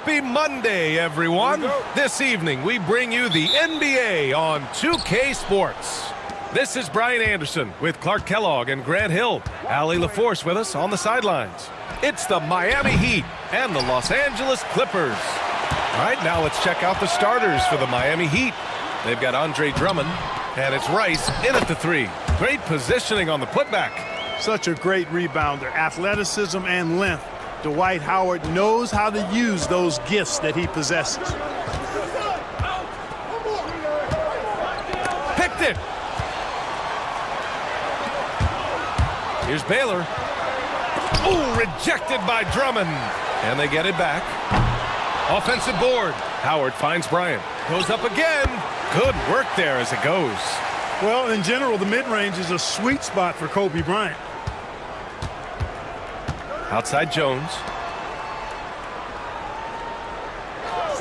Happy Monday, everyone. This evening, we bring you the NBA on 2K Sports. This is Brian Anderson with Clark Kellogg and Grant Hill. Allie LaForce with us on the sidelines. It's the Miami Heat and the Los Angeles Clippers. All right, now let's check out the starters for the Miami Heat. They've got Andre Drummond, and it's Rice in at the three. Great positioning on the putback. Such a great rebounder, athleticism and length. Dwight Howard knows how to use those gifts that he possesses. Picked it. Here's Baylor. Ooh, rejected by Drummond. And they get it back. Offensive board. Howard finds Bryant. Goes up again. Good work there as it goes. Well, in general, the mid-range is a sweet spot for Kobe Bryant. Outside Jones.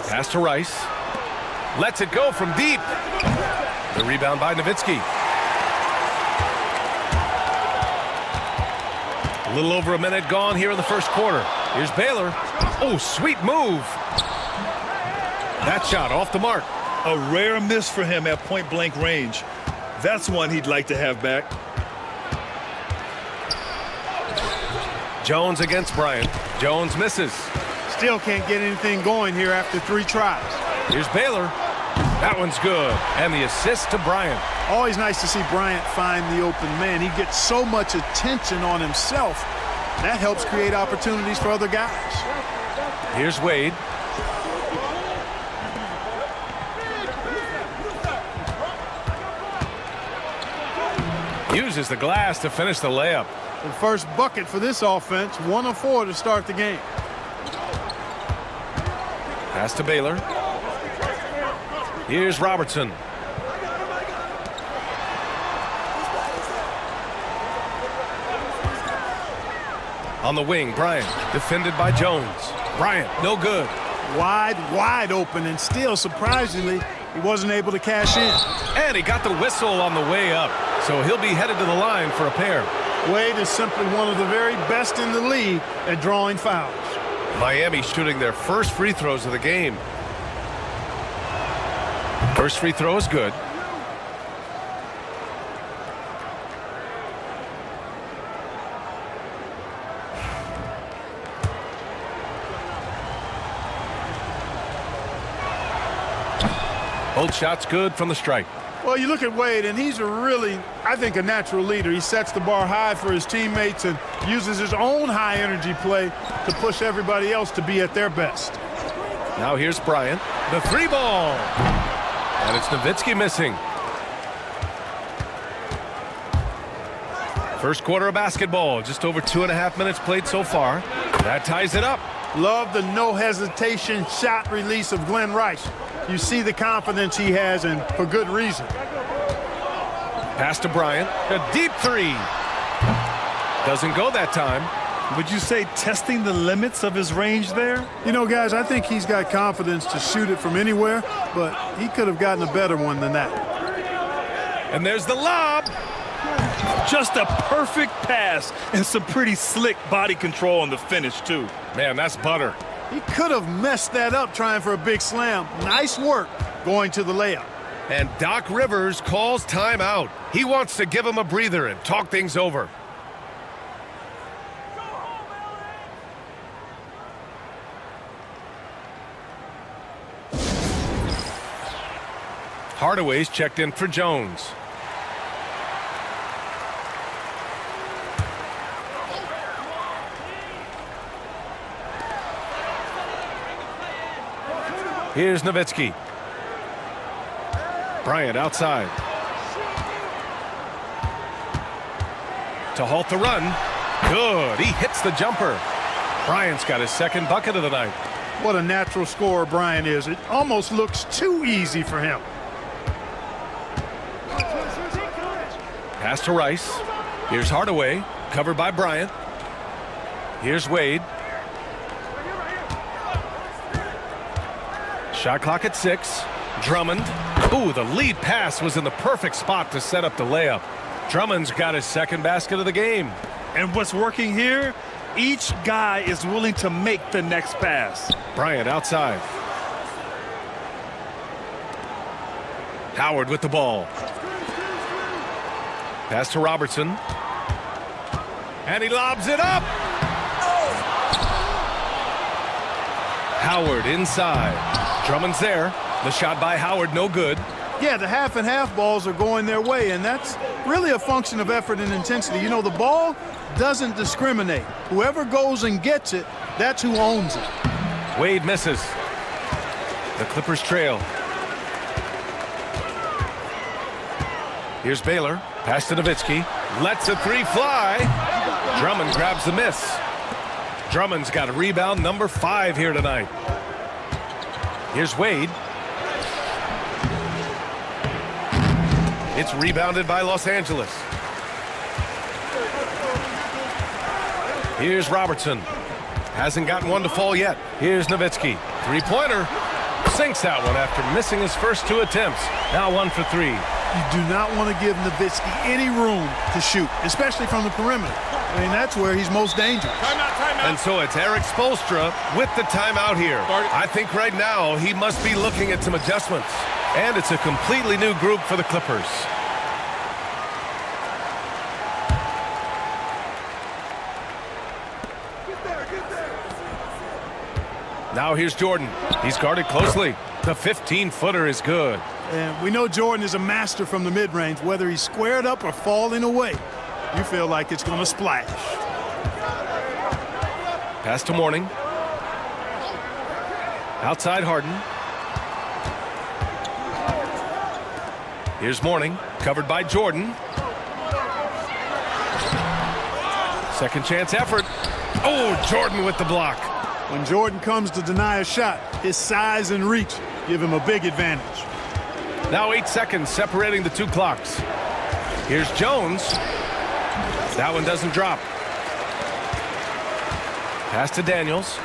Pass to Rice. Lets it go from deep. The rebound by Nowitzki. A little over a minute gone here in the first quarter. Here's Baylor. Oh, sweet move. That shot off the mark. A rare miss for him at point-blank range. That's one he'd like to have back. Jones against Bryant. Jones misses. Still can't get anything going here after 3 tries. Here's Baylor. That one's good. And the assist to Bryant. Always nice to see Bryant find the open man. He gets so much attention on himself. That helps create opportunities for other guys. Here's Wade. Uses the glass to finish the layup. The first bucket for this offense, 1 of 4 to start the game. Pass to Baylor. Here's Robertson. On the wing, Bryant, defended by Jones. Bryant, no good. Wide open, and still, surprisingly, he wasn't able to cash in. And he got the whistle on the way up, so he'll be headed to the line for a pair. Wade is simply one of the very best in the league at drawing fouls. Miami shooting their first free throws of the game. First free throw is good. Both shots good from the strike. Well, you look at Wade, and he's really, I think, a natural leader. He sets the bar high for his teammates and uses his own high-energy play to push everybody else to be at their best. Now here's Bryant. The 3 ball. And it's Nowitzki missing. First quarter of basketball. Just over 2.5 minutes played so far. That ties it up. Love the no-hesitation shot release of Glenn Rice. You see the confidence he has, and for good reason. Pass to Bryant. A deep 3. Doesn't go that time. Would you say testing the limits of his range there? You know, guys, I think he's got confidence to shoot it from anywhere, but he could have gotten a better one than that. And there's the lob. Just a perfect pass and some pretty slick body control on the finish, too. Man, that's butter. He could have messed that up trying for a big slam. Nice work going to the layup. And Doc Rivers calls timeout. He wants to give him a breather and talk things over. Hardaway's checked in for Jones. Here's Nowitzki. Bryant outside. To halt the run. Good. He hits the jumper. Bryant's got his second bucket of the night. What a natural scorer Bryant is. It almost looks too easy for him. Pass to Rice. Here's Hardaway. Covered by Bryant. Here's Wade. Shot clock at 6. Drummond. Ooh, the lead pass was in the perfect spot to set up the layup. Drummond's got his second basket of the game. And what's working here? Each guy is willing to make the next pass. Bryant outside. Howard with the ball. Pass to Robertson. And he lobs it up. Howard inside. Drummond's there. The shot by Howard, no good. Yeah, the half and half balls are going their way, and that's really a function of effort and intensity. You know, the ball doesn't discriminate. Whoever goes and gets it, that's who owns it. Wade misses. The Clippers trail. Here's Baylor. Pass to Nowitzki. Lets a three fly. Drummond grabs the miss. Drummond's got a rebound number 5 here tonight. Here's Wade. It's rebounded by Los Angeles. Here's Robertson. Hasn't gotten one to fall yet. Here's Nowitzki. Three-pointer. Sinks that one after missing his first 2 attempts. Now 1 for 3. You do not want to give Nowitzki any room to shoot, especially from the perimeter. I mean, that's where he's most dangerous. Timeout. And so it's Eric Spoelstra with the timeout here. I think right now he must be looking at some adjustments. And it's a completely new group for the Clippers. Now here's Jordan. He's guarded closely. The 15-footer is good. And we know Jordan is a master from the mid-range. Whether he's squared up or falling away, you feel like it's going to splash. Pass to Mourning. Outside Harden. Here's Mourning, covered by Jordan. Second chance effort. Oh, Jordan with the block. When Jordan comes to deny a shot, his size and reach give him a big advantage. Now 8 seconds separating the 2 clocks. Here's Jones. That one doesn't drop. Pass to Daniels.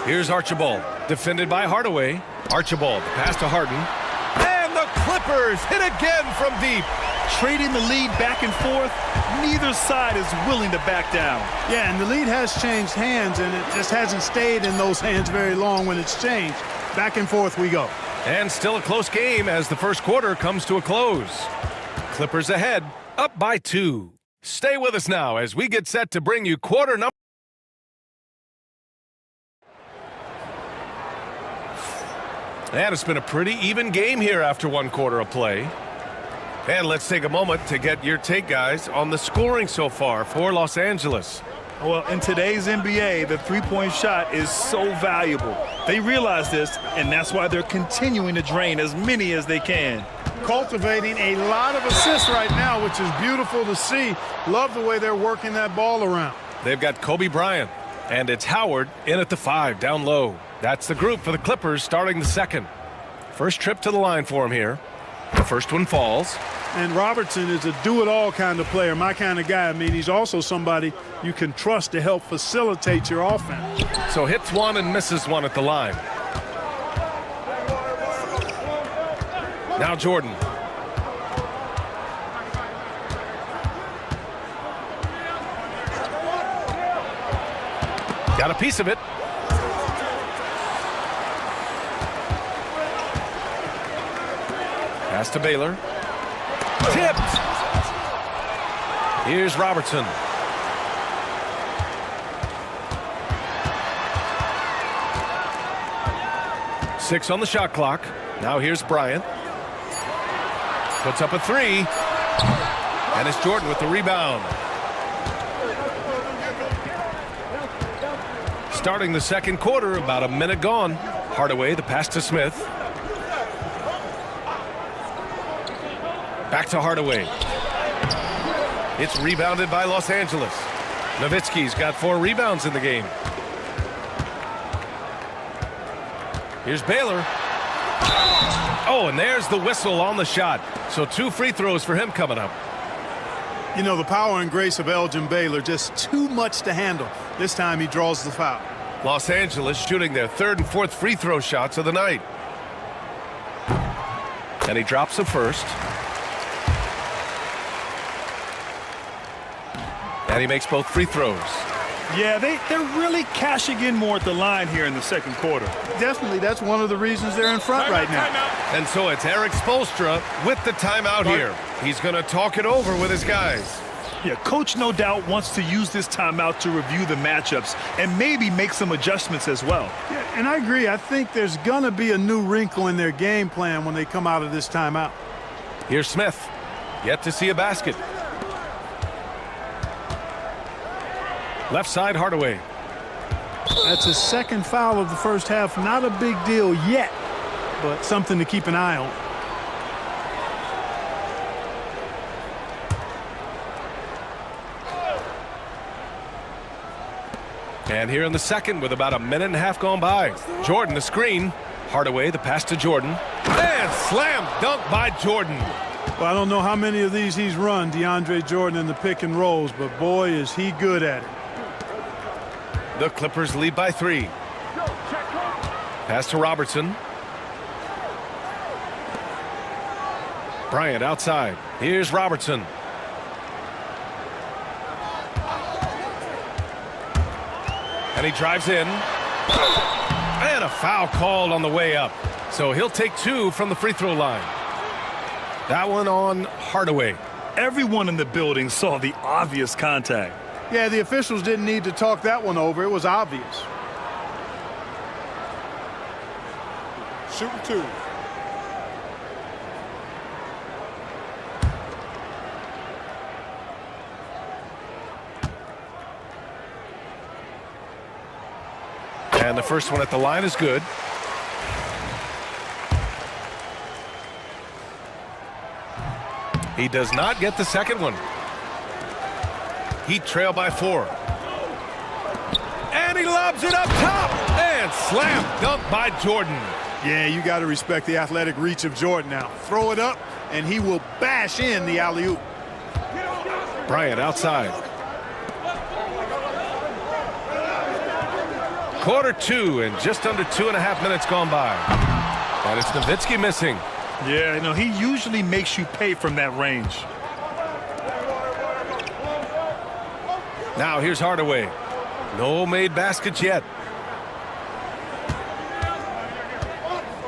Here's Archibald, defended by Hardaway. Archibald, pass to Harden. And the Clippers hit again from deep. Trading the lead back and forth, neither side is willing to back down. Yeah, and the lead has changed hands, and it just hasn't stayed in those hands very long when it's changed. Back and forth we go. And still a close game as the first quarter comes to a close. Clippers ahead, up by 2. Stay with us now as we get set to bring you quarter number. And it's been a pretty even game here after 1 quarter of play. And let's take a moment to get your take, guys, on the scoring so far for Los Angeles. Well, in today's NBA, the three-point shot is so valuable. They realize this, and that's why they're continuing to drain as many as they can. Cultivating a lot of assists right now, which is beautiful to see. Love the way they're working that ball around. They've got Kobe Bryant, and it's Howard in at the 5, down low. That's the group for the Clippers starting the second. First trip to the line for him here. The first one falls. And Robertson is a do-it-all kind of player, my kind of guy. I mean, he's also somebody you can trust to help facilitate your offense. So hits one and misses one at the line. Now Jordan. Got a piece of it. Pass to Baylor. Tipped. Here's Robertson. Six on the shot clock. Now here's Bryant. Puts up a 3. And it's Jordan with the rebound. Starting the second quarter, about a minute gone. Hardaway, the pass to Smith. Back to Hardaway. It's rebounded by Los Angeles. Nowitzki's got 4 rebounds in the game. Here's Baylor. Oh, and there's the whistle on the shot. So 2 free throws for him coming up. You know, the power and grace of Elgin Baylor, just too much to handle. This time he draws the foul. Los Angeles shooting their 3rd and 4th free throw shots of the night. And he drops the first. And he makes both free throws. Yeah, they're really cashing in more at the line here in the second quarter. Definitely, that's one of the reasons they're in front right now. And so it's Eric Spoelstra with the timeout here. He's going to talk it over with his guys. Yeah, coach no doubt wants to use this timeout to review the matchups and maybe make some adjustments as well. Yeah, and I agree. I think there's going to be a new wrinkle in their game plan when they come out of this timeout. Here's Smith. Yet to see a basket. Left side, Hardaway. That's his second foul of the first half. Not a big deal yet, but something to keep an eye on. And here in the second with about a minute and a half gone by. Jordan, the screen. Hardaway, the pass to Jordan. And slam dunk by Jordan. Well, I don't know how many of these he's run, DeAndre Jordan, in the pick and rolls, but boy, is he good at it. The Clippers lead by 3. Pass to Robertson. Bryant outside. Here's Robertson. And he drives in. And a foul called on the way up. So he'll take 2 from the free throw line. That one on Hardaway. Everyone in the building saw the obvious contact. Yeah, the officials didn't need to talk that one over. It was obvious. Shooting 2. And the first one at the line is good. He does not get the second one. Heat trail by 4. And he lobs it up top. And slam dunk by Jordan. Yeah, you got to respect the athletic reach of Jordan now. Throw it up, and he will bash in the alley-oop. Bryant outside. Quarter 2 and just under 2.5 minutes gone by. And it's Nowitzki missing. Yeah, you know, he usually makes you pay from that range. Now here's Hardaway. No made baskets yet.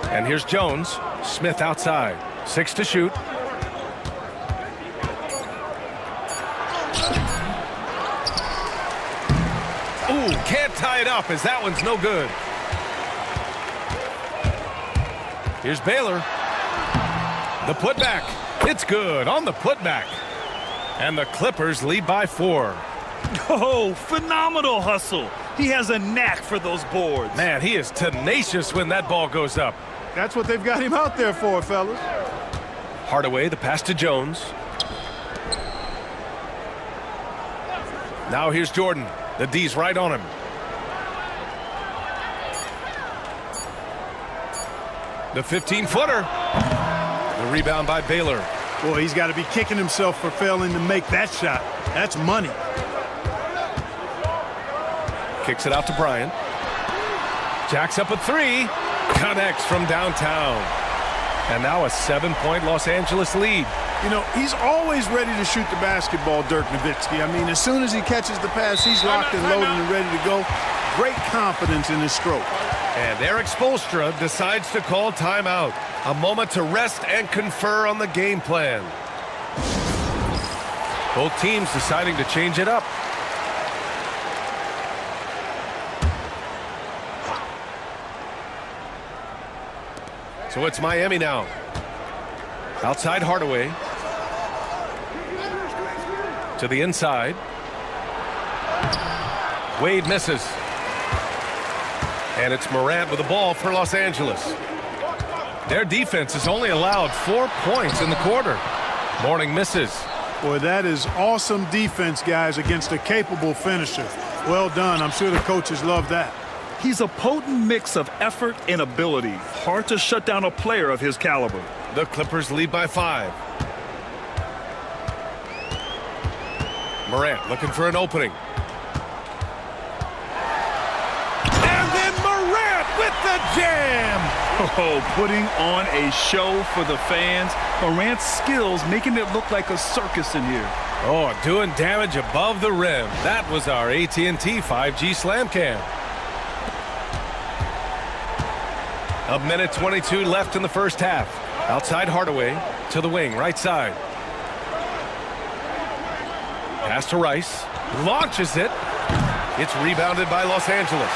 And here's Jones. Smith outside. 6 to shoot. Ooh, can't tie it up as that one's no good. Here's Baylor. The putback. It's good on the putback. And the Clippers lead by 4. Oh, phenomenal hustle. He has a knack for those boards. Man, he is tenacious when that ball goes up. That's what they've got him out there for, fellas. Hardaway, the pass to Jones. Now here's Jordan. The D's right on him. The 15-footer. The rebound by Baylor. Boy, he's got to be kicking himself for failing to make that shot. That's money. Kicks it out to Bryant. Jacks up a 3. Connects from downtown. And now a 7-point Los Angeles lead. You know, he's always ready to shoot the basketball, Dirk Nowitzki. I mean, as soon as he catches the pass, he's locked and loaded and ready to go. Great confidence in his stroke. And Eric Spoelstra decides to call timeout. A moment to rest and confer on the game plan. Both teams deciding to change it up. So it's Miami now. Outside Hardaway. To the inside. Wade misses. And it's Morant with the ball for Los Angeles. Their defense has only allowed 4 points in the quarter. Mourning misses. Boy, that is awesome defense, guys, against a capable finisher. Well done. I'm sure the coaches love that. He's a potent mix of effort and ability. Hard to shut down a player of his caliber. The Clippers lead by 5. Morant looking for an opening. And then Morant with the jam! Oh, putting on a show for the fans. Morant's skills making it look like a circus in here. Oh, doing damage above the rim. That was our AT&T 5G Slam Cam. A minute 22 left in the first half. Outside Hardaway to the wing, right side. Pass to Rice. Launches it. It's rebounded by Los Angeles.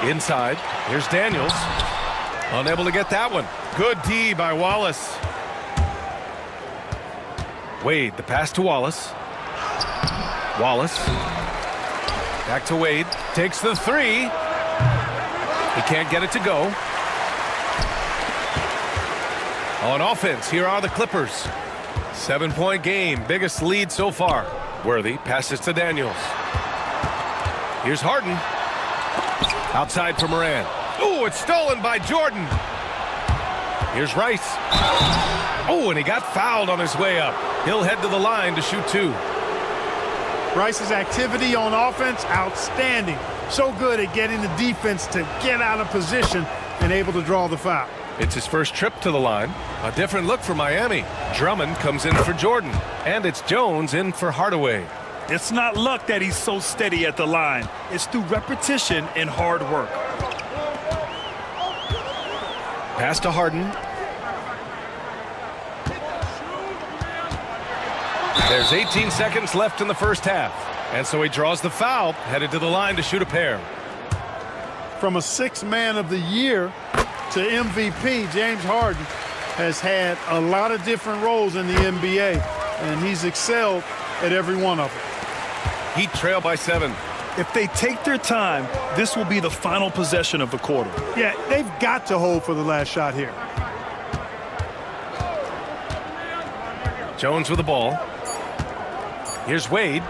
Inside, here's Daniels. Unable to get that one. Good D by Wallace. Wade, the pass to Wallace. Wallace. Back to Wade. Takes the three. He can't get it to go. On offense, here are the Clippers. 7-point game, biggest lead so far. Worthy passes to Daniels. Here's Harden. Outside for Moran. Oh, it's stolen by Jordan. Here's Rice. Oh, and he got fouled on his way up. He'll head to the line to shoot two. Rice's activity on offense, outstanding. So good at getting the defense to get out of position and able to draw the foul. It's his first trip to the line. A different look for Miami. Drummond comes in for Jordan. And it's Jones in for Hardaway. It's not luck that he's so steady at the line. It's through repetition and hard work. Pass to Harden. There's 18 seconds left in the first half. And so he draws the foul, headed to the line to shoot a pair. From a sixth man of the year to MVP, James Harden has had a lot of different roles in the NBA, and he's excelled at every one of them. Heat trail by 7. If they take their time, this will be the final possession of the quarter. Yeah, they've got to hold for the last shot here. Jones with the ball. Here's Wade.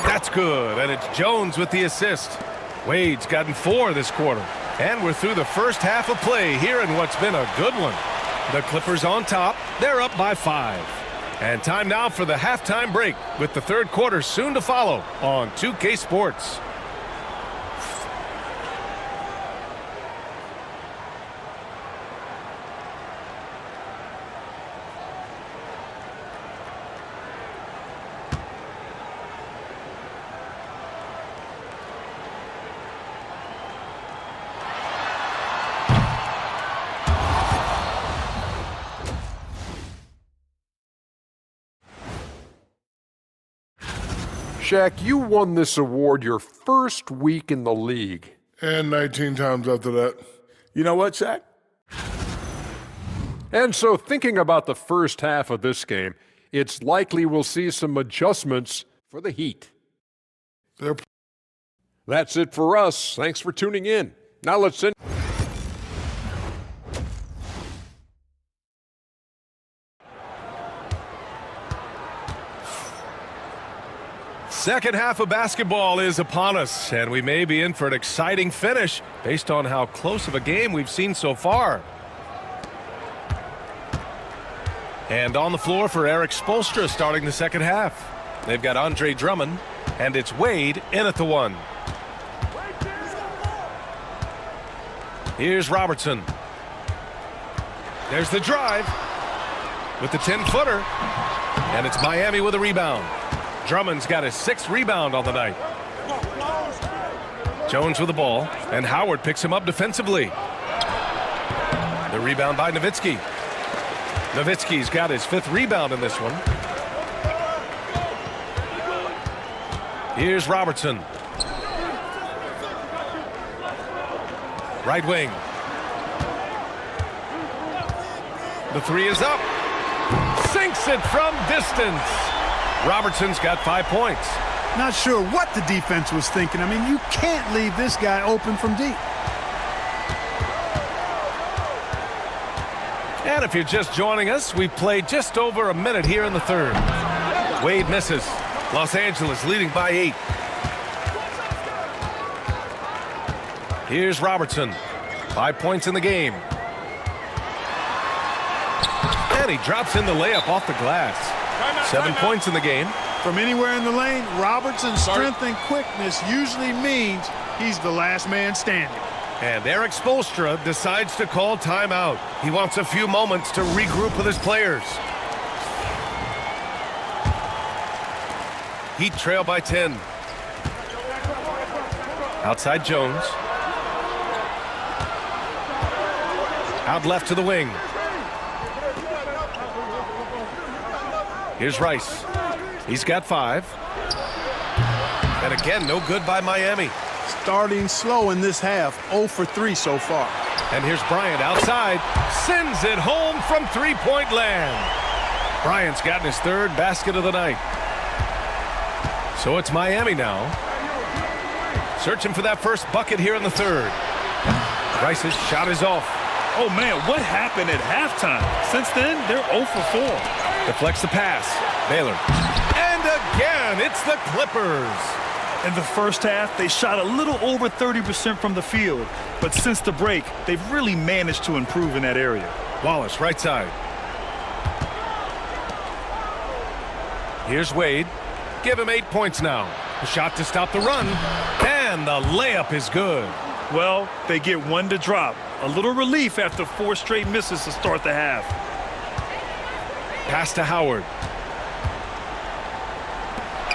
That's good, and it's Jones with the assist. Wade's gotten 4 this quarter. And we're through the first half of play here in what's been a good one. The Clippers on top. They're up by 5. And time now for the halftime break, with the third quarter soon to follow on 2K Sports. Shaq, you won this award your first week in the league. And 19 times after that. You know what, Shaq? And so thinking about the first half of this game, it's likely we'll see some adjustments for the Heat. That's it for us. Thanks for tuning in. Now let's send... Second half of basketball is upon us, and we may be in for an exciting finish based on how close of a game we've seen so far. And on the floor for Eric Spoelstra starting the second half. They've got Andre Drummond, and it's Wade in at the 1. Here's Robertson. There's the drive with the 10-footer, and it's Miami with a rebound. Drummond's got his 6th rebound on the night. Jones with the ball, and Howard picks him up defensively. The rebound by Nowitzki. Nowitzki's got his 5th rebound in this one. Here's Robertson. Right wing. The 3 is up. Sinks it from distance. Robertson's got 5 points. Not sure what the defense was thinking. I mean, you can't leave this guy open from deep. And if you're just joining us, we've played just over a minute here in the third. Wade misses. Los Angeles leading by 8. Here's Robertson. 5 points in the game. And he drops in the layup off the glass. 7 points in the game. From anywhere in the lane, Robertson's strength and quickness usually means he's the last man standing. And Eric Spoelstra decides to call timeout. He wants a few moments to regroup with his players. Heat trail by 10. Outside Jones. Out left to the wing. Here's Rice. He's got 5. And again, no good by Miami. Starting slow in this half, 0 for 3 so far. And here's Bryant outside. Sends it home from three-point land. Bryant's gotten his 3rd basket of the night. So it's Miami now. Searching for that first bucket here in the 3rd. Rice's shot is off. Oh, man, what happened at halftime? Since then, they're 0 for 4. Deflects the pass. Baylor. And again, it's the Clippers. In the first half, they shot a little over 30% from the field. But since the break, they've really managed to improve in that area. Wallace, right side. Here's Wade. Give him 8 points now. A shot to stop the run. And the layup is good. Well, they get 1 to drop. A little relief after 4 straight misses to start the half. Pass to Howard.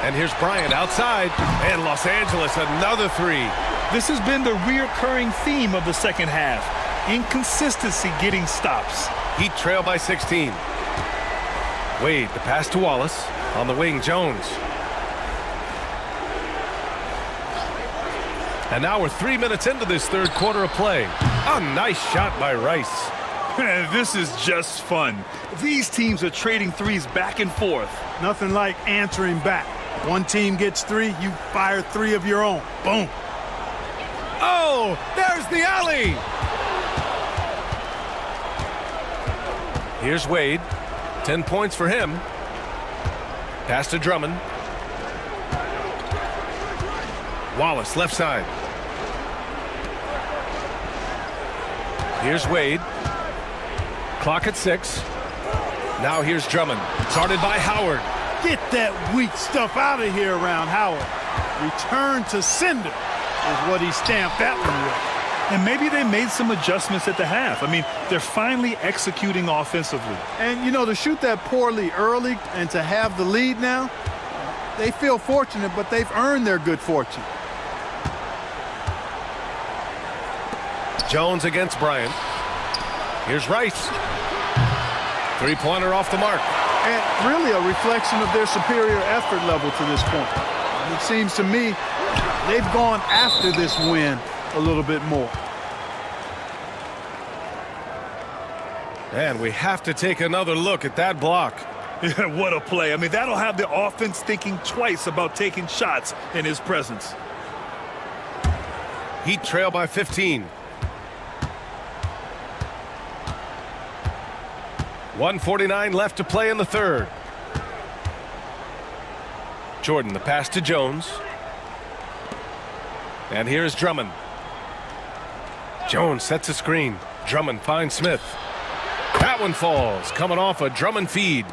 And here's Bryant outside. And Los Angeles, another 3. This has been the reoccurring theme of the second half. Inconsistency getting stops. Heat trail by 16. Wade, the pass to Wallace. On the wing, Jones. And now we're 3 minutes into this 3rd quarter of play. A nice shot by Rice. This is just fun. These teams are trading threes back and forth. Nothing like answering back. One team gets 3, you fire 3 of your own. Boom. Oh, there's the alley. Here's Wade. 10 points for him. Pass to Drummond. Wallace, left side. Here's Wade. Clock at 6. Now here's Drummond. Guarded by Howard. Get that weak stuff out of here around Howard. Return to sender is what he stamped that one with. And maybe they made some adjustments at the half. I mean, they're finally executing offensively. And, you know, to shoot that poorly early and to have the lead now, they feel fortunate, but they've earned their good fortune. Jones against Bryant. Here's Rice. 3-pointer off the mark. And really a reflection of their superior effort level to this point. It seems to me they've gone after this win a little bit more. And we have to take another look at that block. Yeah, what a play. I mean, that'll have the offense thinking twice about taking shots in his presence. Heat trail by 15. 1:49 left to play in the 3rd. Jordan, the pass to Jones. And here's Drummond. Jones sets a screen. Drummond finds Smith. That one falls, coming off a Drummond feed.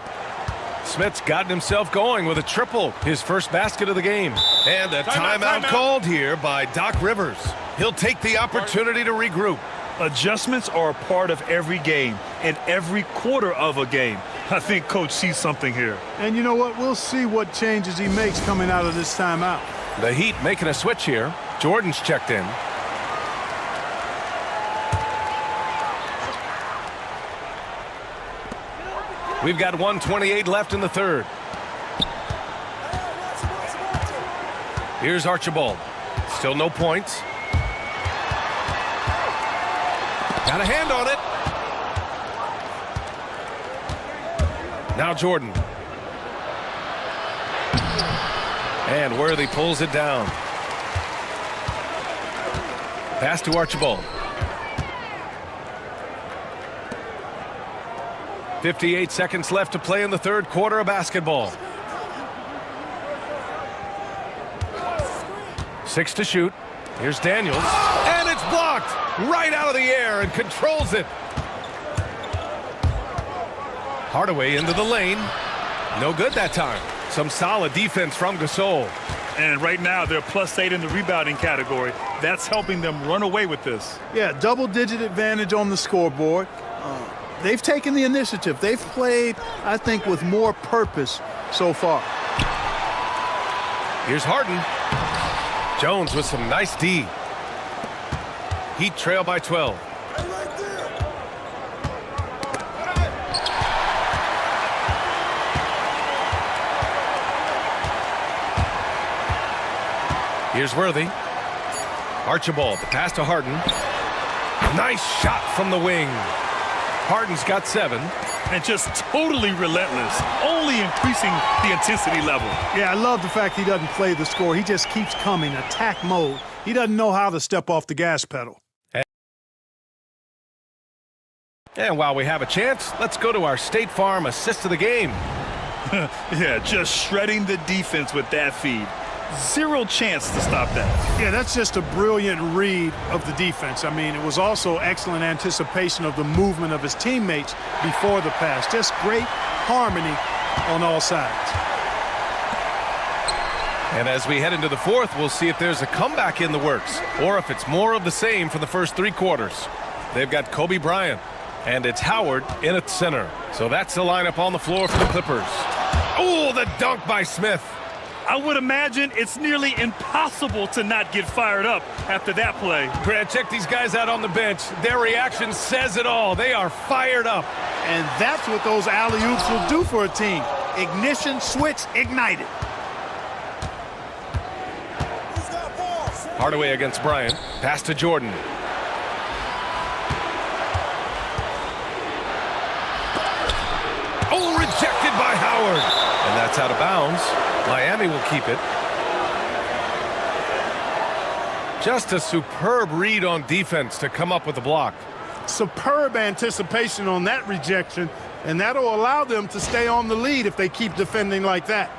Smith's gotten himself going with a triple, his first basket of the game. And a timeout called here by Doc Rivers. He'll take the opportunity to regroup. Adjustments are a part of every game and every quarter of a game. I think Coach sees something here. And you know what? We'll see what changes he makes coming out of this timeout. The Heat making a switch here. Jordan's checked in. We've got 1:28 left in the 3rd. Here's Archibald. Still no points. Got a hand on it. Now Jordan. And Worthy pulls it down. Pass to Archibald. 58 seconds left to play in the 3rd quarter of basketball. 6 to shoot. Here's Daniels. And it's blocked right out of the air and controls it. Hardaway into the lane. No good that time. Some solid defense from Gasol. And right now, they're +8 in the rebounding category. That's helping them run away with this. Yeah, double-digit advantage on the scoreboard. They've taken the initiative. They've played, I think, with more purpose so far. Here's Harden. Jones with some nice D. Heat trail by 12. Here's Worthy. Archibald, the pass to Harden. Nice shot from the wing. Harden's got 7. And just totally relentless, only increasing the intensity level. Yeah, I love the fact he doesn't play the score. He just keeps coming, attack mode. He doesn't know how to step off the gas pedal. And while we have a chance, let's go to our State Farm assist of the game. Yeah, just shredding the defense with that feed. Zero chance to stop that. Yeah, that's just a brilliant read of the defense. I mean, it was also excellent anticipation of the movement of his teammates before the pass. Just great harmony on all sides. And as we head into the fourth, we'll see if there's a comeback in the works or if it's more of the same for the first 3 quarters. They've got Kobe Bryant, and it's Howard in at center. So that's the lineup on the floor for the Clippers. Oh, the dunk by Smith. I would imagine it's nearly impossible to not get fired up after that play. Grant, check these guys out on the bench. Their reaction says it all. They are fired up. And that's what those alley-oops will do for a team. Ignition, switch, ignited. Hardaway against Bryant. Pass to Jordan. Oh, rejected by Howard. And that's out of bounds. Miami will keep it. Just a superb read on defense to come up with the block. Superb anticipation on that rejection, and that'll allow them to stay on the lead if they keep defending like that.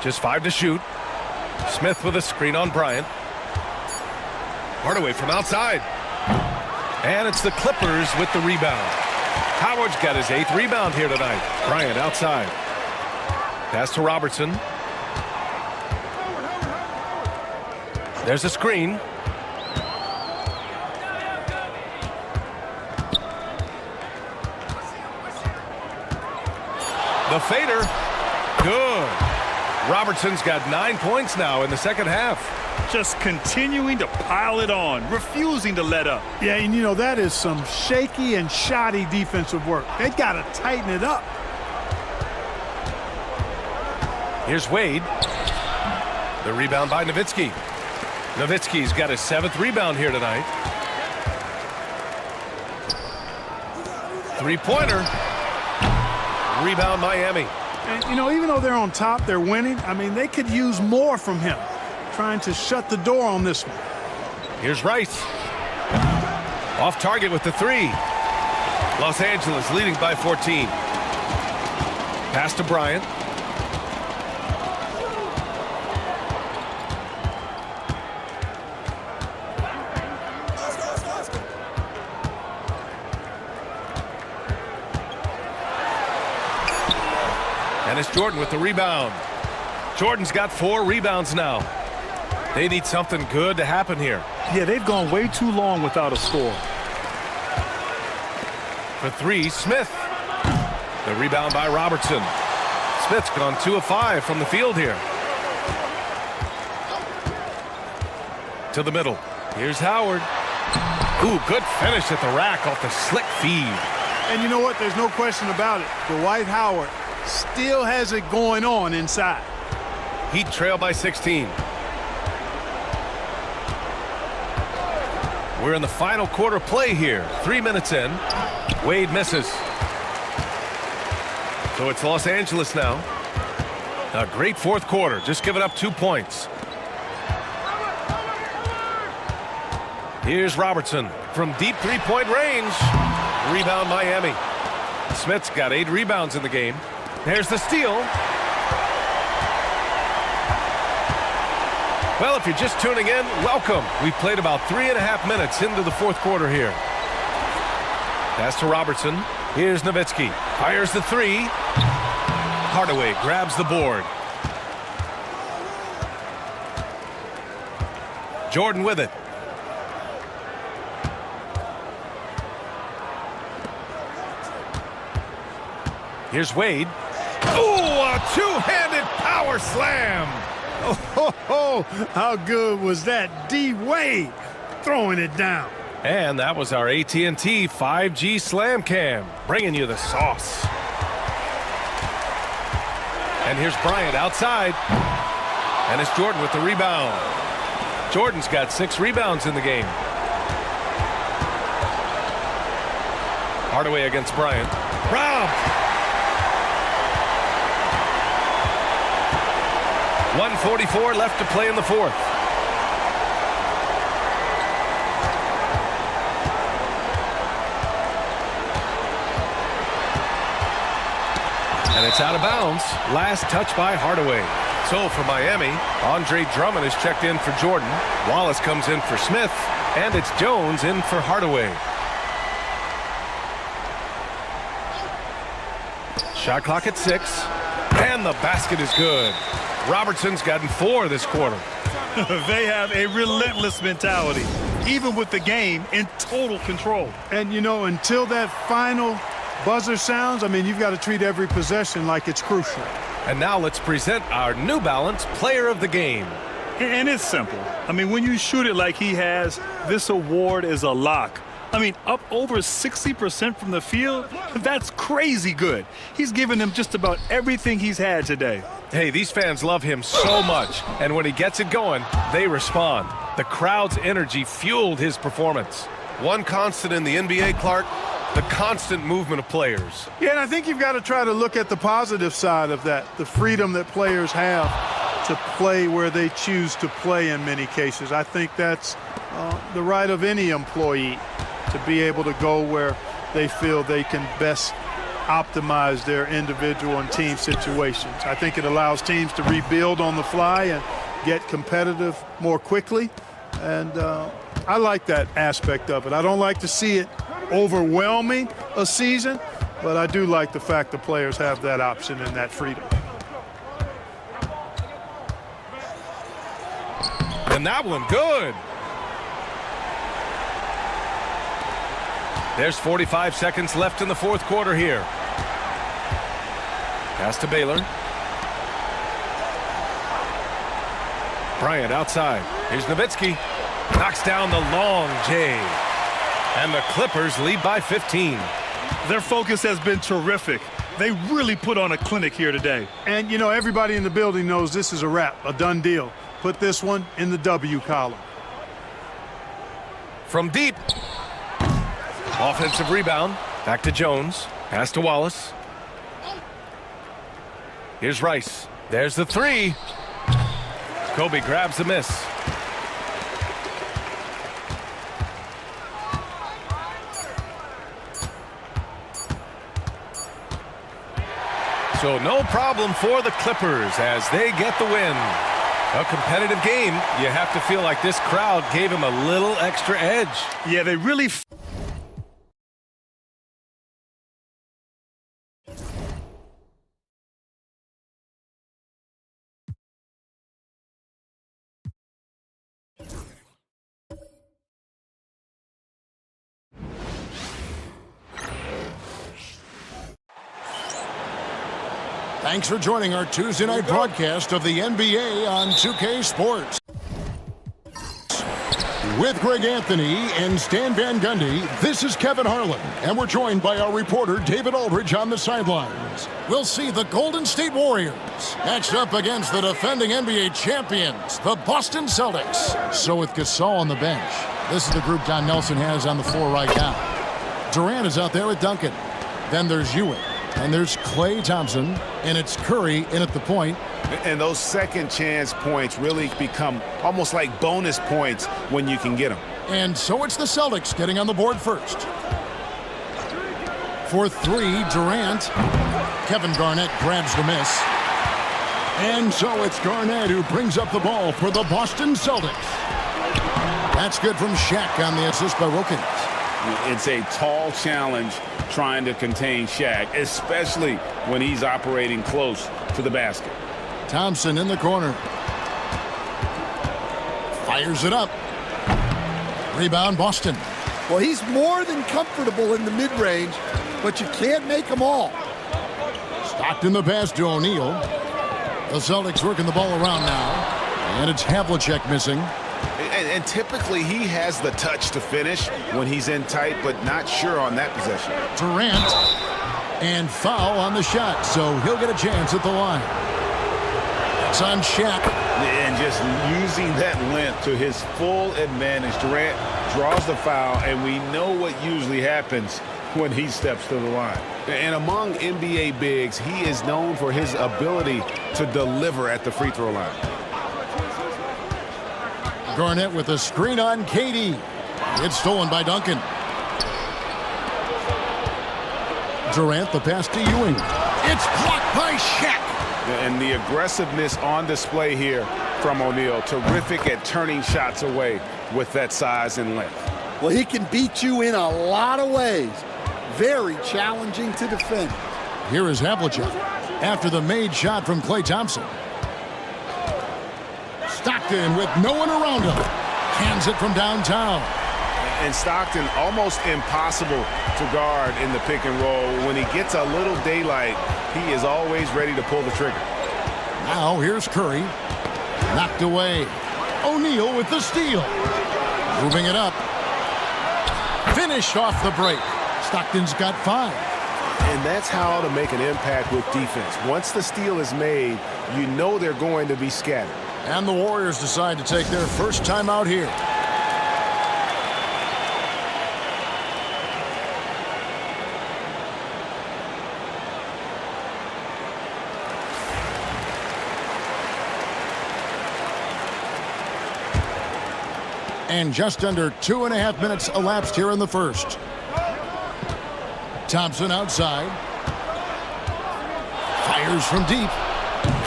Just 5 to shoot. Smith with a screen on Bryant. Hardaway from outside. And it's the Clippers with the rebound. Howard's got his 8th rebound here tonight. Bryant outside. Pass to Robertson. There's a screen. The fader. Good. Robertson's got 9 points now in the second half. Just continuing to pile it on, refusing to let up. Yeah, and you know, that is some shaky and shoddy defensive work. They got to tighten it up. Here's Wade. The rebound by Nowitzki. Nowitzki's got his 7th rebound here tonight. 3-pointer. Rebound Miami. And, you know, even though they're on top, they're winning. I mean, they could use more from him, trying to shut the door on this one. Here's Rice. Off target with the 3. Los Angeles leading by 14. Pass to Bryant. And it's Jordan with the rebound. Jordan's got 4 rebounds now. They need something good to happen here. Yeah, they've gone way too long without a score. For 3, Smith. The rebound by Robertson. Smith's gone 2 of 5 from the field here. To the middle. Here's Howard. Ooh, good finish at the rack off the slick feed. And you know what? There's no question about it. Dwight Howard still has it going on inside. Heat trail by 16. We're in the final quarter play here. 3 minutes in. Wade misses. So it's Los Angeles now. A great 4th quarter. Just giving up 2 points. Here's Robertson from deep 3-point range. Rebound Miami. Smith's got 8 rebounds in the game. There's the steal. Well, if you're just tuning in, welcome. We've played about 3.5 minutes into the fourth quarter here. Pass to Robertson. Here's Nowitzki. Fires the 3. Hardaway grabs the board. Jordan with it. Here's Wade. Ooh, a two-handed power slam. Oh, how good was that? D. Wade throwing it down. And that was our AT&T 5G Slam Cam, bringing you the sauce. And here's Bryant outside. And it's Jordan with the rebound. Jordan's got 6 rebounds in the game. Hardaway against Bryant. Robbed. 1:44 left to play in the fourth. And it's out of bounds. Last touch by Hardaway. So for Miami, Andre Drummond is checked in for Jordan. Wallace comes in for Smith. And it's Jones in for Hardaway. Shot clock at 6. And the basket is good. Robertson's gotten 4 this quarter. They have a relentless mentality, even with the game in total control. And, you know, until that final buzzer sounds, I mean, you've got to treat every possession like it's crucial. And now let's present our New Balance Player of the Game. And it's simple. I mean, when you shoot it like he has, this award is a lock. I mean, up over 60% from the field, that's crazy good. He's given them just about everything he's had today. Hey, these fans love him so much, and when he gets it going, they respond. The crowd's energy fueled his performance. One constant in the NBA, Clark, the constant movement of players. Yeah, and I think you've got to try to look at the positive side of that, the freedom that players have to play where they choose to play in many cases. I think that's the right of any employee to be able to go where they feel they can best optimize their individual and team situations. I think it allows teams to rebuild on the fly and get competitive more quickly. And I like that aspect of it. I don't like to see it overwhelming a season, but I do like the fact the players have that option and that freedom. And that one good. There's 45 seconds left in the fourth quarter here. Pass to Baylor. Bryant outside. Here's Nowitzki. Knocks down the long J. And the Clippers lead by 15. Their focus has been terrific. They really put on a clinic here today. And, you know, everybody in the building knows this is a wrap, a done deal. Put this one in the W column. From deep. Offensive rebound. Back to Jones. Pass to Wallace. Here's Rice. There's the 3. Kobe grabs the miss. So no problem for the Clippers as they get the win. A competitive game. You have to feel like this crowd gave him a little extra edge. Yeah, they really... Thanks for joining our Tuesday night broadcast of the NBA on 2K Sports. With Greg Anthony and Stan Van Gundy, this is Kevin Harlan, and we're joined by our reporter David Aldridge on the sidelines. We'll see the Golden State Warriors matched up against the defending NBA champions, the Boston Celtics. So with Gasol on the bench, this is the group Don Nelson has on the floor right now. Durant is out there with Duncan. Then there's Ewing. And there's Klay Thompson, and it's Curry in at the point. And those second chance points really become almost like bonus points when you can get them. And so it's the Celtics getting on the board first. for three, Durant. Kevin Garnett grabs the miss. And so it's Garnett who brings up the ball for the Boston Celtics. That's good from Shaq on the assist by Wilkins. It's a tall challenge trying to contain Shaq, especially when he's operating close to the basket. Thompson in the corner. Fires it up. Rebound, Boston. Well, he's more than comfortable in the mid-range, but you can't make them all. Stockton the pass to O'Neal. The Celtics working the ball around now. And it's Havlicek missing. And typically he has the touch to finish when he's in tight, but not sure on that possession. Durant. And foul on the shot, so he'll get a chance at the line. It's on Shaq. And just using that length to his full advantage. Durant draws the foul, and we know what usually happens when he steps to the line. And among NBA bigs, he is known for his ability to deliver at the free throw line. Garnett with a screen on KD. It's stolen by Duncan. Durant the pass to Ewing. It's blocked by Shaq. And the aggressiveness on display here from O'Neal. Terrific at turning shots away with that size and length. Well, he can beat you in a lot of ways. Very challenging to defend. Here is Havlicek after the made shot from Klay Thompson. Stockton with no one around him. Hands it from downtown. And Stockton almost impossible to guard in the pick and roll. When he gets a little daylight, he is always ready to pull the trigger. Now here's Curry. Knocked away. O'Neal with the steal. Moving it up. Finished off the break. Stockton's got 5. And that's how to make an impact with defense. Once the steal is made, you know they're going to be scattered. And the Warriors decide to take their first time out here. And just under 2.5 minutes elapsed here in the first. Thompson outside. Fires from deep.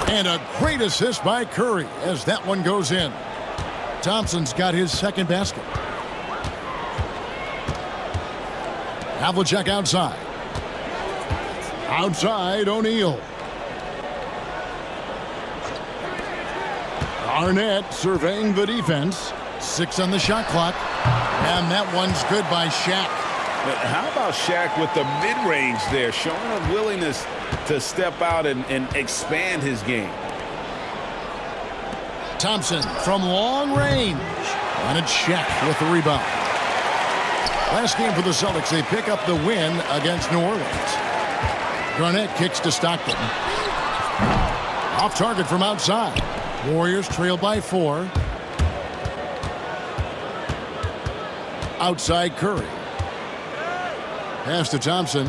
And a great assist by Curry as that one goes in. Thompson's got his second basket. Havlicek outside. Outside, O'Neal. Garnett surveying the defense. 6 on the shot clock. And that one's good by Shaq. But how about Shaq with the mid-range there, showing a willingness to step out and expand his game. Thompson from long range. And it's Shaq with the rebound. Last game for the Celtics, they pick up the win against New Orleans. Garnett kicks to Stockton. Off target from outside. Warriors trail by 4. Outside Curry. Pass to Thompson.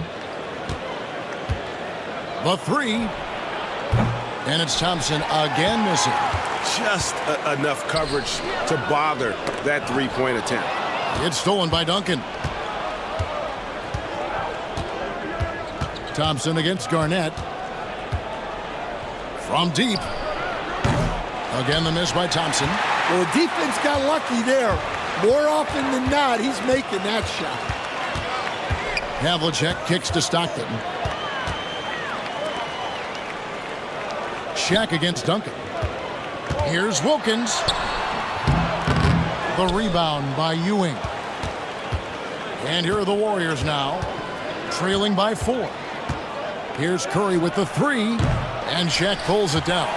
The 3. And it's Thompson again missing. Just enough coverage to bother that three-point attempt. It's stolen by Duncan. Thompson against Garnett. From deep. Again the miss by Thompson. Well, the defense got lucky there. More often than not, he's making that shot. Havlicek kicks to Stockton. Shaq against Duncan. Here's Wilkins. The rebound by Ewing. And here are the Warriors now, trailing by 4. Here's Curry with the 3, and Shaq pulls it down.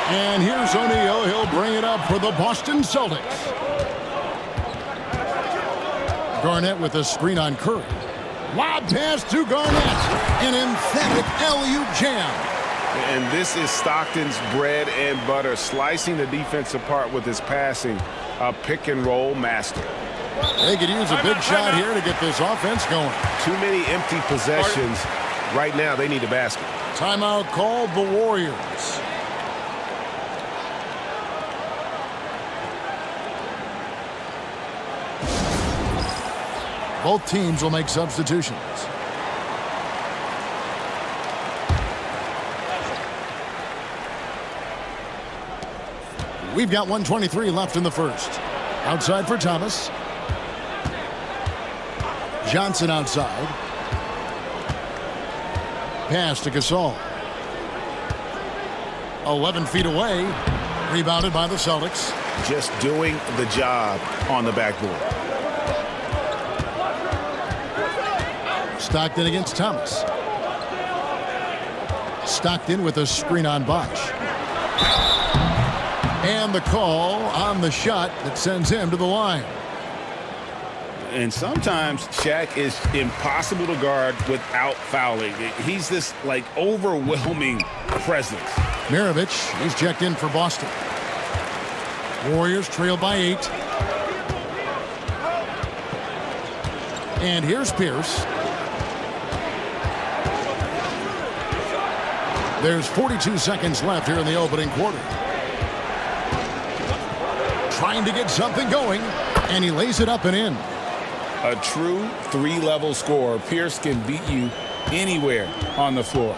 And here's O'Neal. He'll bring it up for the Boston Celtics. Garnett with a screen on Curry. Lob pass to Garnett. An emphatic alley-oop jam. And this is Stockton's bread and butter, slicing the defense apart with his passing, a pick-and-roll master. They could use a big shot here to get this offense going. Too many empty possessions. Right now, they need a basket. Timeout called the Warriors. Both teams will make substitutions. We've got 1:23 left in the first. Outside for Thomas. Johnson outside. Pass to Gasol. 11 feet away. Rebounded by the Celtics. Just doing the job on the backboard. Stockton against Thomas. Stockton with a screen on Bosch. And the call on the shot that sends him to the line. And sometimes Shaq is impossible to guard without fouling. He's this, like, overwhelming presence. Maravich, he's checked in for Boston. Warriors trail by 8. And here's Pierce. There's 42 seconds left here in the opening quarter. Trying to get something going, and he lays it up and in. A true three-level scorer. Pierce can beat you anywhere on the floor.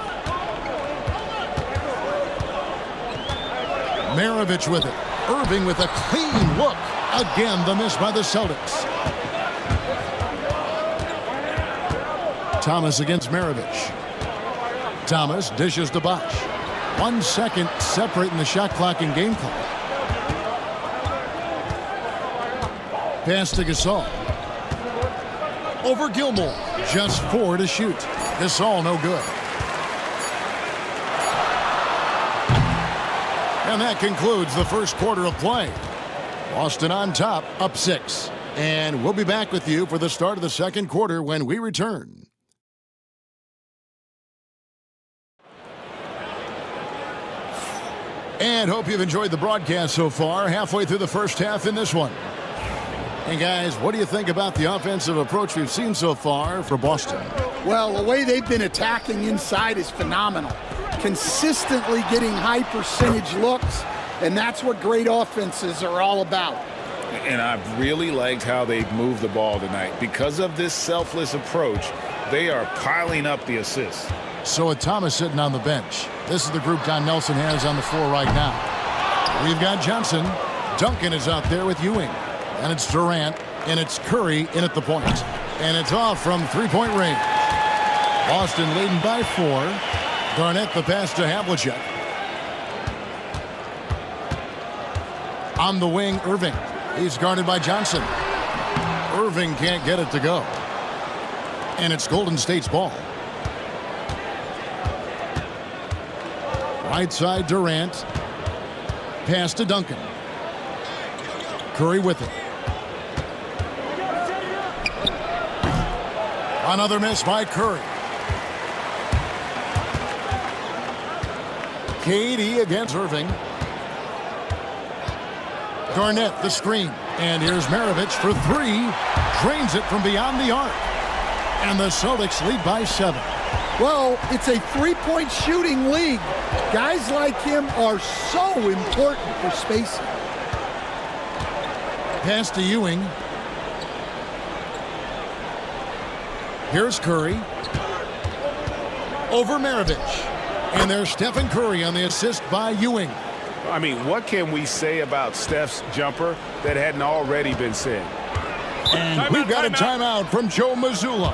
Maravich with it. Irving with a clean look. Again, the miss by the Celtics. Thomas against Maravich. Thomas dishes to Bosch. 1 second separating the shot clock and game clock. Pass to Gasol. Over Gilmore. Just 4 to shoot. Gasol no good. And that concludes the first quarter of play. Boston on top, up 6. And we'll be back with you for the start of the second quarter when we return. And hope you've enjoyed the broadcast so far. Halfway through the first half in this one. And guys, what do you think about the offensive approach we've seen so far for Boston? Well, the way they've been attacking inside is phenomenal. Consistently getting high percentage looks, and that's what great offenses are all about. And I've really liked how they've moved the ball tonight. Because of this selfless approach, they are piling up the assists. So with Thomas sitting on the bench, this is the group Don Nelson has on the floor right now. We've got Johnson. Duncan is out there with Ewing. And it's Durant, and it's Curry in at the point. And it's off from three-point range. Boston leading by 4. Garnett the pass to Havlicek. On the wing, Irving. He's guarded by Johnson. Irving can't get it to go. And it's Golden State's ball. Right side, Durant. Pass to Duncan. Curry with it. Another miss by Curry. KD against Irving. Garnett the screen. And here's Maravich for 3. Drains it from beyond the arc. And the Celtics lead by 7. Well, it's a three-point shooting league. Guys like him are so important for spacing. Pass to Ewing. Here's Curry. Over Maravich. And there's Stephen Curry on the assist by Ewing. I mean, what can we say about Steph's jumper that hadn't already been said? And we've got a timeout from Joe Mazzulla.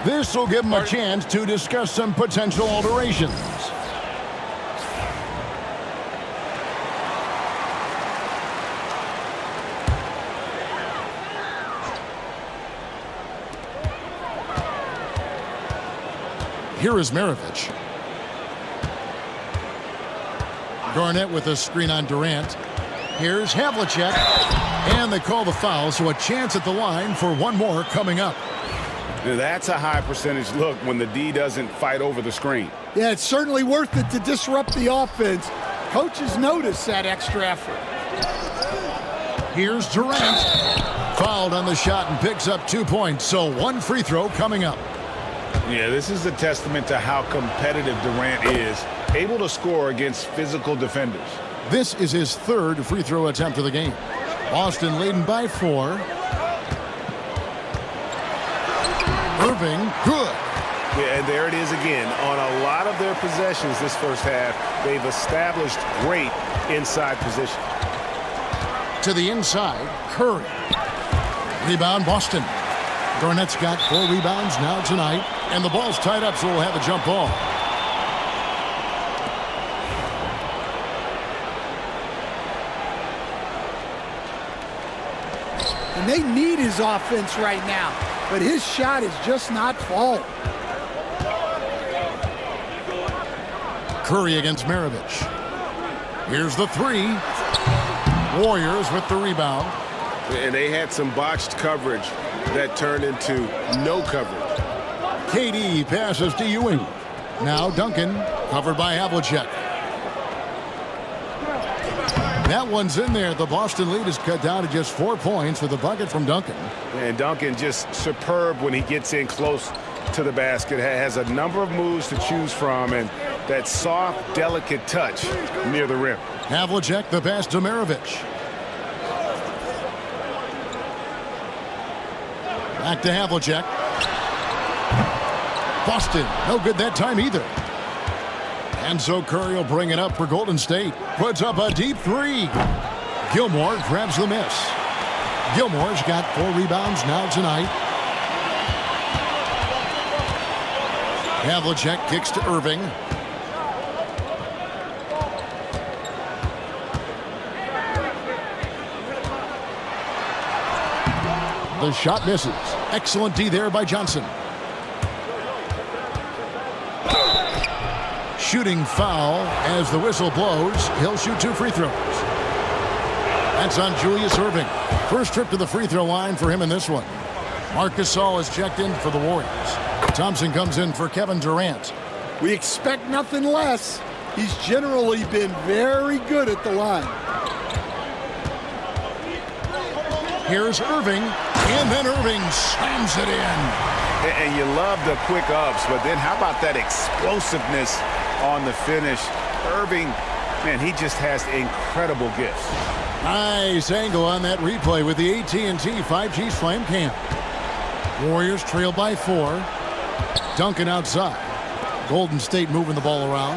This will give him a chance to discuss some potential alterations. Here is Maravich. Garnett with a screen on Durant. Here's Havlicek. And they call the foul, so a chance at the line for one more coming up. That's a high percentage look when the D doesn't fight over the screen. Yeah, it's certainly worth it to disrupt the offense. Coaches notice that extra effort. Here's Durant. Fouled on the shot and picks up 2 points, so 1 free throw coming up. Yeah, this is a testament to how competitive Durant is, able to score against physical defenders. This is his 3rd free throw attempt of the game. Boston leading by 4. Irving, good. Yeah, and there it is again. On a lot of their possessions this first half, they've established great inside position. To the inside, Curry. Rebound, Boston. Garnett's got 4 rebounds now tonight, and the ball's tied up, so we'll have a jump ball. And they need his offense right now, but his shot is just not falling. Curry against Maravich. Here's the 3. Warriors with the rebound. And they had some botched coverage that turned into no coverage. KD passes to Ewing. Now Duncan, covered by Havlicek. That one's in there. The Boston lead is cut down to just 4 points with a bucket from Duncan. And Duncan just superb when he gets in close to the basket. Has a number of moves to choose from, and that soft, delicate touch near the rim. Havlicek, the pass to Maravich. Back to Havlicek. Boston, no good that time either. And so Curry will bring it up for Golden State. Puts up a deep 3. Gilmore grabs the miss. Gilmore's got 4 rebounds now tonight. Havlicek kicks to Irving. The shot misses. Excellent D there by Johnson. Shooting foul as the whistle blows. He'll shoot 2 free throws. That's on Julius Irving. First trip to the free throw line for him in this one. Marcus Gasol is checked in for the Warriors. Thompson comes in for Kevin Durant. We expect nothing less. He's generally been very good at the line. Here's Irving, and then Irving slams it in. And you love the quick ups, but then how about that explosiveness on the finish? Irving, man, he just has incredible gifts. Nice angle on that replay with the AT&T 5G Slam Cam. Warriors trail by 4. Duncan outside. Golden State moving the ball around.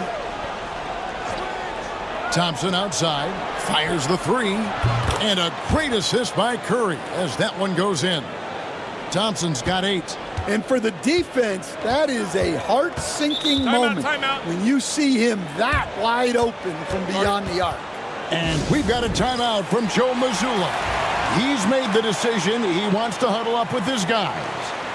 Thompson outside. Fires the 3. And a great assist by Curry as that one goes in. Thompson's got 8. And for the defense, that is a heart-sinking moment when you see him that wide open from beyond the arc. And we've got a timeout from Joe Mazzulla. He's made the decision. He wants to huddle up with his guys.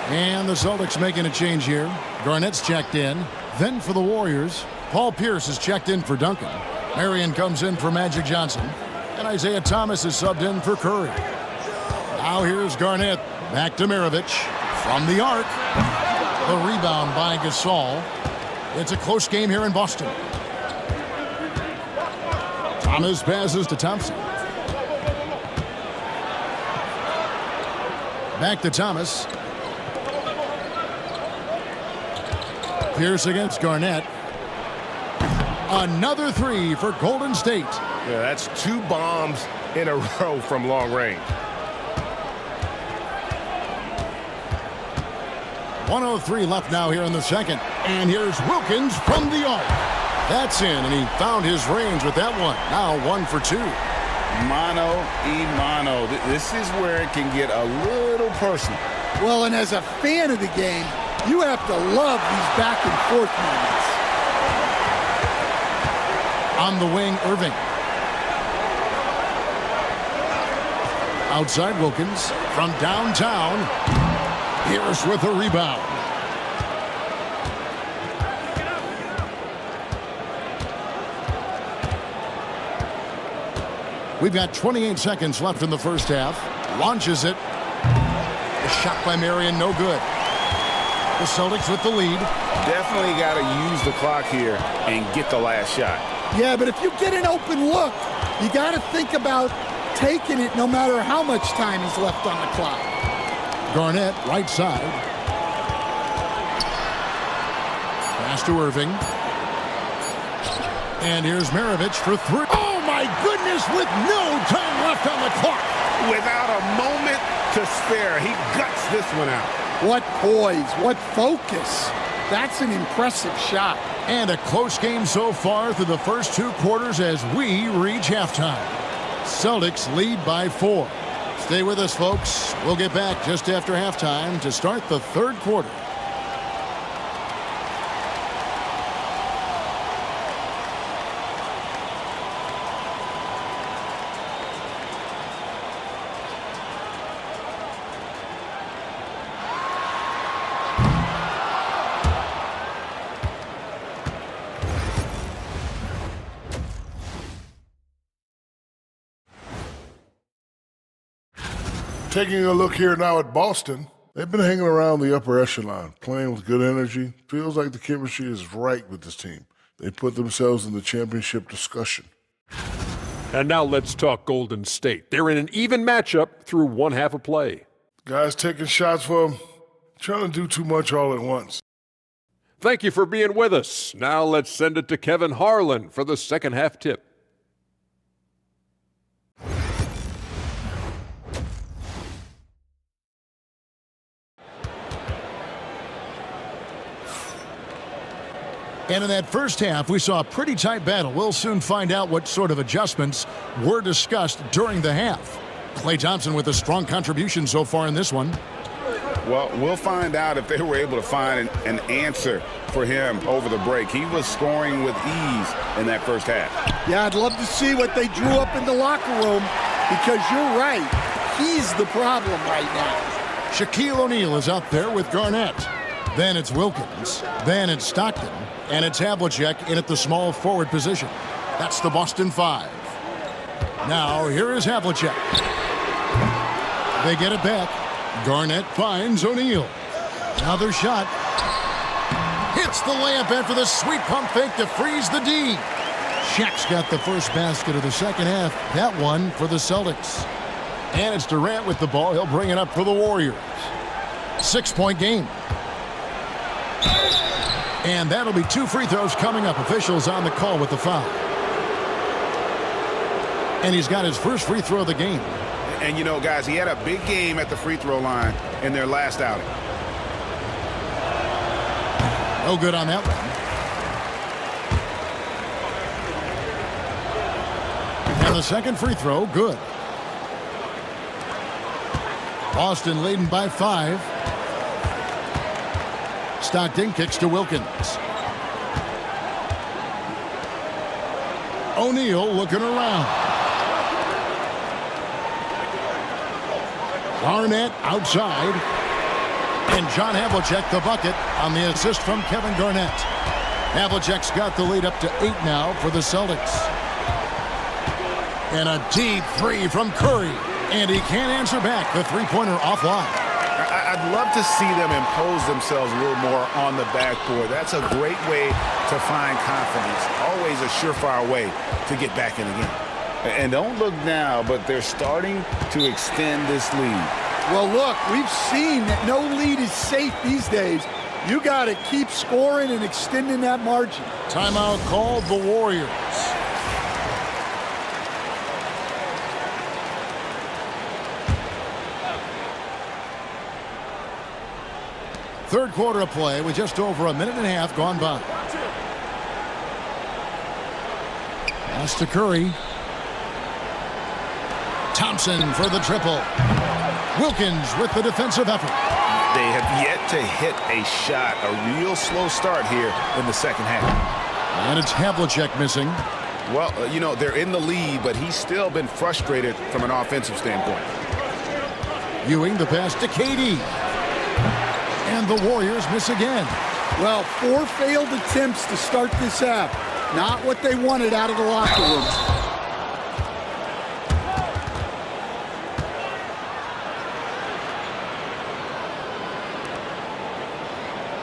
And the Celtics making a change here. Garnett's checked in. Then for the Warriors, Paul Pierce is checked in for Duncan. Marion comes in for Magic Johnson. And Isaiah Thomas is subbed in for Curry. Now here's Garnett. Back to Maravich. From the arc. The rebound by Gasol. It's a close game here in Boston. Thomas passes to Thompson. Back to Thomas. Pierce against Garnett. Another 3 for Golden State. Yeah, that's 2 bombs in a row from long range. 1:03 left now here in the second. And here's Wilkins from the arc. That's in, and he found his range with that one. Now 1 for 2. Mano y mano. This is where it can get a little personal. Well, and as a fan of the game, you have to love these back and forth moments. On the wing, Irving. Outside Wilkins. From downtown, Pierce with a rebound. We've got 28 seconds left in the first half. Launches it. A shot by Marion, no good. The Celtics with the lead. Definitely got to use the clock here and get the last shot. Yeah, but if you get an open look, you got to think about taking it no matter how much time is left on the clock. Garnett, right side. Pass to Irving. And here's Maravich for 3. Oh, my goodness, with no time left on the clock. Without a moment to spare, he guts this one out. What poise, what focus. That's an impressive shot. And a close game so far through the first 2 quarters as we reach halftime. Celtics lead by 4. Stay with us, folks. We'll get back just after halftime to start the 3rd quarter. Taking a look here now at Boston, they've been hanging around the upper echelon, playing with good energy. Feels like the chemistry is right with this team. They put themselves in the championship discussion. And now let's talk Golden State. They're in an even matchup through 1 half of play. Guys taking shots for them, trying to do too much all at once. Thank you for being with us. Now let's send it to Kevin Harlan for the 2nd half tip. And in that first half, we saw a pretty tight battle. We'll soon find out what sort of adjustments were discussed during the half. Klay Thompson with a strong contribution so far in this one. Well, we'll find out if they were able to find an answer for him over the break. He was scoring with ease in that first half. Yeah, I'd love to see what they drew up in the locker room because you're right. He's the problem right now. Shaquille O'Neal is out there with Garnett. Then it's Wilkins. Then it's Stockton. And it's Havlicek in at the small forward position. That's the Boston 5. Now, here is Havlicek. They get it back. Garnett finds O'Neal. Another shot. Hits the layup after the sweet pump fake to freeze the D. Shaq's got the first basket of the second half. That one for the Celtics. And it's Durant with the ball. He'll bring it up for the Warriors. 6-point game. And that'll be 2 free throws coming up. Officials on the call with the foul. And he's got his first free throw of the game. And you know, guys, he had a big game at the free throw line in their last outing. No good on that one. And the second free throw, good. Boston leading by 5. Stockton kicks to Wilkins. O'Neal looking around. Garnett outside. And John Havlicek the bucket on the assist from Kevin Garnett. Havlicek's got the lead up to 8 now for the Celtics. And a deep 3 from Curry. And he can't answer back. The three-pointer offline. I'd love to see them impose themselves a little more on the backboard. That's a great way to find confidence. Always a surefire way to get back in the game. And don't look now, but they're starting to extend this lead. Well, look, we've seen that no lead is safe these days. You got to keep scoring and extending that margin. Timeout called the Warriors. Third quarter of play with just over a minute and a half gone by. Pass to Curry. Thompson for the triple. Wilkins with the defensive effort. They have yet to hit a shot. A real slow start here in the second half. And it's Havlicek missing. Well, you know, they're in the lead, but he's still been frustrated from an offensive standpoint. Ewing the pass to KD. And the Warriors miss again. Well, 4 failed attempts to start this half. Not what they wanted out of the locker room.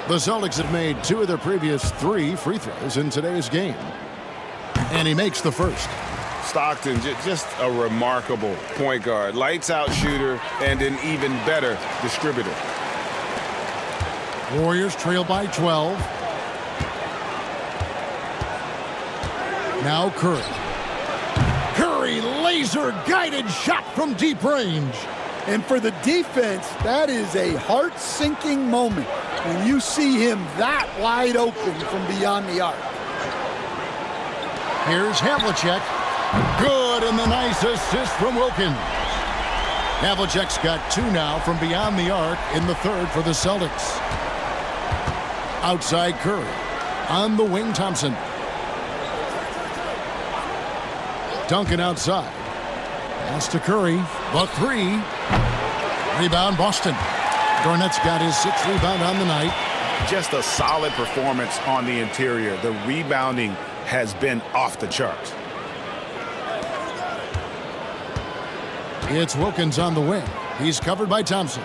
The Celtics have made 2 of their previous 3 free throws in today's game. And he makes the first. Stockton, just a remarkable point guard. Lights out shooter and an even better distributor. Warriors trail by 12. Now Curry. Curry laser-guided shot from deep range. And for the defense, that is a heart-sinking moment when you see him that wide open from beyond the arc. Here's Havlicek. Good, and the nice assist from Wilkins. Havlicek's got 2 now from beyond the arc in the third for the Celtics. Outside Curry. On the wing, Thompson. Duncan outside. Pass to Curry. The 3. Rebound, Boston. Garnett's got his 6th rebound on the night. Just a solid performance on the interior. The rebounding has been off the charts. It's Wilkins on the wing. He's covered by Thompson.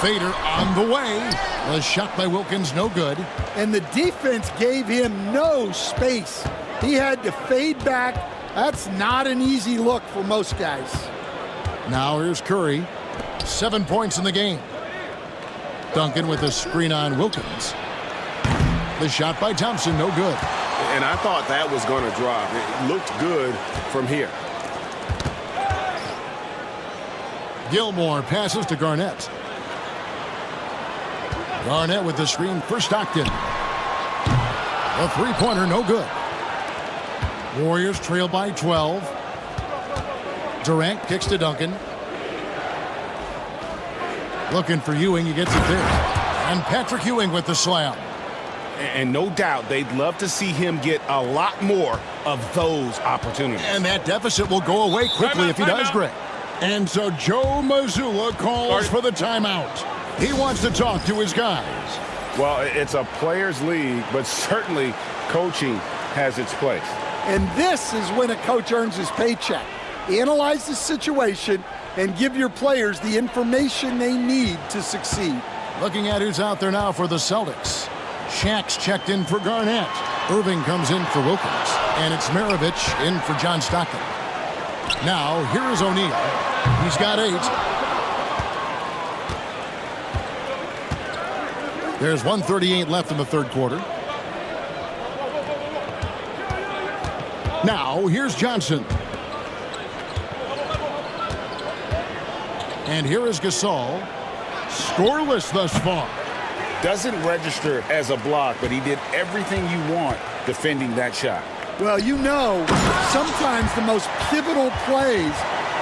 Fader on the way. The shot by Wilkins, no good. And the defense gave him no space. He had to fade back. That's not an easy look for most guys. Now here's Curry. 7 points in the game. Duncan with a screen on Wilkins. The shot by Thompson, no good. And I thought that was going to drop. It looked good from here. Gilmore passes to Garnett. Garnett with the screen for Stockton. A 3-pointer, no good. Warriors trail by 12. Durant kicks to Duncan. Looking for Ewing, he gets it there. And Patrick Ewing with the slam. And no doubt they'd love to see him get a lot more of those opportunities. And that deficit will go away quickly if he does, Greg. And so Joe Mazzulla calls for the timeout. He wants to talk to his guys. Well, it's a players' league, but certainly coaching has its place. And this is when a coach earns his paycheck. Analyze the situation and give your players the information they need to succeed. Looking at who's out there now for the Celtics. Shaq's checked in for Garnett. Irving comes in for Wilkins. And it's Maravich in for John Stockton. Now, here is O'Neal. He's got 8. There's 1:38 left in the third quarter. Now, here's Johnson. And here is Gasol. Scoreless thus far. Doesn't register as a block, but he did everything you want defending that shot. Well, you know, sometimes the most pivotal plays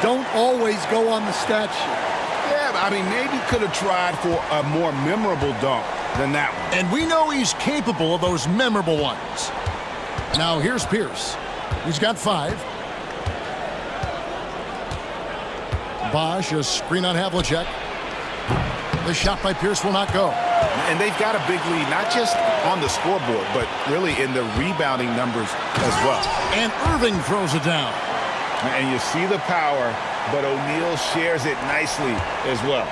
don't always go on the stat sheet. Yeah, I mean, maybe could have tried for a more memorable dunk than that one. And we know he's capable of those memorable ones. Now here's Pierce. He's got 5. Bosch, a screen on Havlicek. The shot by Pierce will not go. And they've got a big lead, not just on the scoreboard, but really in the rebounding numbers as well. And Irving throws it down. And you see the power, but O'Neal shares it nicely as well.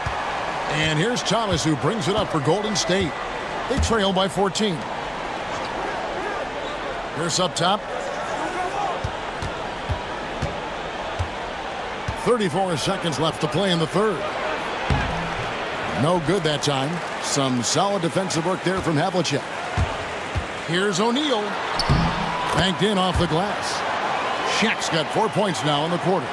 And here's Thomas, who brings it up for Golden State. They trail by 14. Pierce up top. 34 seconds left to play in the third. No good that time. Some solid defensive work there from Havlicek. Here's O'Neal. Banked in off the glass. Shaq's got 4 points now in the quarter.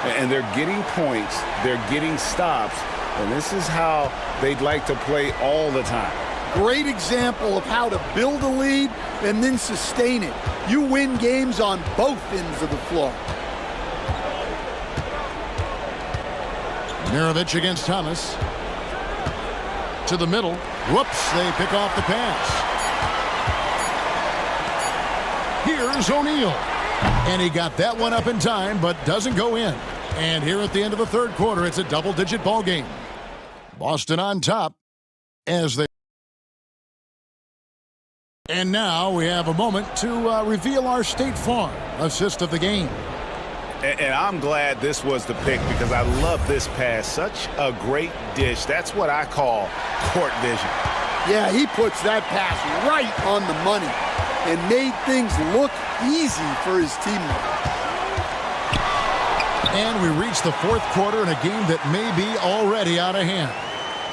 And they're getting points. They're getting stops. And this is how they'd like to play all the time. Great example of how to build a lead and then sustain it. You win games on both ends of the floor. Maravich against Thomas. To the middle. Whoops, they pick off the pass. Here's O'Neal. And he got that one up in time, but doesn't go in. And here at the end of the third quarter, it's a double-digit ball game. Boston on top as they... And now we have a moment to reveal our State Farm assist of the game. And I'm glad this was the pick because I love this pass. Such a great dish. That's what I call court vision. Yeah, he puts that pass right on the money and made things look easy for his teammate. And we reach the fourth quarter in a game that may be already out of hand.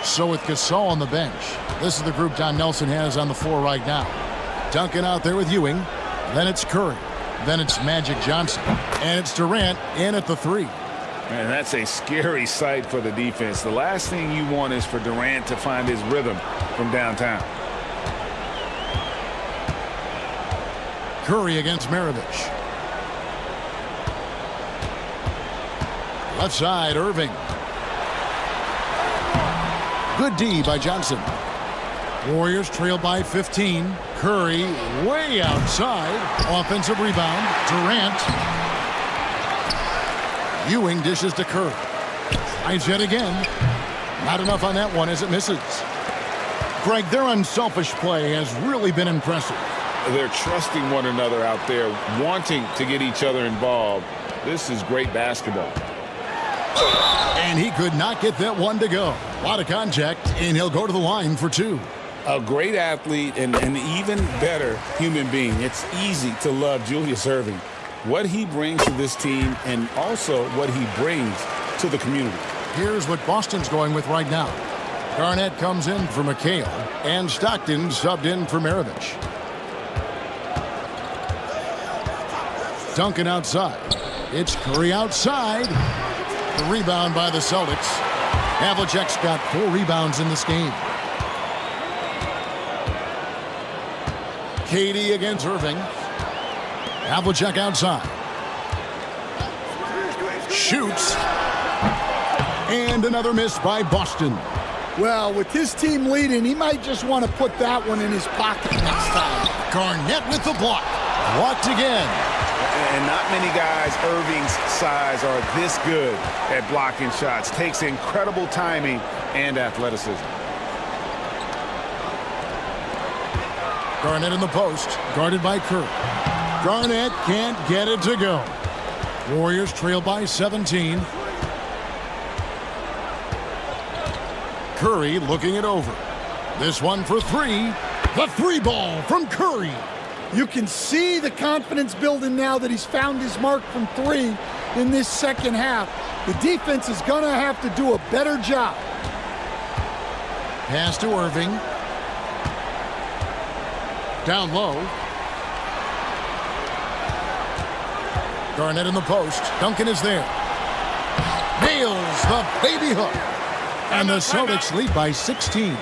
So with Gasol on the bench, this is the group Don Nelson has on the floor right now. Duncan out there with Ewing. Then it's Curry. Then it's Magic Johnson. And it's Durant in at the 3. Man, that's a scary sight for the defense. The last thing you want is for Durant to find his rhythm from downtown. Curry against Maravich. Left side, Irving. Good D by Johnson. Warriors trail by 15. Curry way outside. Offensive rebound. Durant. Ewing dishes to Curry. Tries yet again. Not enough on that one as it misses. Greg, their unselfish play has really been impressive. They're trusting one another out there, wanting to get each other involved. This is great basketball. And he could not get that one to go. A lot of contact, and he'll go to the line for two. A great athlete and an even better human being. It's easy to love Julius Erving. What he brings to this team and also what he brings to the community. Here's what Boston's going with right now. Garnett comes in for McHale, and Stockton subbed in for Maravich. Duncan outside. It's Curry outside. The rebound by the Celtics. Havlicek's got 4 rebounds in this game. KD against Irving. Havlicek outside. Shoots. And another miss by Boston. Well, with his team leading, he might just want to put that one in his pocket next time. Garnett with the block. Blocked again. And not many guys Irving's size are this good at blocking shots. Takes incredible timing and athleticism. Garnett in the post, guarded by Curry. Garnett can't get it to go. Warriors trail by 17. Curry looking it over. This one for 3. The 3 ball from Curry. You can see the confidence building now that he's found his mark from 3 in this second half. The defense is going to have to do a better job. Pass to Irving. Down low. Garnett in the post. Duncan is there. Nails the baby hook. And the Celtics lead by 16.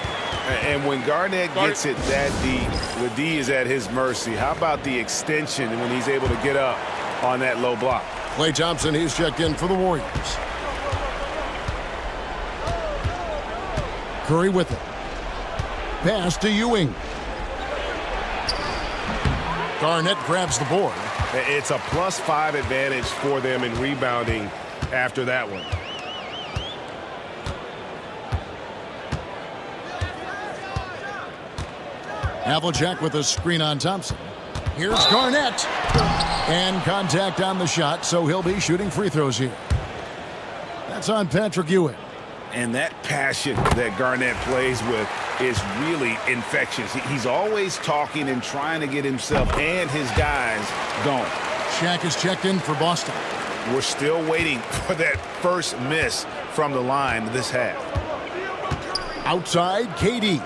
And when Garnett gets it that deep, the D is at his mercy. How about the extension when he's able to get up on that low block? Klay Thompson, he's checked in for the Warriors. Curry with it. Pass to Ewing. Garnett grabs the board. It's a +5 advantage for them in rebounding after that one. Havlicek with a screen on Thompson. Here's Garnett. And contact on the shot, so he'll be shooting free throws here. That's on Patrick Ewing. And that passion that Garnett plays with is really infectious. He's always talking and trying to get himself and his guys going. Shaq is checked in for Boston. We're still waiting for that first miss from the line this half. Outside, KD.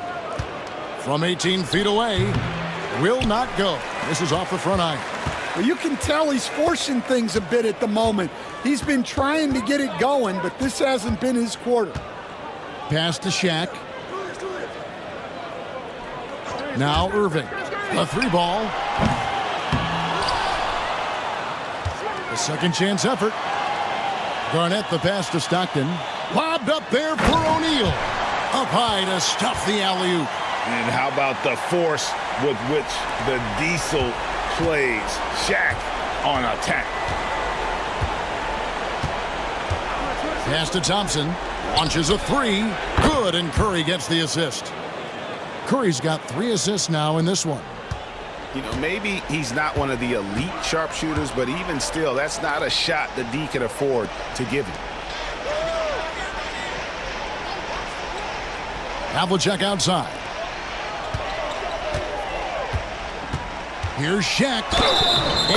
From 18 feet away. Will not go. This is off the front iron. Well, you can tell he's forcing things a bit at the moment. He's been trying to get it going, but this hasn't been his quarter. Pass to Shaq. Now Irving. The 3 ball. A second chance effort. Garnett the pass to Stockton. Lobbed up there for O'Neal. Up high to stuff the alley-oop. And how about the force with which the Diesel plays? Shaq on attack. Pass to Thompson. Launches a 3. Good, and Curry gets the assist. Curry's got 3 assists now in this one. You know, maybe he's not one of the elite sharpshooters, but even still, that's not a shot the D can afford to give him. Havlicek outside. Here's Shaq.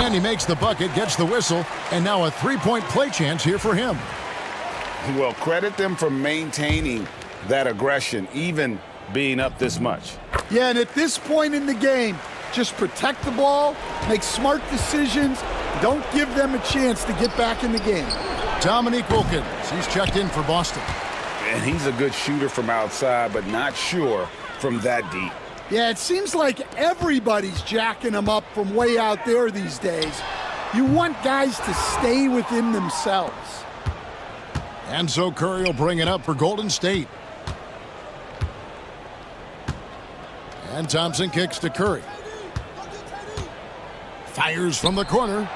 And he makes the bucket, gets the whistle, and now a 3-point play chance here for him. Well, credit them for maintaining that aggression, even being up this much. Yeah, and at this point in the game, just protect the ball, make smart decisions, don't give them a chance to get back in the game. Dominique Wilkins, he's checked in for Boston. And he's a good shooter from outside, but not sure from that deep. Yeah, it seems like everybody's jacking them up from way out there these days. You want guys to stay within themselves. And so Curry will bring it up for Golden State. And Thompson kicks to Curry. Fires from the corner.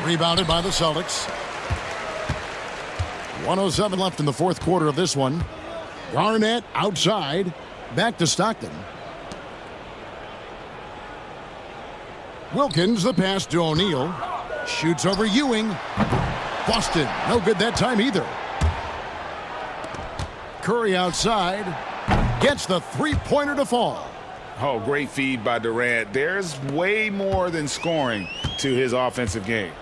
Rebounded by the Celtics. 1:07 left in the fourth quarter of this one. Garnett outside. Back to Stockton. Wilkins, the pass to O'Neal. Shoots over Ewing. Boston, no good that time either. Curry outside. Gets the three-pointer to fall. Oh, great feed by Durant. There's way more than scoring to his offensive game.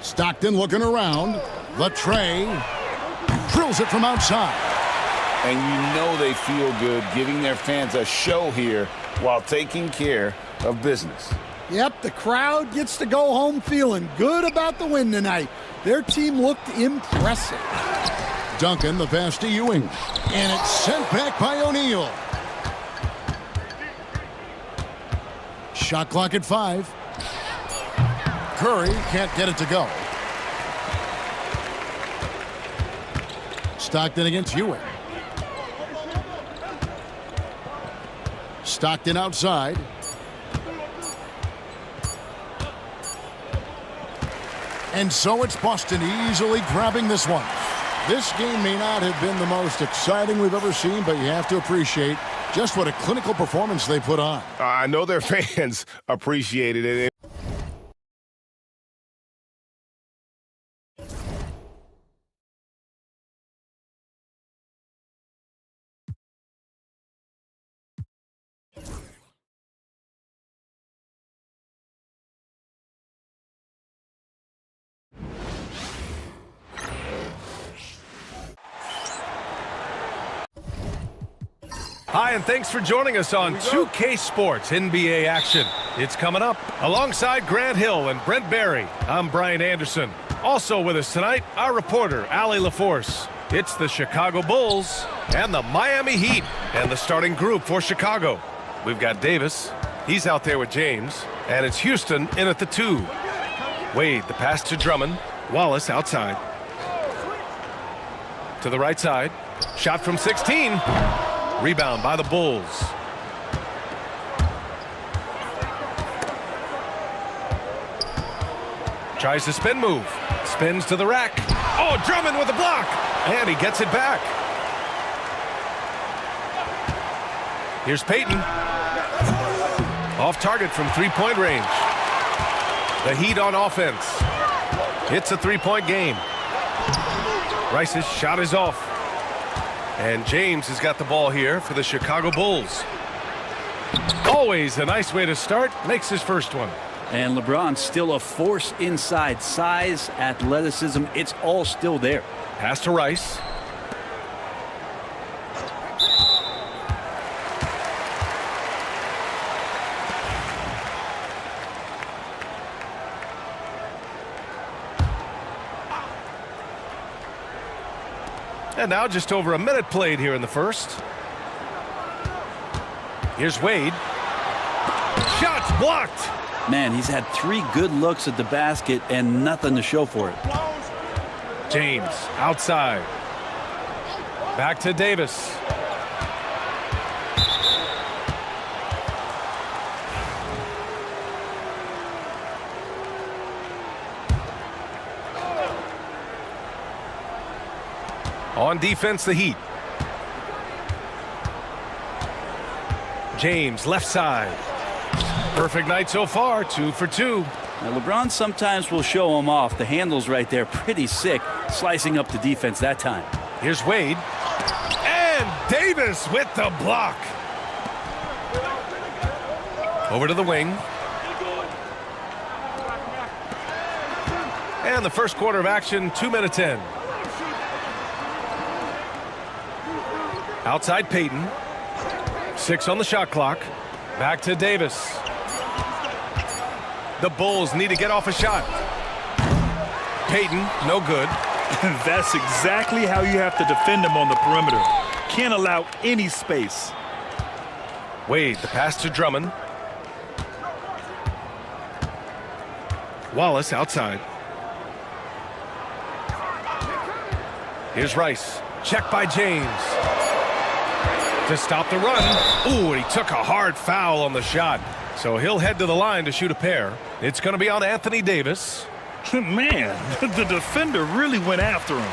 Stockton looking around. Latrey drills it from outside. And you know they feel good giving their fans a show here while taking care of business. Yep, the crowd gets to go home feeling good about the win tonight. Their team looked impressive. Duncan, the pass to Ewing. And it's sent back by O'Neal. Shot clock at 5. Curry can't get it to go. Stockton against Ewing. Stockton outside. And so it's Boston easily grabbing this one. This game may not have been the most exciting we've ever seen, but you have to appreciate just what a clinical performance they put on. I know their fans appreciated it. Hi, and thanks for joining us on 2K Sports NBA action. It's coming up. Alongside Grant Hill and Brent Barry, I'm Brian Anderson. Also with us tonight, our reporter, Allie LaForce. It's the Chicago Bulls and the Miami Heat and the starting group for Chicago. We've got Davis. He's out there with James. And it's Houston in at the 2. Wade, the pass to Drummond. Wallace outside. To the right side. Shot from 16. Rebound by the Bulls. Tries to spin move. Spins to the rack. Oh, Drummond with a block. And he gets it back. Here's Payton. Off target from three-point range. The Heat on offense. It's a three-point game. Rice's shot is off. And James has got the ball here for the Chicago Bulls. Always a nice way to start. Makes his first one. And LeBron's still a force inside. Size, athleticism, it's all still there. Pass to Rice. And now just over a minute played here in the first. Here's Wade. Shots blocked. Man, he's had 3 good looks at the basket and nothing to show for it. James outside. Back to Davis. On defense, the Heat. James, left side. Perfect night so far, 2 for 2. Now, LeBron sometimes will show him off. The handle's right there, pretty sick, slicing up the defense that time. Here's Wade. And Davis with the block. Over to the wing. And the first quarter of action, 2 minutes in. Outside Payton. 6 on the shot clock. Back to Davis. The Bulls need to get off a shot. Payton, no good. That's exactly how you have to defend him on the perimeter. Can't allow any space. Wade, the pass to Drummond. Wallace outside. Here's Rice. Check by James. To stop the run. Ooh, and he took a hard foul on the shot. So he'll head to the line to shoot a pair. It's going to be on Anthony Davis. Man, the defender really went after him.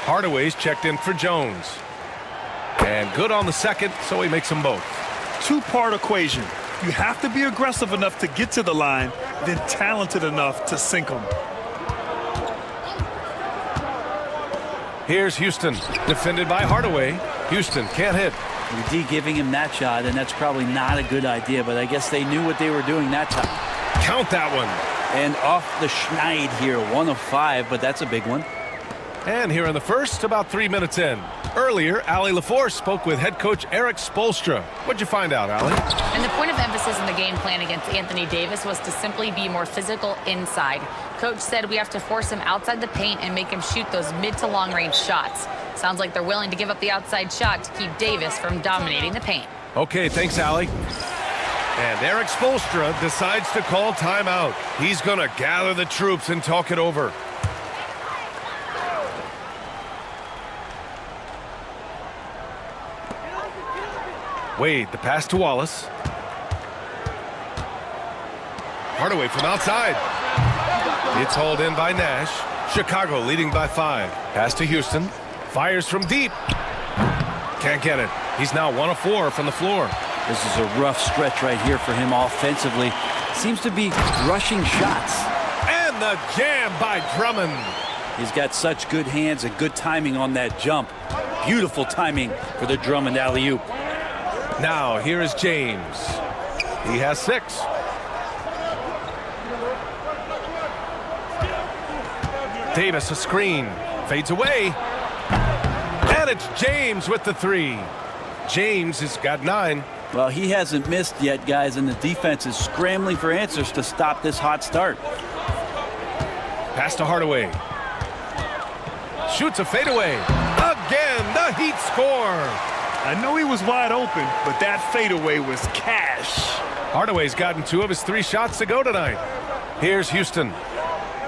Hardaway's checked in for Jones. And good on the second, so he makes them both. Two-part equation. You have to be aggressive enough to get to the line, then talented enough to sink them. Here's Houston, defended by Hardaway. Houston can't hit. The D giving him that shot, and that's probably not a good idea, but I guess they knew what they were doing that time. Count that one. And off the schneid here, 1 of 5, but that's a big one. And here in the first, about 3 minutes in. Earlier, Allie LaForce spoke with head coach Eric Spoelstra. What'd you find out, Allie? And the point of emphasis in the game plan against Anthony Davis was to simply be more physical inside. Coach said we have to force him outside the paint and make him shoot those mid to long range shots. Sounds like they're willing to give up the outside shot to keep Davis from dominating the paint. Okay, thanks, Allie. And Eric Spoelstra decides to call timeout. He's going to gather the troops and talk it over. Wade, the pass to Wallace. Hardaway from outside. It's hauled in by Nash. Chicago leading by 5. Pass to Houston. Fires from deep. Can't get it. He's now 1 of 4 from the floor. This is a rough stretch right here for him offensively. Seems to be rushing shots. And the jam by Drummond. He's got such good hands and good timing on that jump. Beautiful timing for the Drummond alley-oop. Now here is James. He has 6. Davis a screen. Fades away. And it's James with the 3. James has got 9. Well, he hasn't missed yet, guys, and the defense is scrambling for answers to stop this hot start. Pass to Hardaway. Shoots a fadeaway. Again, the Heat score. I know he was wide open, but that fadeaway was cash. Hardaway's gotten 2 of his 3 shots to go tonight. Here's Houston.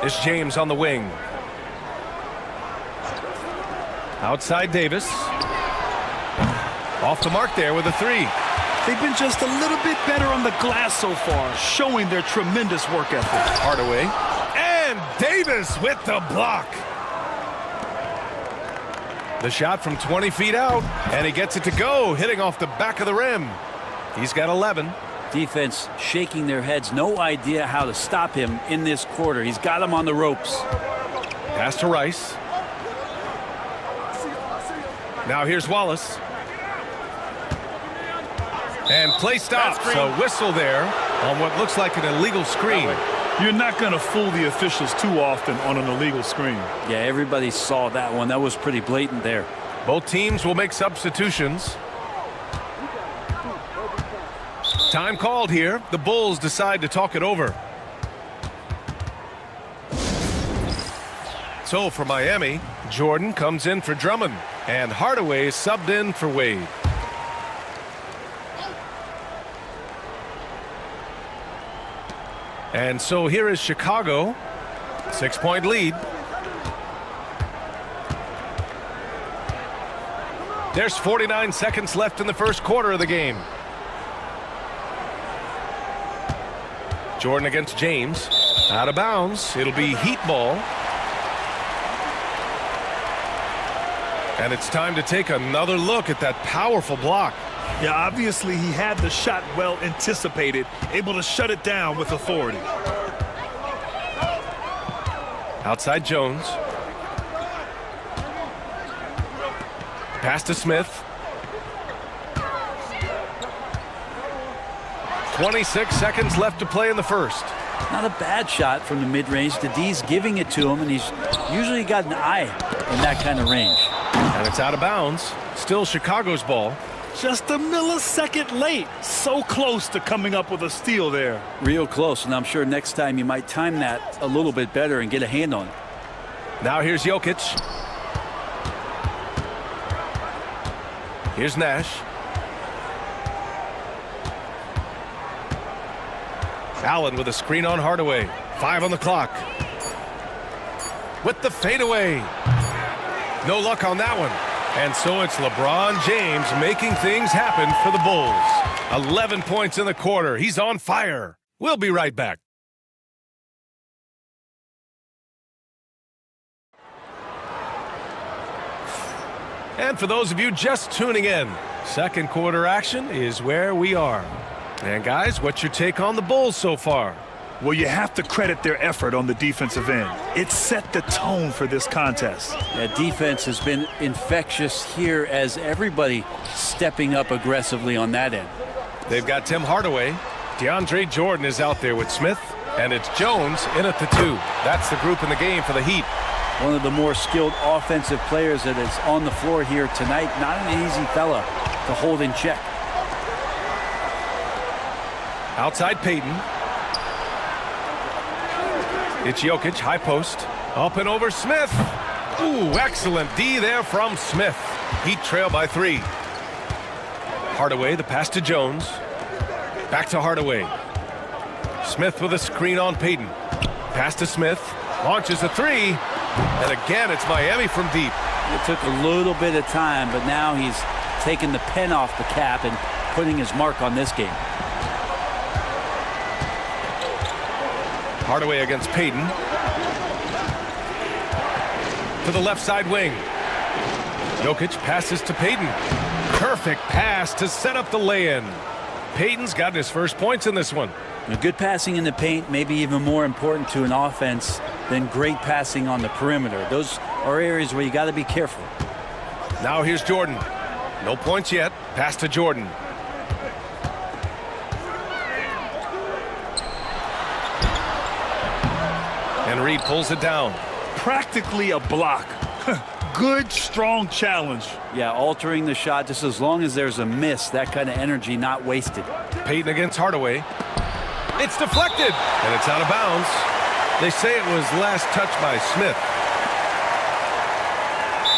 It's James on the wing. Outside Davis. Off the mark there with a 3. They've been just a little bit better on the glass so far, showing their tremendous work ethic. Hardaway. And Davis with the block. The shot from 20 feet out, and he gets it to go, hitting off the back of the rim. He's got 11. Defense shaking their heads, no idea how to stop him in this quarter. He's got him on the ropes. Pass to Rice. Now here's Wallace. And play stops. A whistle there on what looks like an illegal screen. You're not going to fool the officials too often on an illegal screen. Yeah, everybody saw that one. That was pretty blatant there. Both teams will make substitutions. Time called here. The Bulls decide to talk it over. So for Miami, Jordan comes in for Drummond, and Hardaway subbed in for Wade. And so here is Chicago, 6-point lead. There's 49 seconds left in the first quarter of the game. Jordan against James. Out of bounds. It'll be Heat ball. And it's time to take another look at that powerful block. Yeah, obviously he had the shot well anticipated, able to shut it down with authority. Outside Jones. Pass to Smith. 26 seconds left to play in the first. Not a bad shot from the mid-range. The D's giving it to him, and he's usually got an eye in that kind of range. And it's out of bounds. Still Chicago's ball. just a millisecond late. So close to coming up with a steal there. Real close, and I'm sure next time you might time that a little bit better and get a hand on it. Now here's Jokic. Here's Nash. Allen with a screen on Hardaway. 5 on the clock. With the fadeaway. No luck on that one. And so it's LeBron James making things happen for the Bulls. 11 points in the quarter. He's on fire. We'll be right back. And for those of you just tuning in, second quarter action is where we are. And guys, what's your take on the Bulls so far? Well, you have to credit their effort on the defensive end. It set the tone for this contest. That defense has been infectious here as everybody stepping up aggressively on that end. They've got Tim Hardaway. DeAndre Jordan is out there with Smith. And it's Jones in at the 2. That's the group in the game for the Heat. One of the more skilled offensive players that is on the floor here tonight. Not an easy fella to hold in check. Outside Payton. It's Jokic, high post. Up and over Smith. Ooh, excellent D there from Smith. Heat trail by 3. Hardaway, the pass to Jones. Back to Hardaway. Smith with a screen on Payton. Pass to Smith. Launches a 3. And again, it's Miami from deep. It took a little bit of time, but now he's taking the pen off the cap and putting his mark on this game. Hardaway against Payton. To the left side wing. Jokic passes to Payton. Perfect pass to set up the lay-in. Payton's gotten his first points in this one. Good passing in the paint may be even more important to an offense than great passing on the perimeter. Those are areas where you got to be careful. Now here's Jordan. No points yet. Pass to Jordan. And Reed pulls it down. Practically a block. Good, strong challenge. Yeah, altering the shot just as long as there's a miss. That kind of energy not wasted. Payton against Hardaway. It's deflected, and it's out of bounds. They say it was last touched by Smith.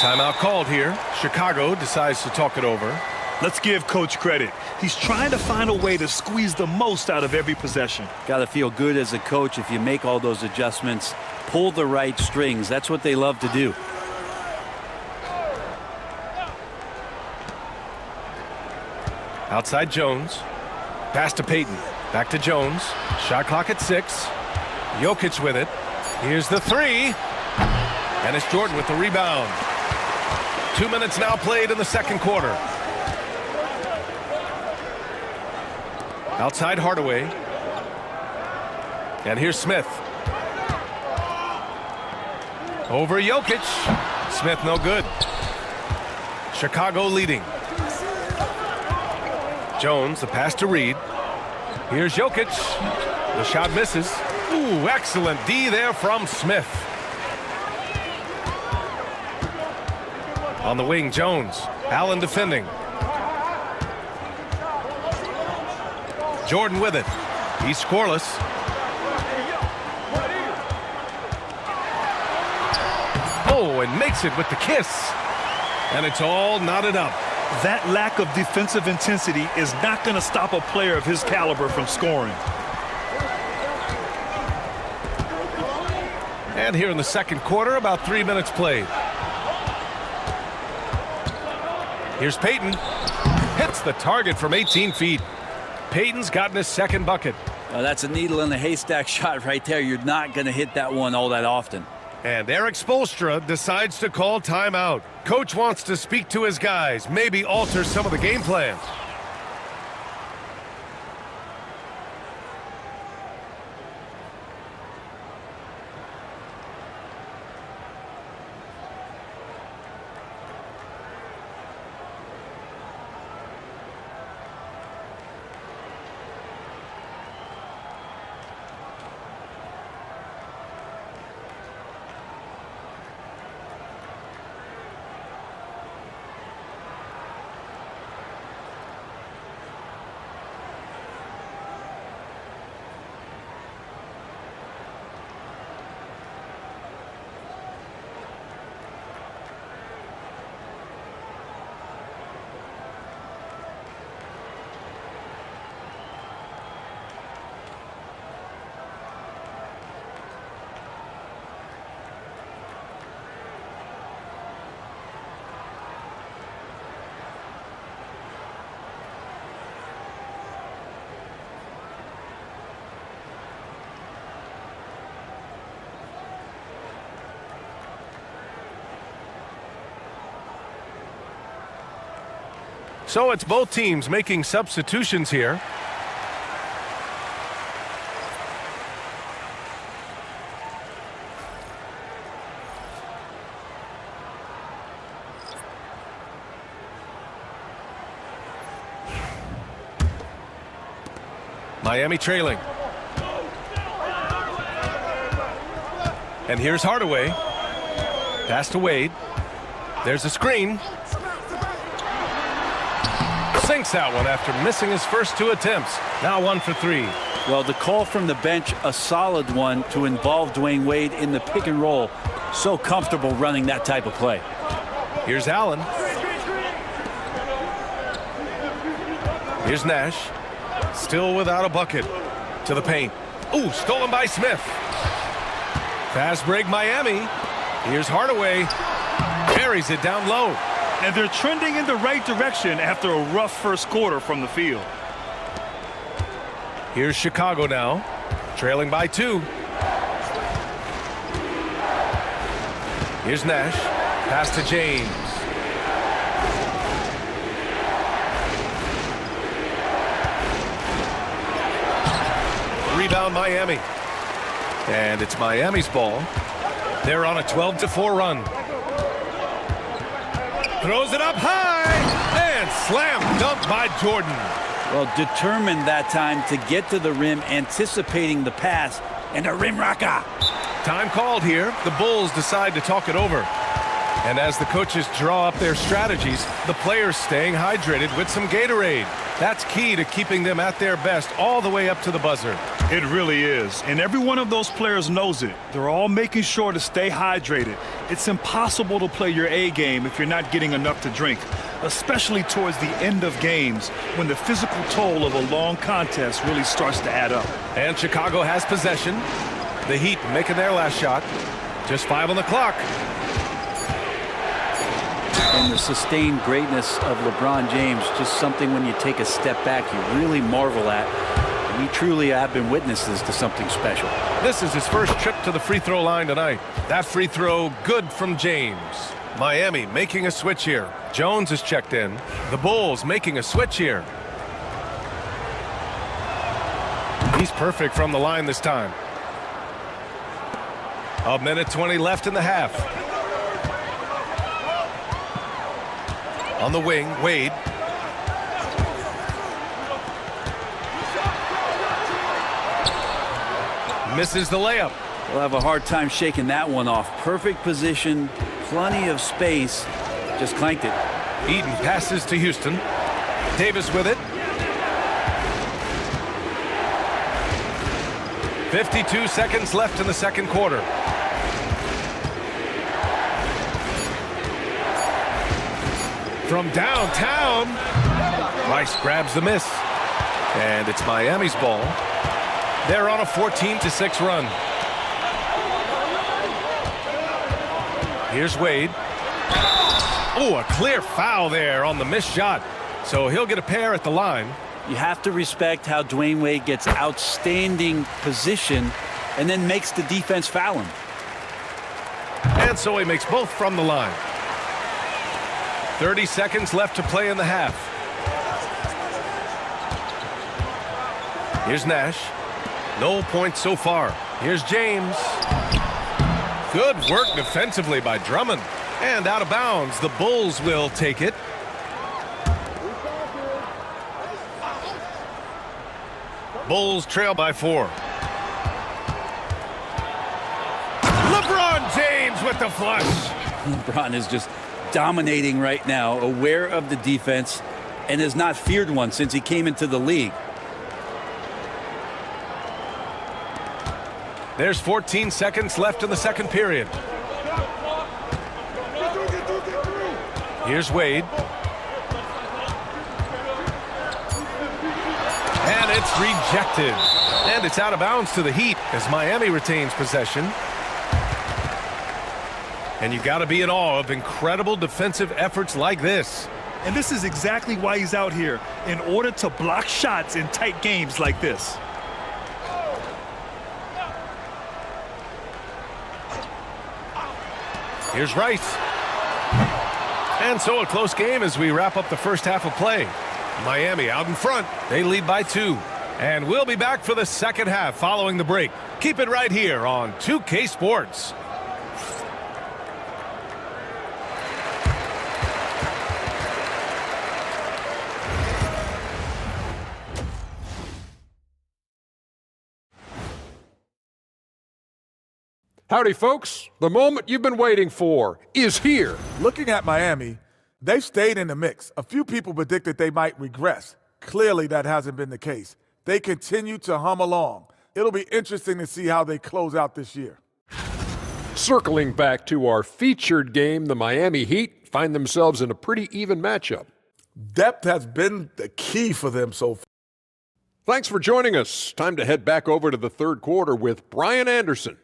Timeout called here. Chicago decides to talk it over. Let's give Coach credit. He's trying to find a way to squeeze the most out of every possession. Got to feel good as a coach if you make all those adjustments. Pull the right strings. That's what they love to do. Outside Jones. Pass to Payton. Back to Jones. Shot clock at 6. Jokic with it. Here's the 3. And it's Jordan with the rebound. 2 minutes now played in the second quarter. Outside Hardaway. And here's Smith. Over Jokic. Smith no good. Chicago leading. Jones, the pass to Reed. Here's Jokic. The shot misses. Ooh, excellent D there from Smith. On the wing, Jones. Allen defending. Jordan with it. He's scoreless. Oh, and makes it with the kiss. And it's all knotted up. That lack of defensive intensity is not going to stop a player of his caliber from scoring. And here in the second quarter, about 3 minutes played. Here's Payton. Hits the target from 18 feet. Payton's gotten his second bucket. That's a needle in the haystack shot right there. You're not going to hit that one all that often. And Eric Spoelstra decides to call timeout. Coach wants to speak to his guys, maybe alter some of the game plans. So it's both teams making substitutions here. Miami trailing. And here's Hardaway. Pass to Wade. There's a screen. Sinks that one after missing his first 2 attempts. Now 1 for 3. Well, the call from the bench, a solid one to involve Dwayne Wade in the pick and roll. So comfortable running that type of play. Here's Allen. Here's Nash. Still without a bucket. To the paint. Ooh, stolen by Smith. Fast break Miami. Here's Hardaway. Buries it down low. And they're trending in the right direction after a rough first quarter from the field. Here's Chicago now. Trailing by 2. Here's Nash. Pass to James. Rebound Miami. And it's Miami's ball. They're on a 12-4 run. Throws it up high and slam dunk by Jordan. Well, determined that time to get to the rim, anticipating the pass, and a rim rocker. Time called here. The Bulls decide to talk it over. And as the coaches draw up their strategies, the players staying hydrated with some Gatorade. That's key to keeping them at their best all the way up to the buzzer. It really is. And every one of those players knows it. They're all making sure to stay hydrated. It's impossible to play your A game if you're not getting enough to drink, especially towards the end of games when the physical toll of a long contest really starts to add up. And Chicago has possession. The Heat making their last shot. Just 5 on the clock. And the sustained greatness of LeBron James, just something when you take a step back you really marvel at. And we truly have been witnesses to something special. This is his first trip to the free throw line tonight. That free throw good from James. Miami making a switch here. Jones is checked in. The Bulls making a switch here. He's perfect from the line this time. 1:20 left in the half. On the wing, Wade. Misses the layup. We'll have a hard time shaking that one off. Perfect position, plenty of space. Just clanked it. Eaton passes to Houston. Davis with it. 52 seconds left in the second quarter. From downtown, Rice grabs the miss. And it's Miami's ball. They're on a 14-6 run. Here's Wade. Oh, a clear foul there on the missed shot. So he'll get a pair at the line. You have to respect how Dwayne Wade gets outstanding position and then makes the defense foul him. And so he makes both from the line. 30 seconds left to play in the half. Here's Nash. No points so far. Here's James. Good work defensively by Drummond. And out of bounds, the Bulls will take it. Bulls trail by 4. LeBron James with the flush. LeBron is just dominating right now, aware of the defense, and has not feared one since he came into the league. There's 14 seconds left in the second period. Here's Wade. And it's rejected. And it's out of bounds to the Heat as Miami retains possession. And you got to be in awe of incredible defensive efforts like this. And this is exactly why he's out here, in order to block shots in tight games like this. Here's Rice. And so a close game as we wrap up the first half of play. Miami out in front. They lead by 2. And we'll be back for the second half following the break. Keep it right here on 2K Sports. Howdy, folks. The moment you've been waiting for is here. Looking at Miami, they've stayed in the mix. A few people predicted they might regress. Clearly, that hasn't been the case. They continue to hum along. It'll be interesting to see how they close out this year. Circling back to our featured game, the Miami Heat find themselves in a pretty even matchup. Depth has been the key for them so far. Thanks for joining us. Time to head back over to the third quarter with Brian Anderson.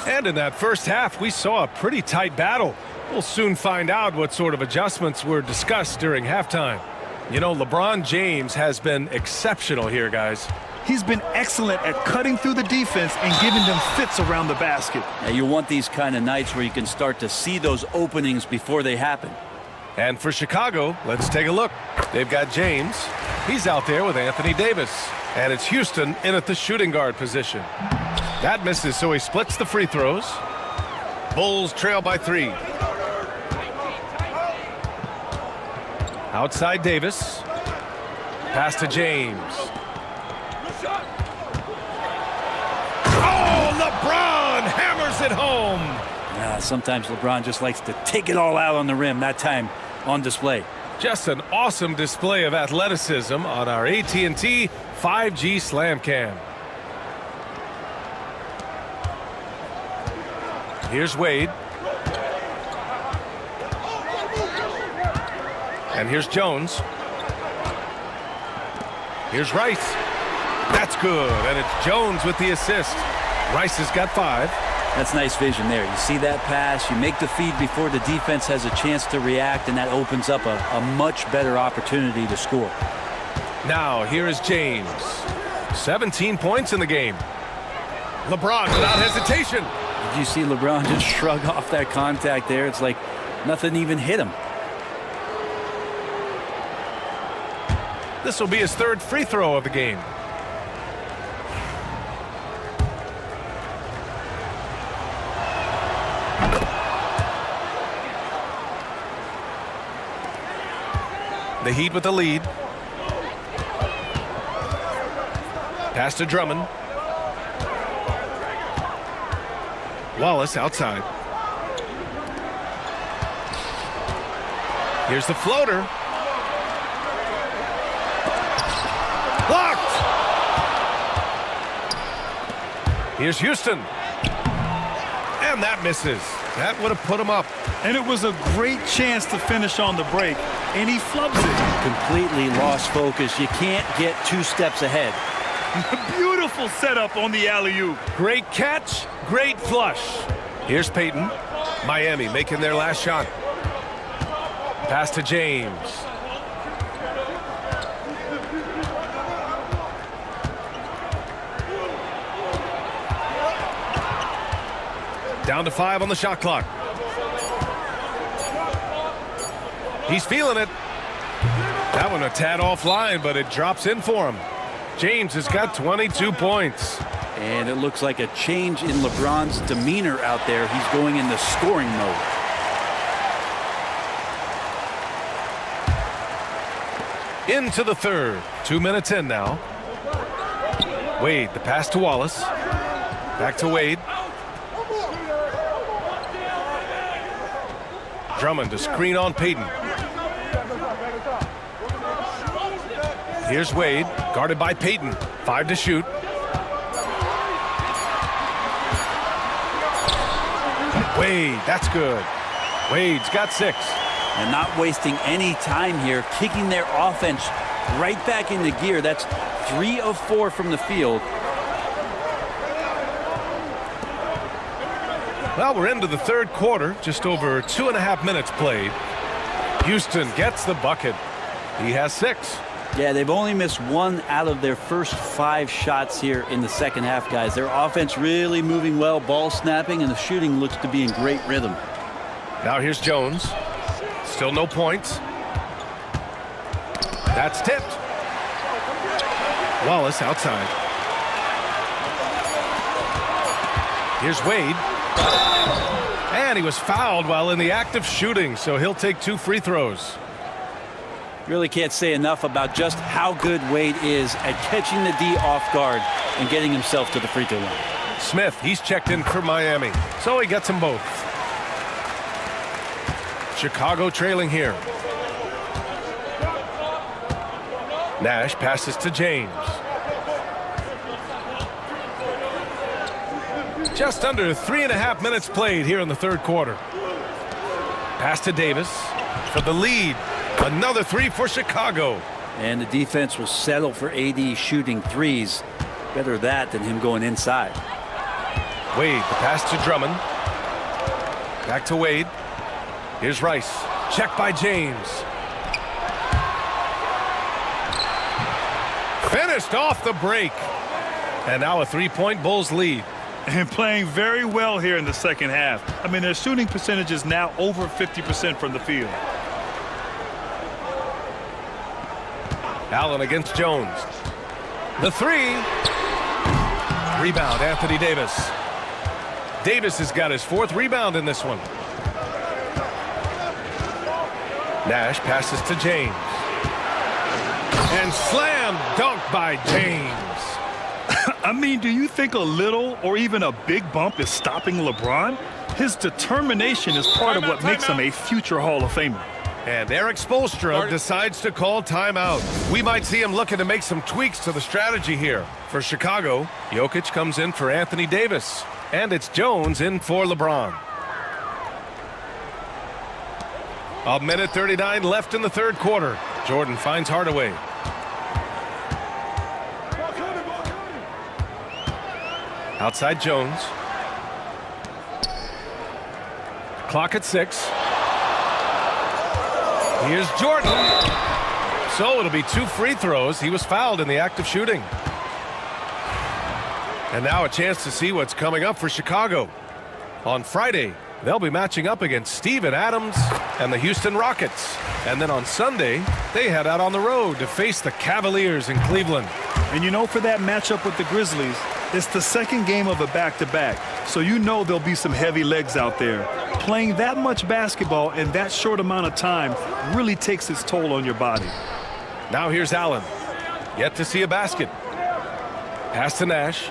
And in that first half, we saw a pretty tight battle. We'll soon find out what sort of adjustments were discussed during halftime. You know, LeBron James has been exceptional here, guys. He's been excellent at cutting through the defense and giving them fits around the basket. Now, you want these kind of nights where you can start to see those openings before they happen. And for Chicago, let's take a look. They've got James. He's out there with Anthony Davis. And it's Houston in at the shooting guard position. That misses, so he splits the free throws. Bulls trail by 3. Outside Davis. Pass to James. Oh, LeBron hammers it home. Sometimes LeBron just likes to take it all out on the rim, that time on display. Just an awesome display of athleticism on our AT&T 5G Slam Cam. Here's Wade. And here's Jones. Here's Rice. That's good. And it's Jones with the assist. Rice has got 5. That's nice vision there. You see that pass, you make the feed before the defense has a chance to react, and that opens up a much better opportunity to score. Now, here is James. 17 points in the game. LeBron without hesitation. Did you see LeBron just shrug off that contact there? It's like nothing even hit him. This will be his 3rd free throw of the game. The Heat with the lead. Pass to Drummond. Wallace outside. Here's the floater. Blocked! Here's Houston. And that misses. That would have put him up. And it was a great chance to finish on the break, and he flubs it. Completely lost focus. You can't get 2 steps ahead. Beautiful setup on the alley-oop. Great catch, great flush. Here's Peyton. Miami making their last shot. Pass to James. Down to 5 on the shot clock. He's feeling it. That one a tad offline, but it drops in for him. James has got 22 points. And it looks like a change in LeBron's demeanor out there. He's going into scoring mode. Into the 3rd. 2 minutes in now. Wade, the pass to Wallace. Back to Wade. Drummond to screen on Peyton. Here's Wade, guarded by Peyton. 5 to shoot. Wade, that's good. Wade's got 6. And not wasting any time here, kicking their offense right back into gear. That's 3 of 4 from the field. Well, we're into the 3rd quarter, just over 2.5 minutes played. Houston gets the bucket. He has 6. Yeah, they've only missed 1 out of their first 5 shots here in the second half, guys. Their offense really moving well, ball snapping, and the shooting looks to be in great rhythm. Now here's Jones. Still no points. That's tipped. Wallace outside. Here's Wade. And he was fouled while in the act of shooting, so he'll take 2 free throws. Really can't say enough about just how good Wade is at catching the D off guard and getting himself to the free throw line. Smith, he's checked in for Miami, so he gets them both. Chicago trailing here. Nash passes to James. Just under 3.5 minutes played here in the third quarter. Pass to Davis for the lead. Another 3 for Chicago. And the defense will settle for AD shooting threes. Better that than him going inside. Wade, the pass to Drummond. Back to Wade. Here's Rice. Checked by James. Finished off the break. And now a 3-point Bulls lead. And playing very well here in the second half. I mean, their shooting percentage is now over 50% from the field. Allen against Jones. The 3. Rebound, Anthony Davis. Davis has got his 4th rebound in this one. Nash passes to James. And slam dunk by James. I mean, do you think a little or even a big bump is stopping LeBron? His determination is part of what makes him a future Hall of Famer. And Eric Spoelstra decides to call timeout. We might see him looking to make some tweaks to the strategy here. For Chicago, Jokic comes in for Anthony Davis. And it's Jones in for LeBron. 1:39 left in the third quarter. Jordan finds Hardaway. Outside Jones. Clock at 6. Here's Jordan. So it'll be 2 free throws. He was fouled in the act of shooting. And now a chance to see what's coming up for Chicago. On Friday, they'll be matching up against Steven Adams and the Houston Rockets. And then on Sunday, they head out on the road to face the Cavaliers in Cleveland. And you know, for that matchup with the Grizzlies, it's the second game of a back-to-back. So you know there'll be some heavy legs out there. Playing that much basketball in that short amount of time really takes its toll on your body. Now here's Allen. Yet to see a basket. Pass to Nash.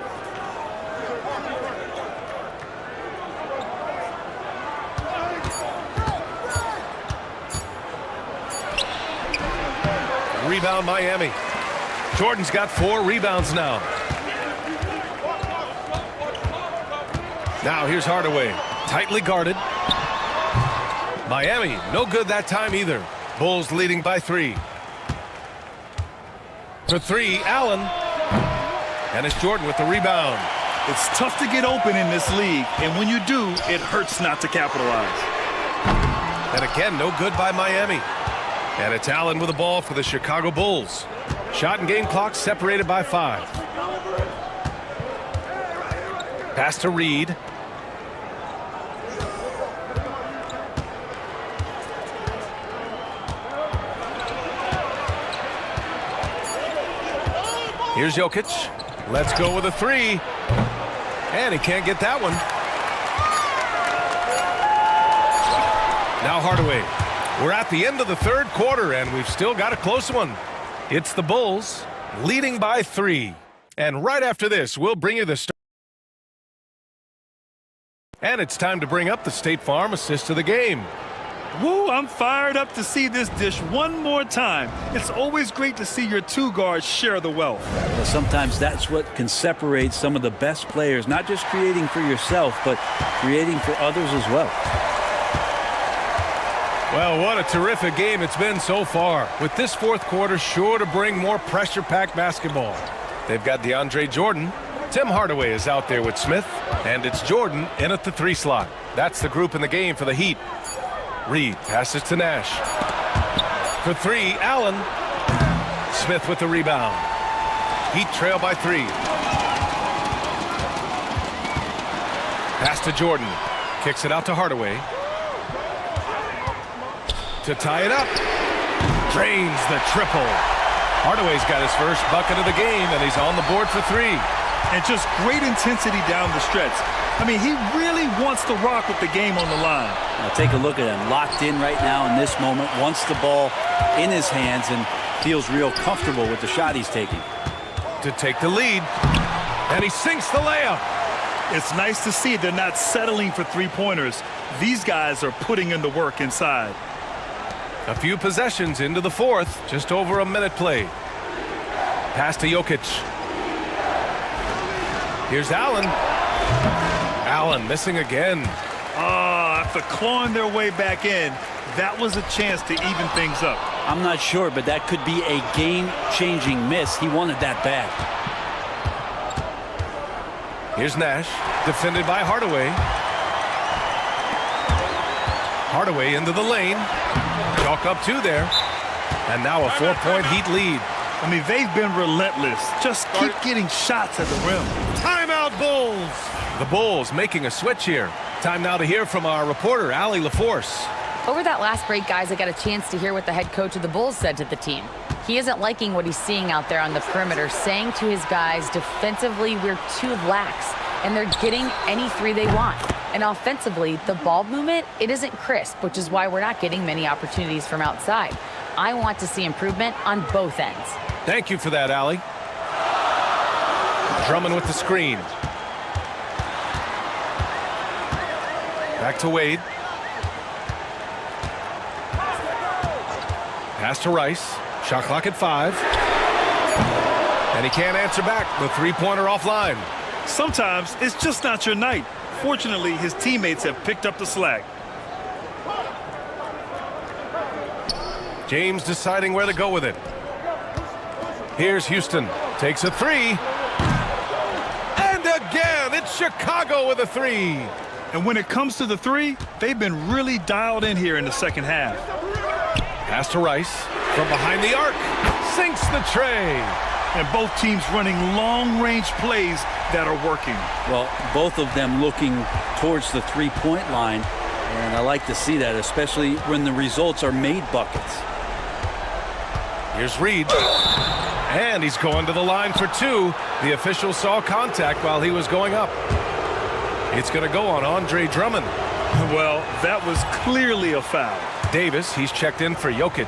Rebound Miami. Jordan's got 4 rebounds now. Now here's Hardaway. Tightly guarded. Miami, no good that time either. Bulls leading by 3. For 3, Allen. And it's Jordan with the rebound. It's tough to get open in this league, and when you do, it hurts not to capitalize. And again, no good by Miami. And it's Allen with the ball for the Chicago Bulls. Shot and game clock separated by 5. Pass to Reed. Here's Jokic. Let's go with a 3. And he can't get that one. Now Hardaway. We're at the end of the third quarter, and we've still got a close one. It's the Bulls leading by 3. And right after this, we'll bring you the start. And it's time to bring up the State Farm assist of the game. Woo, I'm fired up to see this dish one more time. It's always great to see your 2 guards share the wealth. Well, sometimes that's what can separate some of the best players, not just creating for yourself, but creating for others as well. Well, what a terrific game it's been so far. With this fourth quarter sure to bring more pressure-packed basketball. They've got DeAndre Jordan. Tim Hardaway is out there with Smith. And it's Jordan in at the 3 slot. That's the group in the game for the Heat. Reed passes to Nash. For 3, Allen. Smith with the rebound. Heat trail by 3. Pass to Jordan. Kicks it out to Hardaway. To tie it up. Drains the triple. Hardaway's got his first bucket of the game, and he's on the board for 3. And just great intensity down the stretch. I mean, he really wants to rock with the game on the line. Now take a look at him, locked in right now in this moment, wants the ball in his hands and feels real comfortable with the shot he's taking. To take the lead, and he sinks the layup. It's nice to see they're not settling for three-pointers. These guys are putting in the work inside. A few possessions into the fourth, just over a minute played. Pass to Jokic. Here's Allen. Allen missing again. After clawing their way back in, that was a chance to even things up. I'm not sure, but that could be a game-changing miss. He wanted that bad. Here's Nash, defended by Hardaway. Hardaway into the lane. Chalk up 2 there. And now a 4-point Heat lead. I mean, they've been relentless. Just keep getting shots at the rim. Timeout, Bulls! The Bulls making a switch here. Time now to hear from our reporter, Allie LaForce. Over that last break, guys, I got a chance to hear what the head coach of the Bulls said to the team. He isn't liking what he's seeing out there on the perimeter, saying to his guys, defensively, we're too lax, and they're getting any 3 they want. And offensively, the ball movement, it isn't crisp, which is why we're not getting many opportunities from outside. I want to see improvement on both ends. Thank you for that, Allie. Drummond with the screen. Back to Wade. Pass to Rice. Shot clock at 5. And he can't answer back. The 3-pointer offline. Sometimes it's just not your night. Fortunately, his teammates have picked up the slack. James deciding where to go with it. Here's Houston. Takes a 3. And again, it's Chicago with a 3. And when it comes to the 3, they've been really dialed in here in the second half. Pass to Rice. From behind the arc. Sinks the tray. And both teams running long-range plays that are working. Well, both of them looking towards the 3-point line, and I like to see that, especially when the results are made buckets. Here's Reed. And he's going to the line for 2. The official saw contact while he was going up. It's going to go on Andre Drummond. Well, that was clearly a foul. Davis, he's checked in for Jokic.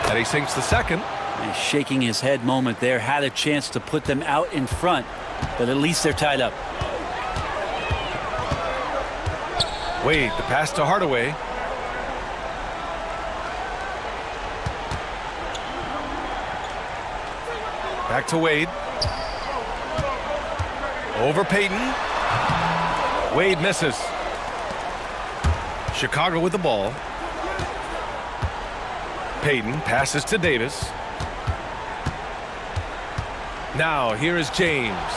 And he sinks the second. He's shaking his head moment there. Had a chance to put them out in front, but at least they're tied up. Wade, the pass to Hardaway. Back to Wade. Over Payton. Wade misses. Chicago with the ball. Payton passes to Davis. Now here is James.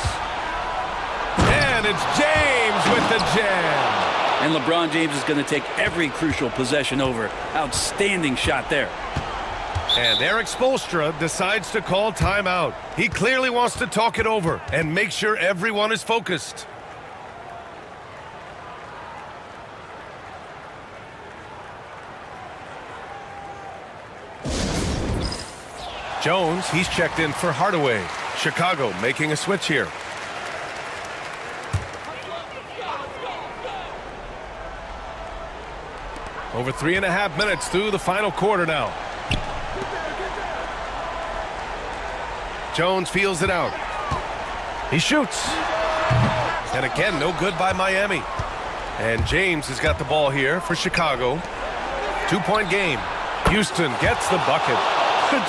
And it's James with the jam. And LeBron James is going to take every crucial possession over. Outstanding shot there. And Eric Spoelstra decides to call timeout. He clearly wants to talk it over and make sure everyone is focused. Jones, he's checked in for Hardaway. Chicago making a switch here. Over 3.5 minutes through the final quarter now. Jones feels it out. He shoots. And again, no good by Miami. And James has got the ball here for Chicago. 2-point game. Houston gets the bucket.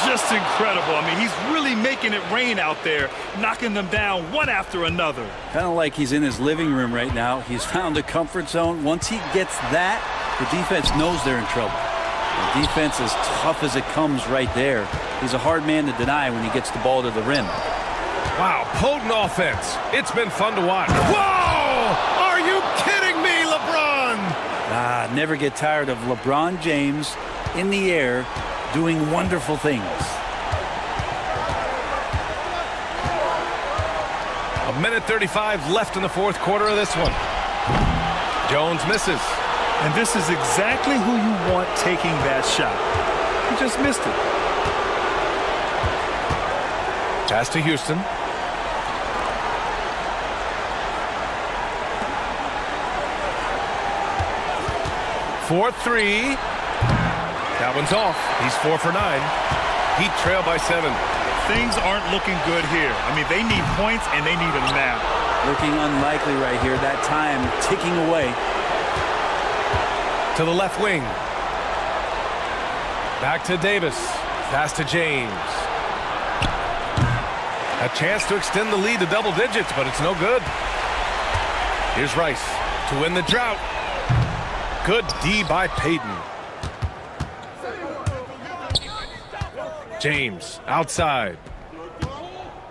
Just incredible. I mean, he's really making it rain out there, knocking them down one after another. Kind of like he's in his living room right now. He's found a comfort zone. Once he gets that, the defense knows they're in trouble. The defense is tough as it comes right there. He's a hard man to deny when he gets the ball to the rim. Wow, potent offense. It's been fun to watch. Whoa! Are you kidding me, LeBron? Never get tired of LeBron James in the air doing wonderful things. A minute 35 left in the fourth quarter of this one. Jones misses. And this is exactly who you want taking that shot. He just missed it. Pass to Houston. For three. That one's off. He's 4 for 9. Heat trail by 7. Things aren't looking good here. I mean, they need points, and they need them now. Looking unlikely right here. That time ticking away. To the left wing. Back to Davis. Pass to James. A chance to extend the lead to double digits, but it's no good. Here's Rice to win the drought. Good D by Payton. James outside.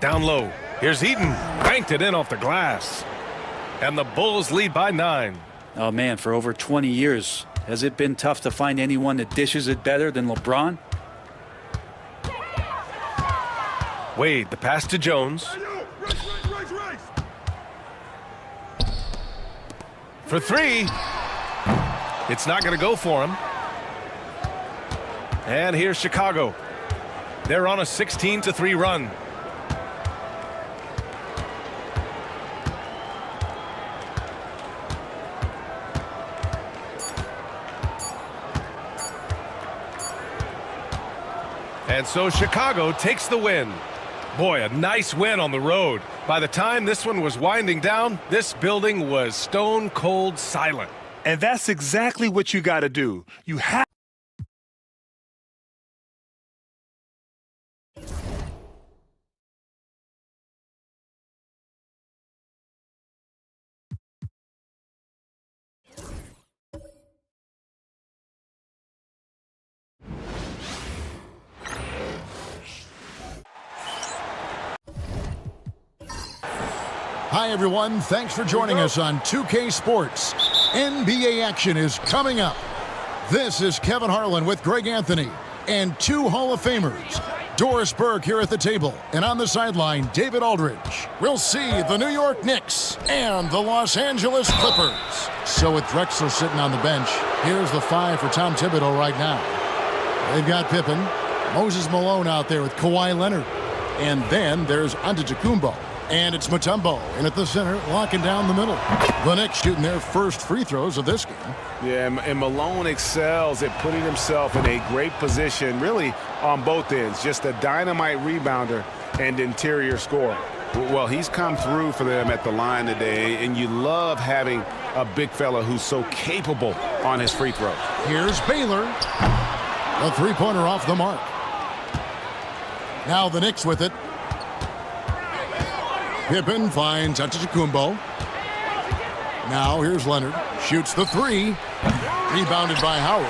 Down low. Here's Eaton. Banked it in off the glass. And the Bulls lead by 9. Oh, man, for over 20 years, has it been tough to find anyone that dishes it better than LeBron? Wade, the pass to Jones. For 3. It's not going to go for him. And here's Chicago. They're on a 16-3 run. And so Chicago takes the win. Boy, a nice win on the road. By the time this one was winding down, this building was stone cold silent. And that's exactly what you got to do. You have. Hi, everyone. Thanks for joining us on 2K Sports. NBA action is coming up. This is Kevin Harlan with Greg Anthony and 2 Hall of Famers. Doris Burke here at the table, and on the sideline, David Aldridge. We'll see the New York Knicks and the Los Angeles Clippers. So with Drexler sitting on the bench, here's the 5 for Tom Thibodeau right now. They've got Pippen, Moses Malone out there with Kawhi Leonard, and then there's Antetokounmpo. And it's Mutombo in at the center, locking down the middle. The Knicks shooting their first free throws of this game. Yeah, and Malone excels at putting himself in a great position, really on both ends. Just a dynamite rebounder and interior scorer. Well, he's come through for them at the line today, and you love having a big fella who's so capable on his free throws. Here's Baylor. A three-pointer off the mark. Now the Knicks with it. Pippen finds Antetokounmpo. Now here's Leonard. Shoots the 3. Rebounded by Howard.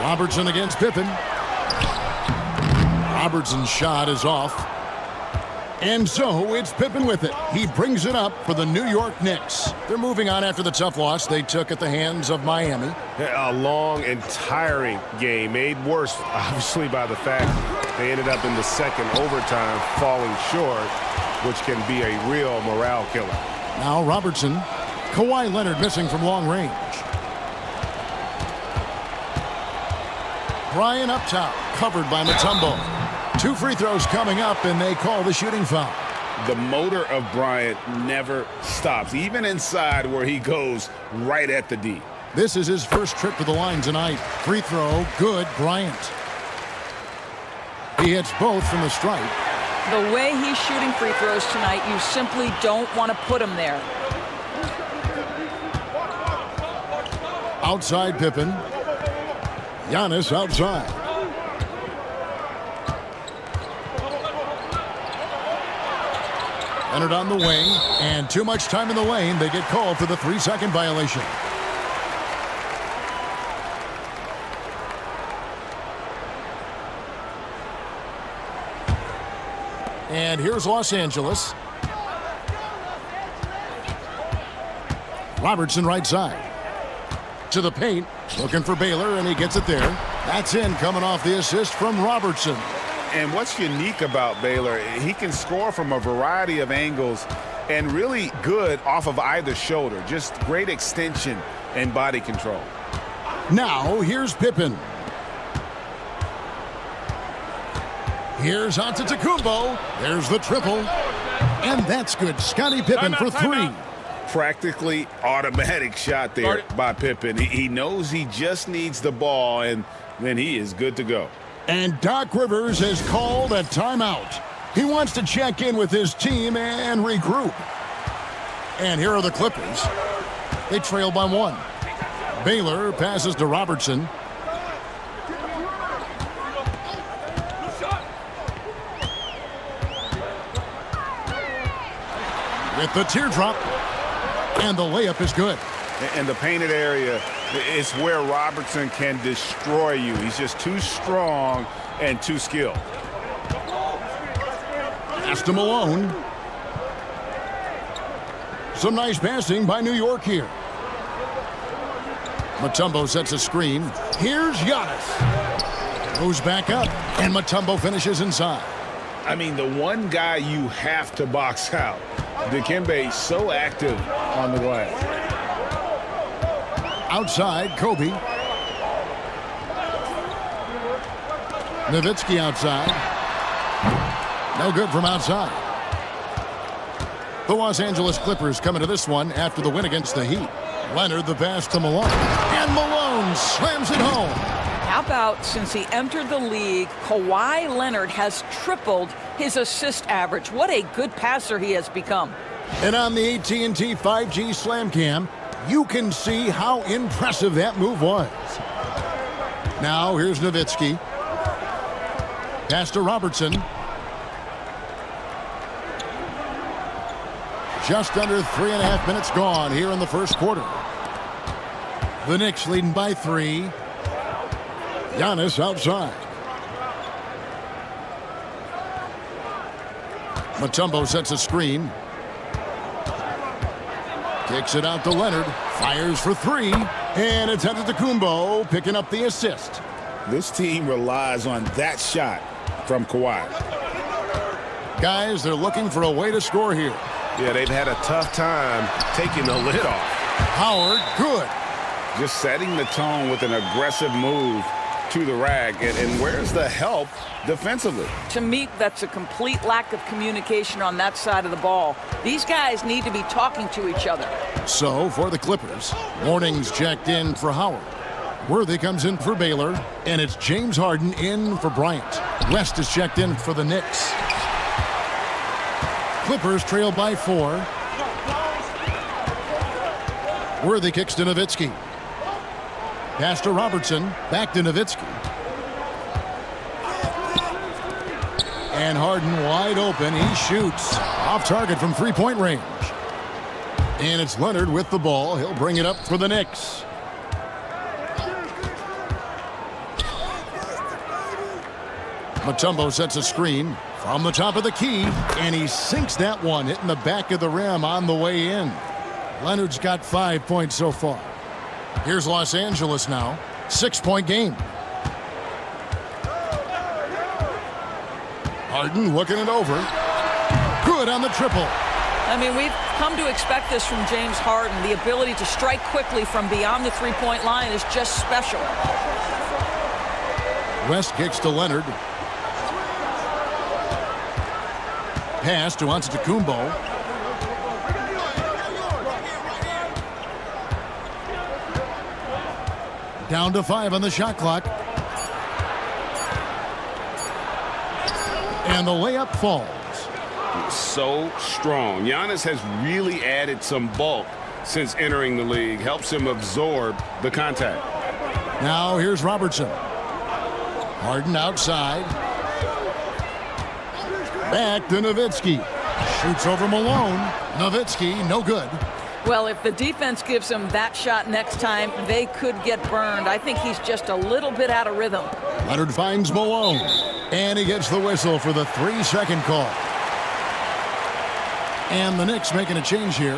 Robertson against Pippen. Robertson's shot is off. And so it's Pippen with it. He brings it up for the New York Knicks. They're moving on after the tough loss they took at the hands of Miami. A long and tiring game, made worse, obviously, by the fact they ended up in the second overtime falling short, which can be a real morale killer. Now Robertson. Kawhi Leonard missing from long range. Bryant up top, covered by Mutombo. 2 free throws coming up, and they call the shooting foul. The motor of Bryant never stops, even inside where he goes right at the D. This is his first trip to the line tonight. Free throw, good, Bryant. He hits both from the stripe. The way he's shooting free throws tonight, you simply don't want to put him there. Outside Pippen. Giannis outside. Leonard on the wing, and too much time in the lane. They get called for the 3-second violation. And here's Los Angeles. Robertson right side. To the paint, looking for Baylor, and he gets it there. That's in, coming off the assist from Robertson. And what's unique about Baylor, he can score from a variety of angles and really good off of either shoulder. Just great extension and body control. Now, here's Pippen. Here's Antetokounmpo. There's the triple. And that's good. Scottie Pippen for three. Practically automatic shot there by Pippen. He knows he just needs the ball, and then he is good to go. And Doc Rivers has called a timeout. He wants to check in with his team and regroup. And here are the Clippers. They trail by one. Baylor passes to Robertson. With the teardrop. And the layup is good. And the painted area is where Robertson can destroy you. He's just too strong and too skilled. Pass to Malone. Some nice passing by New York here. Mutombo sets a screen. Here's Giannis. Goes back up, and Mutombo finishes inside. I mean, the one guy you have to box out. Dikembe so active on the glass. Outside, Kobe. Nowitzki outside. No good from outside. The Los Angeles Clippers coming to this one after the win against the Heat. Leonard the pass to Malone. And Malone slams it home. How about since he entered the league, Kawhi Leonard has tripled his assist average. What a good passer he has become. And on the AT&T 5G Slam Cam, you can see how impressive that move was. Now here's Nowitzki. Pass to Robertson. Just under 3.5 minutes gone here in the first quarter. The Knicks leading by 3. Giannis outside. Mutombo sets a screen. Kicks it out to Leonard. Fires for 3. And it's Antetokounmpo picking up the assist. This team relies on that shot from Kawhi. Guys, they're looking for a way to score here. Yeah, they've had a tough time taking the lid off. Howard, good. Just setting the tone with an aggressive move to the rack. And where's the help defensively? To me, that's a complete lack of communication on that side of the ball. These guys need to be talking to each other. So, for the Clippers, Warnings checked in for Howard. Worthy comes in for Baylor, and it's James Harden in for Bryant. West is checked in for the Knicks. Clippers trail by 4. Worthy kicks to Nowitzki. Pass to Robertson. Back to Nowitzki. And Harden wide open. He shoots. Off target from three-point range. And it's Leonard with the ball. He'll bring it up for the Knicks. Mutombo sets a screen from the top of the key. And he sinks that one, hitting the back of the rim on the way in. Leonard's got 5 points so far. Here's Los Angeles now. 6-point game. Harden looking it over. Good on the triple. I mean, we've come to expect this from James Harden. The ability to strike quickly from beyond the three-point line is just special. West kicks to Leonard. Pass to Antetokounmpo. Down to 5 on the shot clock. And the layup falls. So strong. Giannis has really added some bulk since entering the league. Helps him absorb the contact. Now here's Robertson. Harden outside. Back to Nowitzki. Shoots over Malone. Nowitzki, no good. Well, if the defense gives him that shot next time, they could get burned. I think he's just a little bit out of rhythm. Leonard finds Malone. And he gets the whistle for the 3-second call. And the Knicks making a change here.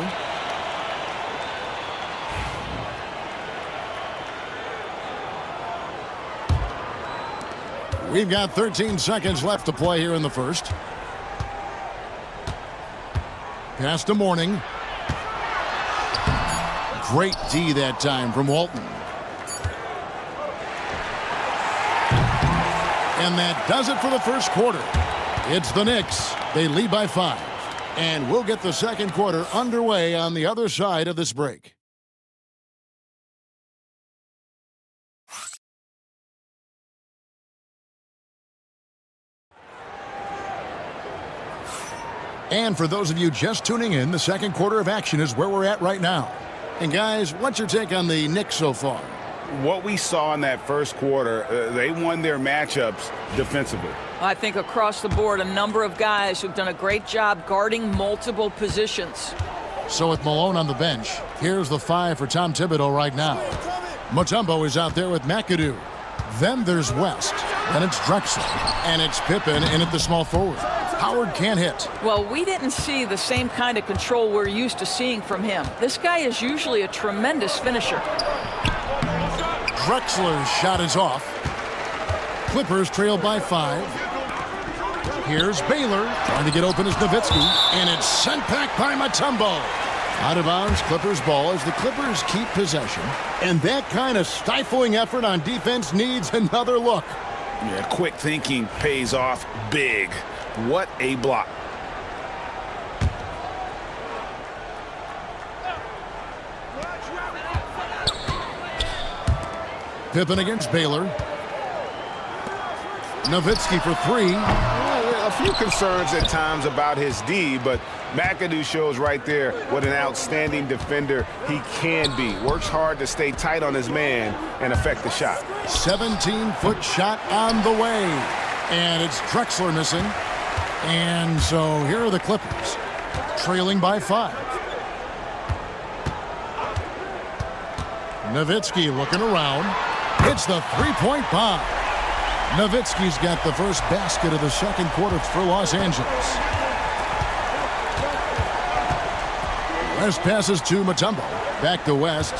We've got 13 seconds left to play here in the first. Pass to Mourning. Great D that time from Walton. And that does it for the first quarter. It's the Knicks. They lead by 5. And we'll get the second quarter underway on the other side of this break. And for those of you just tuning in, the second quarter of action is where we're at right now. And guys, what's your take on the Knicks so far? What we saw in that first quarter, they won their matchups defensively. I think across the board, a number of guys who've done a great job guarding multiple positions. So with Malone on the bench, here's the 5 for Tom Thibodeau right now. Mutombo is out there with McAdoo. Then there's West. Then it's Drexler. And it's Pippen in at the small forward. Howard can't hit. Well, we didn't see the same kind of control we're used to seeing from him. This guy is usually a tremendous finisher. Drexler's shot is off. Clippers trail by 5. Here's Baylor trying to get open as Nowitzki, and it's sent back by Mutombo. Out of bounds, Clippers ball as the Clippers keep possession. And that kind of stifling effort on defense needs another look. Yeah, quick thinking pays off big. What a block. Pippen against Baylor. Nowitzki for 3. A few concerns at times about his D, but McAdoo shows right there what an outstanding defender he can be. Works hard to stay tight on his man and affect the shot. 17-foot shot on the way. And it's Drexler missing. And so here are the Clippers, trailing by 5. Nowitzki looking around. Hits the three-point bomb. Nowitzki's got the first basket of the second quarter for Los Angeles. West passes to Mutombo. Back to West.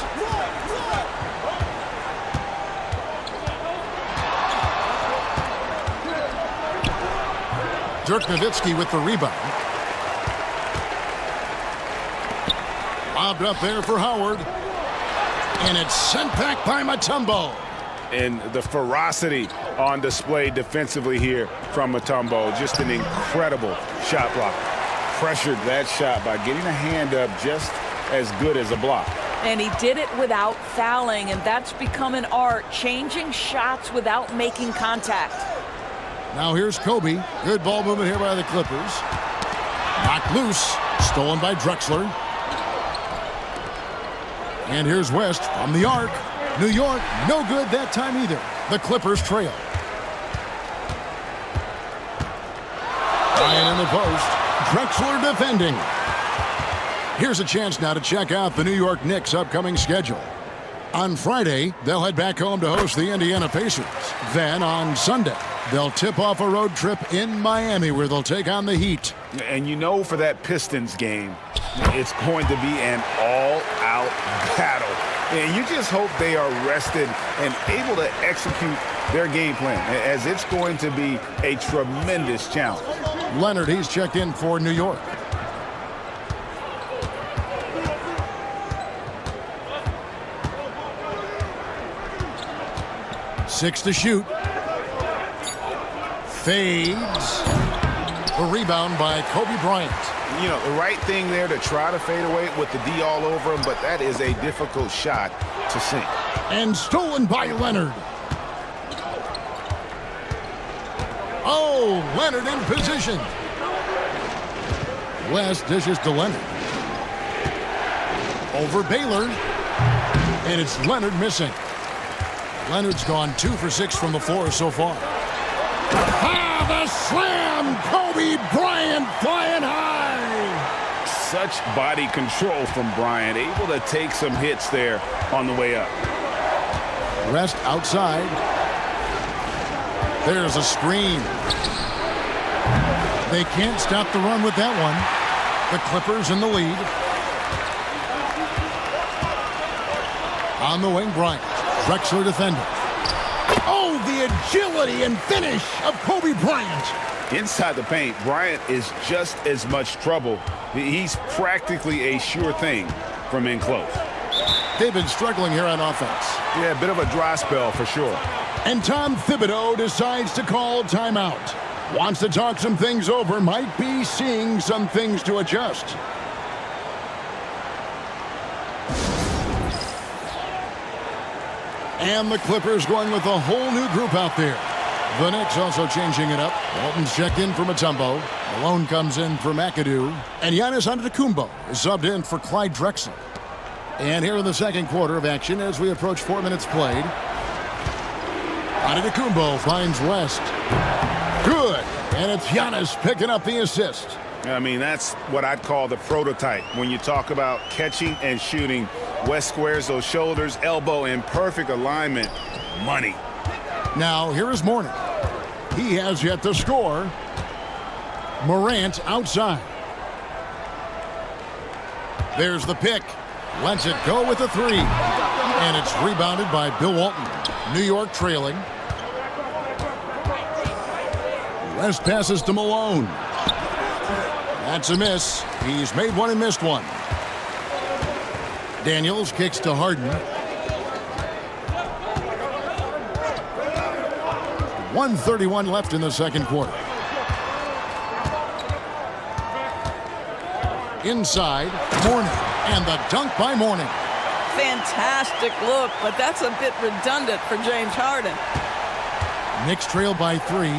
Dirk Nowitzki with the rebound. Lobbed up there for Howard. And it's sent back by Mutombo. And the ferocity on display defensively here from Mutombo. Just an incredible shot block. Pressured that shot by getting a hand up just as good as a block. And he did it without fouling, and that's become an art, changing shots without making contact. Now here's Kobe. Good ball movement here by the Clippers. Knocked loose. Stolen by Drexler. And here's West from the arc. New York, no good that time either. The Clippers trail. Ryan in the post. Drexler defending. Here's a chance now to check out the New York Knicks' upcoming schedule. On Friday, they'll head back home to host the Indiana Pacers. Then on Sunday, they'll tip off a road trip in Miami where they'll take on the Heat. And you know for that Pistons game, it's going to be an all-out battle. And you just hope they are rested and able to execute their game plan, as it's going to be a tremendous challenge. Leonard, he's checked in for New York. Six to shoot. Fades. A rebound by Kobe Bryant. You know, the right thing there to try to fade away with the D all over him, but that is a difficult shot to sink. And stolen by Leonard. Oh, Leonard in position. West dishes to Leonard. Over Baylor. And it's Leonard missing. Leonard's gone 2 for 6 from the floor so far. Ah, the slam! Kobe Bryant flying high! Such body control from Bryant, able to take some hits there on the way up. West outside. There's a screen. They can't stop the run with that one. The Clippers in the lead. On the wing, Bryant. Drexler defending. Oh, the agility and finish of Kobe Bryant. Inside the paint, Bryant is just as much trouble. He's practically a sure thing from in close. They've been struggling here on offense. Yeah, a bit of a dry spell for sure. And Tom Thibodeau decides to call timeout. Wants to talk some things over, might be seeing some things to adjust. And the Clippers going with a whole new group out there. The Knicks also changing it up. Walton's checked in for Mutombo. Malone comes in for McAdoo. And Giannis Antetokounmpo is subbed in for Clyde Drexler. And here in the second quarter of action as we approach 4 minutes played. Antetokounmpo finds West. Good. And it's Giannis picking up the assist. I mean, that's what I'd call the prototype. When you talk about catching and shooting, West squares those shoulders, elbow in perfect alignment. Money. Now, here is Mourning. He has yet to score. Morant outside. There's the pick. Lets it go with a three. And it's rebounded by Bill Walton. New York trailing. West passes to Malone. That's a miss. He's made one and missed one. Daniels kicks to Harden. 1:31 left in the second quarter. Inside, Mourning. And the dunk by Mourning. Fantastic look, but that's a bit redundant for James Harden. Knicks trail by 3.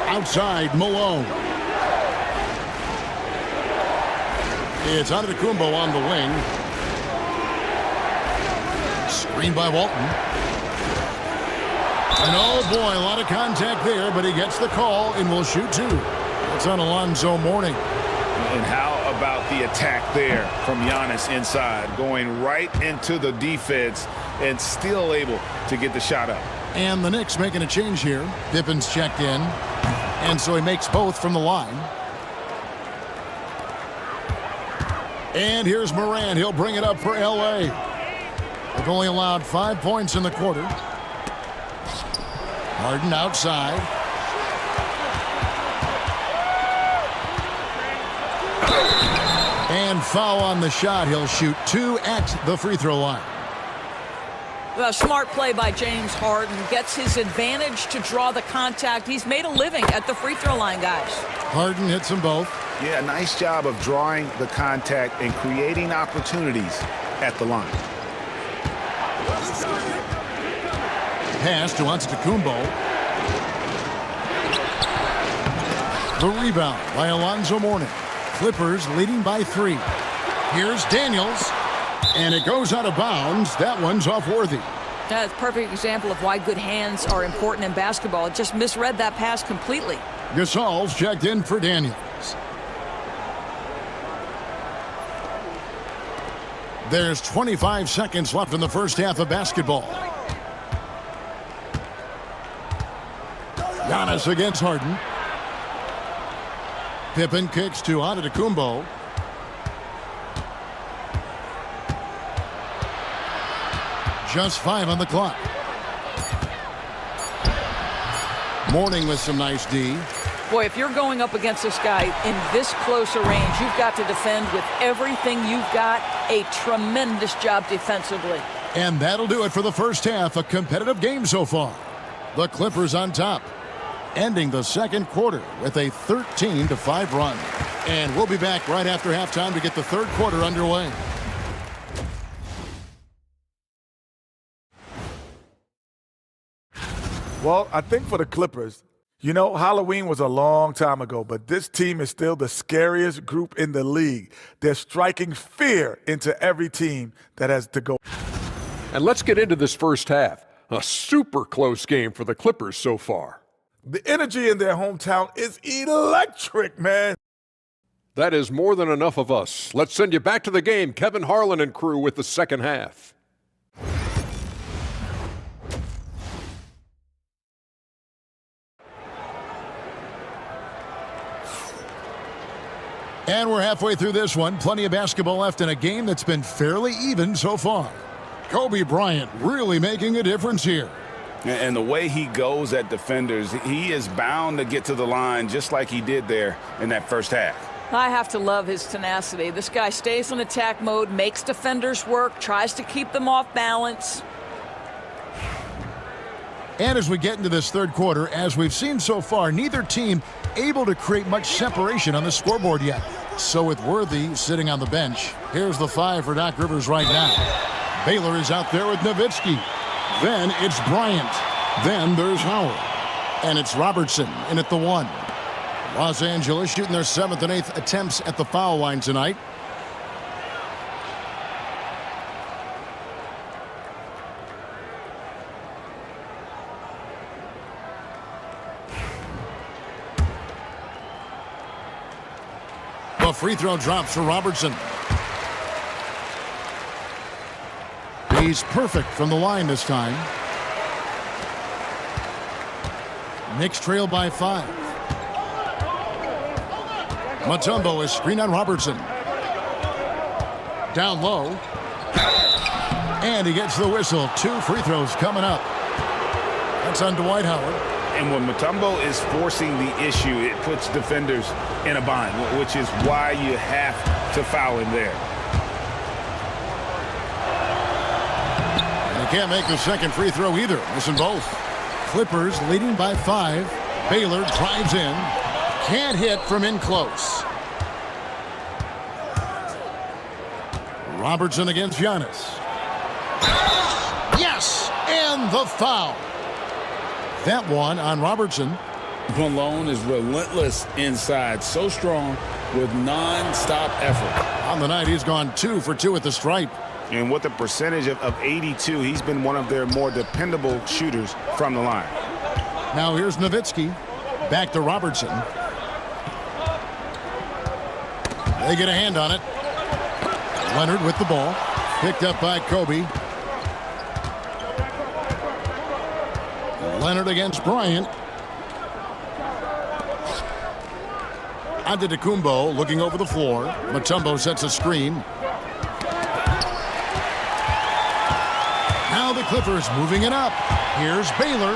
Outside, Malone. It's Antetokounmpo on the wing. Screen by Walton. And oh boy, a lot of contact there, but he gets the call and will shoot two. It's on Alonzo Mourning. And how about the attack there from Giannis inside, going right into the defense and still able to get the shot up. And the Knicks making a change here. Pippen's checked in. And so he makes both from the line. And here's Morant. He'll bring it up for L.A. They've only allowed 5 points in the quarter. Harden outside. And foul on the shot. He'll shoot 2 at the free throw line. A smart play by James Harden. Gets his advantage to draw the contact. He's made a living at the free throw line, guys. Harden hits them both. Yeah, nice job of drawing the contact and creating opportunities at the line. Pass to Antetokounmpo. The rebound by Alonzo Mourning. Clippers leading by 3. Here's Daniels. And it goes out of bounds. That one's off Worthy. That's a perfect example of why good hands are important in basketball. It just misread that pass completely. Gasol's checked in for Daniels. There's 25 seconds left in the first half of basketball. Giannis against Harden. Pippen kicks to Antetokounmpo. Just 5 on the clock. Mourning with some nice D. Boy, if you're going up against this guy in this close a range, you've got to defend with everything you've got. A tremendous job defensively. And that'll do it for the first half. A competitive game so far. The Clippers on top, ending the second quarter with a 13-5 run. And we'll be back right after halftime to get the third quarter underway. Well, I think for the Clippers, you know, Halloween was a long time ago, but this team is still the scariest group in the league. They're striking fear into every team that has to go. And let's get into this first half. A super close game for the Clippers so far. The energy in their hometown is electric, man. That is more than enough of us. Let's send you back to the game. Kevin Harlan and crew with the second half. And we're halfway through this one. Plenty of basketball left in a game that's been fairly even so far. Kobe Bryant really making a difference here. And the way he goes at defenders, he is bound to get to the line just like he did there in that first half. I have to love his tenacity. This guy stays in attack mode, makes defenders work, tries to keep them off balance. And as we get into this third quarter, as we've seen so far, neither team able to create much separation on the scoreboard yet. So with Worthy sitting on the bench, here's the 5 for Doc Rivers right now. Baylor is out there with Nowitzki. Then it's Bryant. Then there's Howard. And it's Robertson in at the 1. Los Angeles shooting their 7th and 8th attempts at the foul line tonight. The free throw drops for Robertson. He's perfect from the line this time. Knicks trail by 5. Mutombo is screened on Robertson. Down low. And he gets the whistle. 2 free throws coming up. That's on Dwight Howard. And when Mutombo is forcing the issue, it puts defenders in a bind, which is why you have to foul him there. Can't make the second free throw either. Missing both. Clippers leading by 5. Baylor drives in. Can't hit from in close. Robertson against Giannis. Yes! And the foul. That one on Robertson. Malone is relentless inside. So strong with non-stop effort. On the night, he's gone 2 for 2 at the stripe. And with a percentage of 82, he's been one of their more dependable shooters from the line. Now here's Nowitzki. Back to Robertson. They get a hand on it. Leonard with the ball. Picked up by Kobe. Leonard against Bryant. Antetokounmpo looking over the floor. Mutombo sets a screen. Now the Clippers moving it up. Here's Baylor.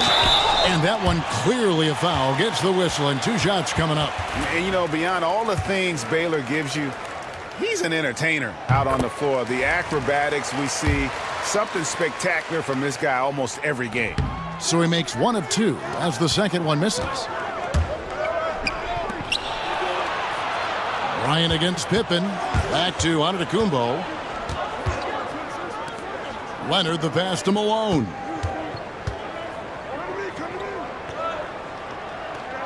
And that one clearly a foul. Gets the whistle and 2 shots coming up. And, you know, beyond all the things Baylor gives you, he's an entertainer out on the floor. The acrobatics we see, something spectacular from this guy almost every game. So he makes 1 of 2 as the second one misses. Ryan against Pippen. Back to Antetokounmpo. Leonard the pass to Malone.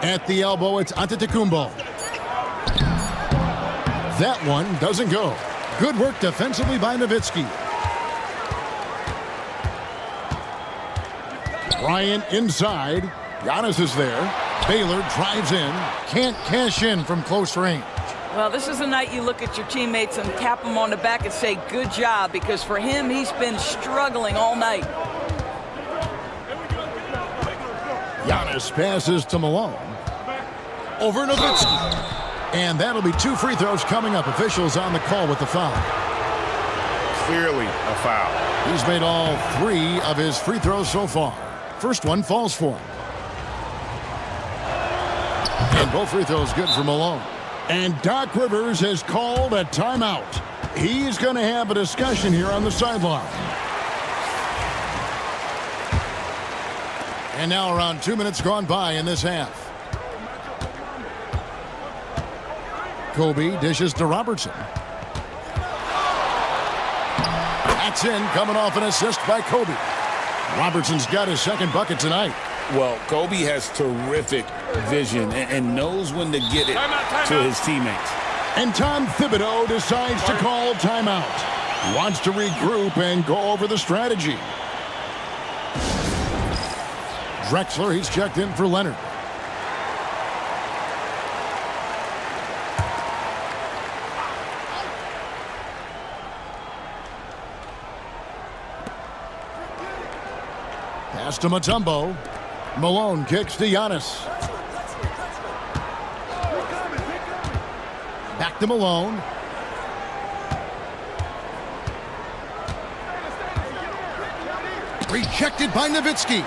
At the elbow, it's Antetokounmpo. That one doesn't go. Good work defensively by Nowitzki. Bryant inside. Giannis is there. Baylor drives in. Can't cash in from close range. Well, this is the night you look at your teammates and tap them on the back and say, good job, because for him, he's been struggling all night. Giannis passes to Malone. Over Nowitzki. And that'll be 2 free throws coming up. Officials on the call with the foul. Clearly a foul. He's made all 3 of his free throws so far. First one falls for him. And both free throws good for Malone. And Doc Rivers has called a timeout. He's going to have a discussion here on the sideline. And now around 2 minutes gone by in this half. Kobe dishes to Robertson. That's in, coming off an assist by Kobe. Robertson's got his second bucket tonight. Well, Kobe has terrific vision and knows when to get it to his teammates. And Tom Thibodeau decides to call timeout. He wants to regroup and go over the strategy. Drexler, he's checked in for Leonard. Pass to Mutombo. Malone kicks to Giannis. Back to Malone. Rejected by Nowitzki.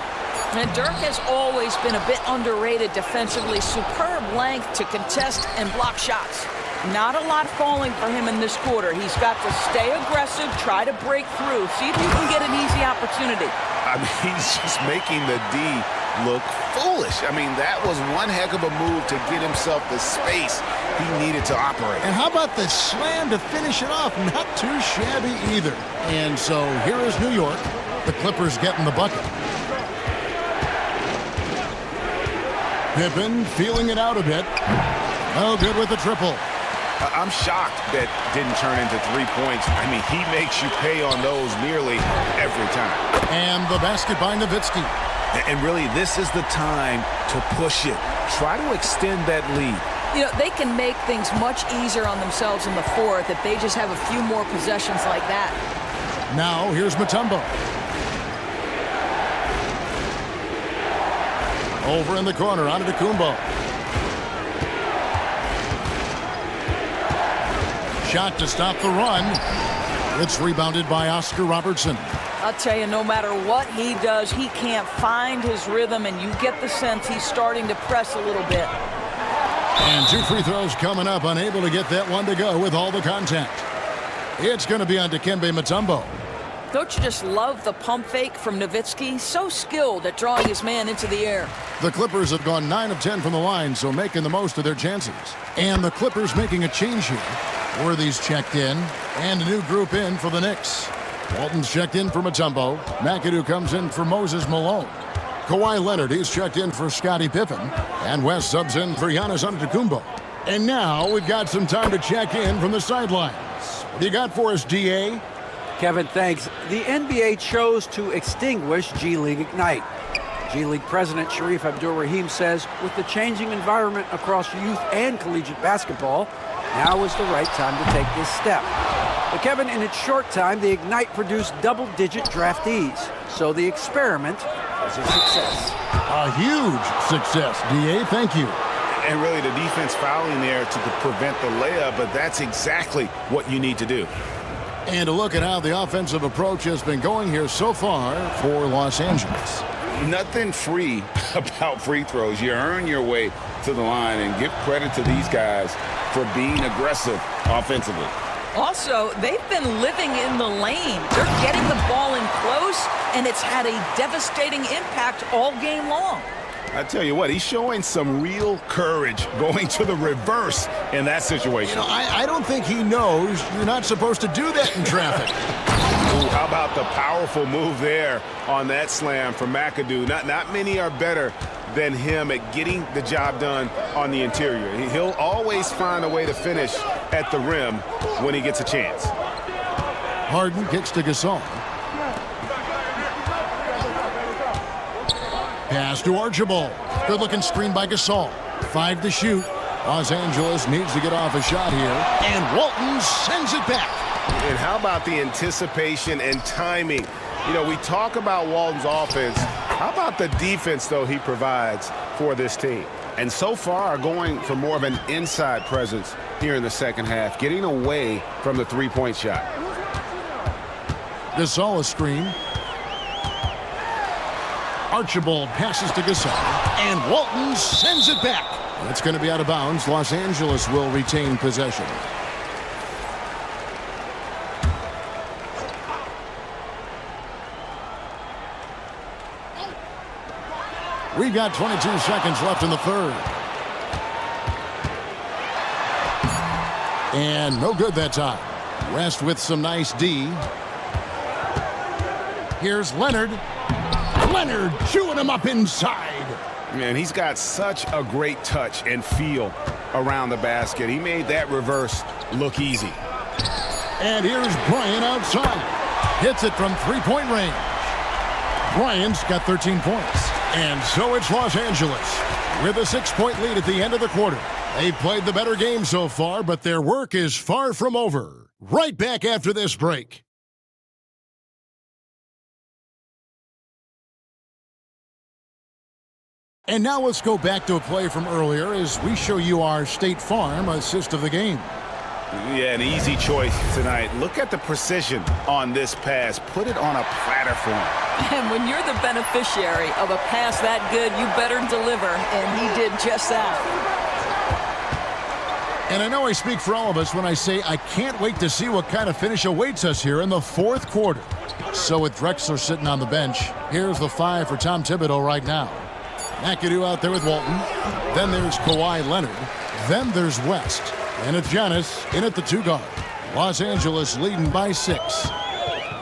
And Dirk has always been a bit underrated defensively. Superb length to contest and block shots. Not a lot falling for him in this quarter. He's got to stay aggressive, try to break through, see if you can get an easy opportunity. I mean, he's just making the D look foolish. I mean, that was one heck of a move to get himself the space he needed to operate. And how about the slam to finish it off? Not too shabby either. And so here is New York. The Clippers getting the bucket. Pippen feeling it out a bit. Oh, good with the triple. I'm shocked that didn't turn into 3 points. I mean, he makes you pay on those nearly every time. And the basket by Nowitzki. And really, this is the time to push it. Try to extend that lead. You know, they can make things much easier on themselves in the fourth if they just have a few more possessions like that. Now, here's Mutombo. Over in the corner, onto Kumbo. Shot to stop the run. It's rebounded by Oscar Robertson. I'll tell you, no matter what he does, he can't find his rhythm, and you get the sense he's starting to press a little bit. And 2 free throws coming up, unable to get that one to go with all the contact. It's going to be on Dikembe Mutombo. Don't you just love the pump fake from Nowitzki? So skilled at drawing his man into the air. The Clippers have gone 9 of 10 from the line, so making the most of their chances. And the Clippers making a change here. Worthy's checked in, and a new group in for the Knicks. Walton's checked in for Mutombo. McAdoo comes in for Moses Malone. Kawhi Leonard, he's checked in for Scottie Pippen. And West subs in for Giannis Antetokounmpo. And now we've got some time to check in from the sidelines. What do you got for us, DA? Kevin, thanks. The NBA chose to extinguish G League Ignite. G League President Sharif Abdur-Rahim says, with the changing environment across youth and collegiate basketball, now is the right time to take this step. But Kevin, in its short time, the Ignite produced double-digit draftees. So the experiment was a success. A huge success, DA. Thank you. And really the defense fouling there to prevent the layup, but that's exactly what you need to do. And a look at how the offensive approach has been going here so far for Los Angeles. Nothing free about free throws. You earn your way to the line, and give credit to these guys for being aggressive offensively. Also, they've been living in the lane. They're getting the ball in close, and it's had a devastating impact all game long. I tell you what, he's showing some real courage going to the reverse in that situation. You know, I don't think he knows you're not supposed to do that in traffic. Ooh, how about the powerful move there on that slam from McAdoo? Not many are better than him at getting the job done on the interior. He'll always find a way to finish at the rim when he gets a chance. Harden kicks to Gasol. Pass to Archibald. Good-looking screen by Gasol. 5 to shoot. Los Angeles needs to get off a shot here. And Walton sends it back. And how about the anticipation and timing? You know, we talk about Walton's offense. How about the defense, though, he provides for this team? And so far, going for more of an inside presence here in the second half, getting away from the three-point shot. Gasol a screen. Archibald passes to Gasol, and Walton sends it back. It's going to be out of bounds. Los Angeles will retain possession. We've got 22 seconds left in the third. And no good that time. West with some nice D. Here's Leonard. Leonard chewing him up inside. Man, he's got such a great touch and feel around the basket. He made that reverse look easy. And here's Bryant outside. Hits it from three-point range. Bryant's got 13 points. And so it's Los Angeles with a 6-point lead at the end of the quarter. They've played the better game so far, but their work is far from over. Right back after this break. And now let's go back to a play from earlier as we show you our State Farm assist of the game. Yeah, an easy choice tonight. Look at the precision on this pass. Put it on a platter for him. And when you're the beneficiary of a pass that good, you better deliver, and he did just that. And I know I speak for all of us when I say I can't wait to see what kind of finish awaits us here in the fourth quarter. So with Drexler sitting on the bench, here's the 5 for Tom Thibodeau right now. McAdoo out there with Walton. Then there's Kawhi Leonard. Then there's West. And it's Giannis in at the 2 guard. Los Angeles leading by 6.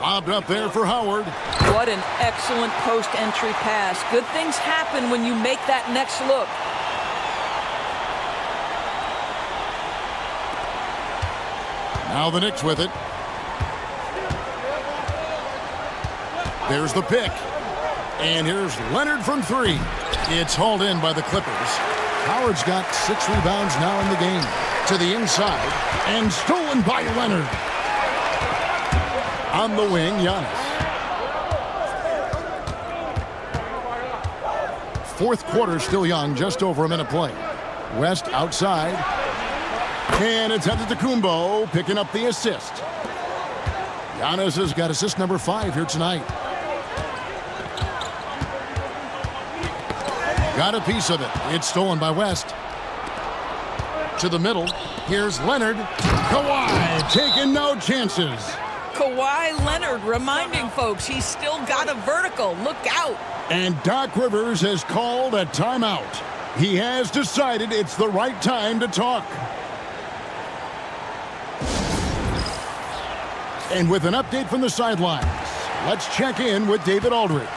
Lobbed up there for Howard. What an excellent post-entry pass. Good things happen when you make that next look. Now the Knicks with it. There's the pick. And here's Leonard from 3. It's hauled in by the Clippers. Howard's got 6 rebounds now in the game. To the inside. And stolen by Leonard. On the wing, Giannis. Fourth quarter still young, just over a minute play. West outside. And it's Antetokounmpo picking up the assist. Giannis has got assist number 5 here tonight. Got a piece of it. It's stolen by West. To the middle. Here's Leonard. Kawhi taking no chances. Kawhi Leonard reminding folks he's still got a vertical. Look out. And Doc Rivers has called a timeout. He has decided it's the right time to talk. And with an update from the sidelines, let's check in with David Aldridge.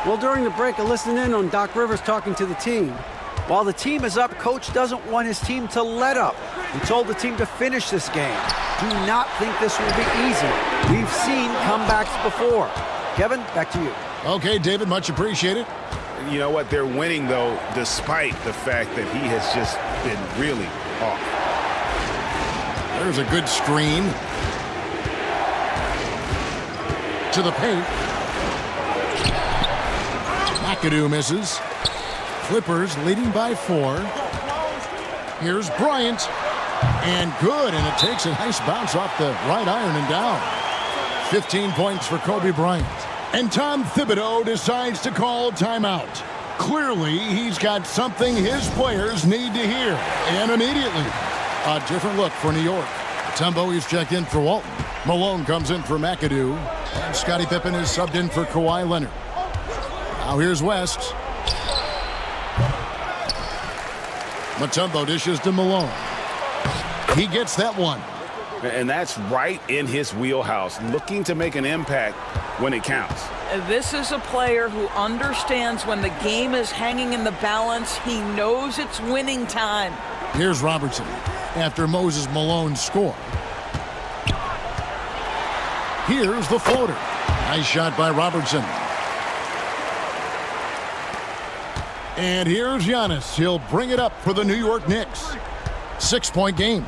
Well, during the break, I listened in on Doc Rivers talking to the team. While the team is up, Coach doesn't want his team to let up. He told the team to finish this game. Do not think this will be easy. We've seen comebacks before. Kevin, back to you. Okay, David, much appreciated. You know what? They're winning, though, despite the fact that he has just been really off. There's a good screen. To the paint. McAdoo misses. Clippers leading by 4. Here's Bryant. And good, and it takes a nice bounce off the right iron and down. 15 points for Kobe Bryant. And Tom Thibodeau decides to call timeout. Clearly, he's got something his players need to hear. And immediately, a different look for New York. Tumbo is checked in for Walton. Malone comes in for McAdoo. And Scottie Pippen is subbed in for Kawhi Leonard. Now here's West. Mutombo dishes to Malone. He gets that one. And that's right in his wheelhouse, looking to make an impact when it counts. This is a player who understands when the game is hanging in the balance. He knows it's winning time. Here's Robertson after Moses Malone's score. Here's the floater. Nice shot by Robertson. And here's Giannis. He'll bring it up for the New York Knicks. 6-point game.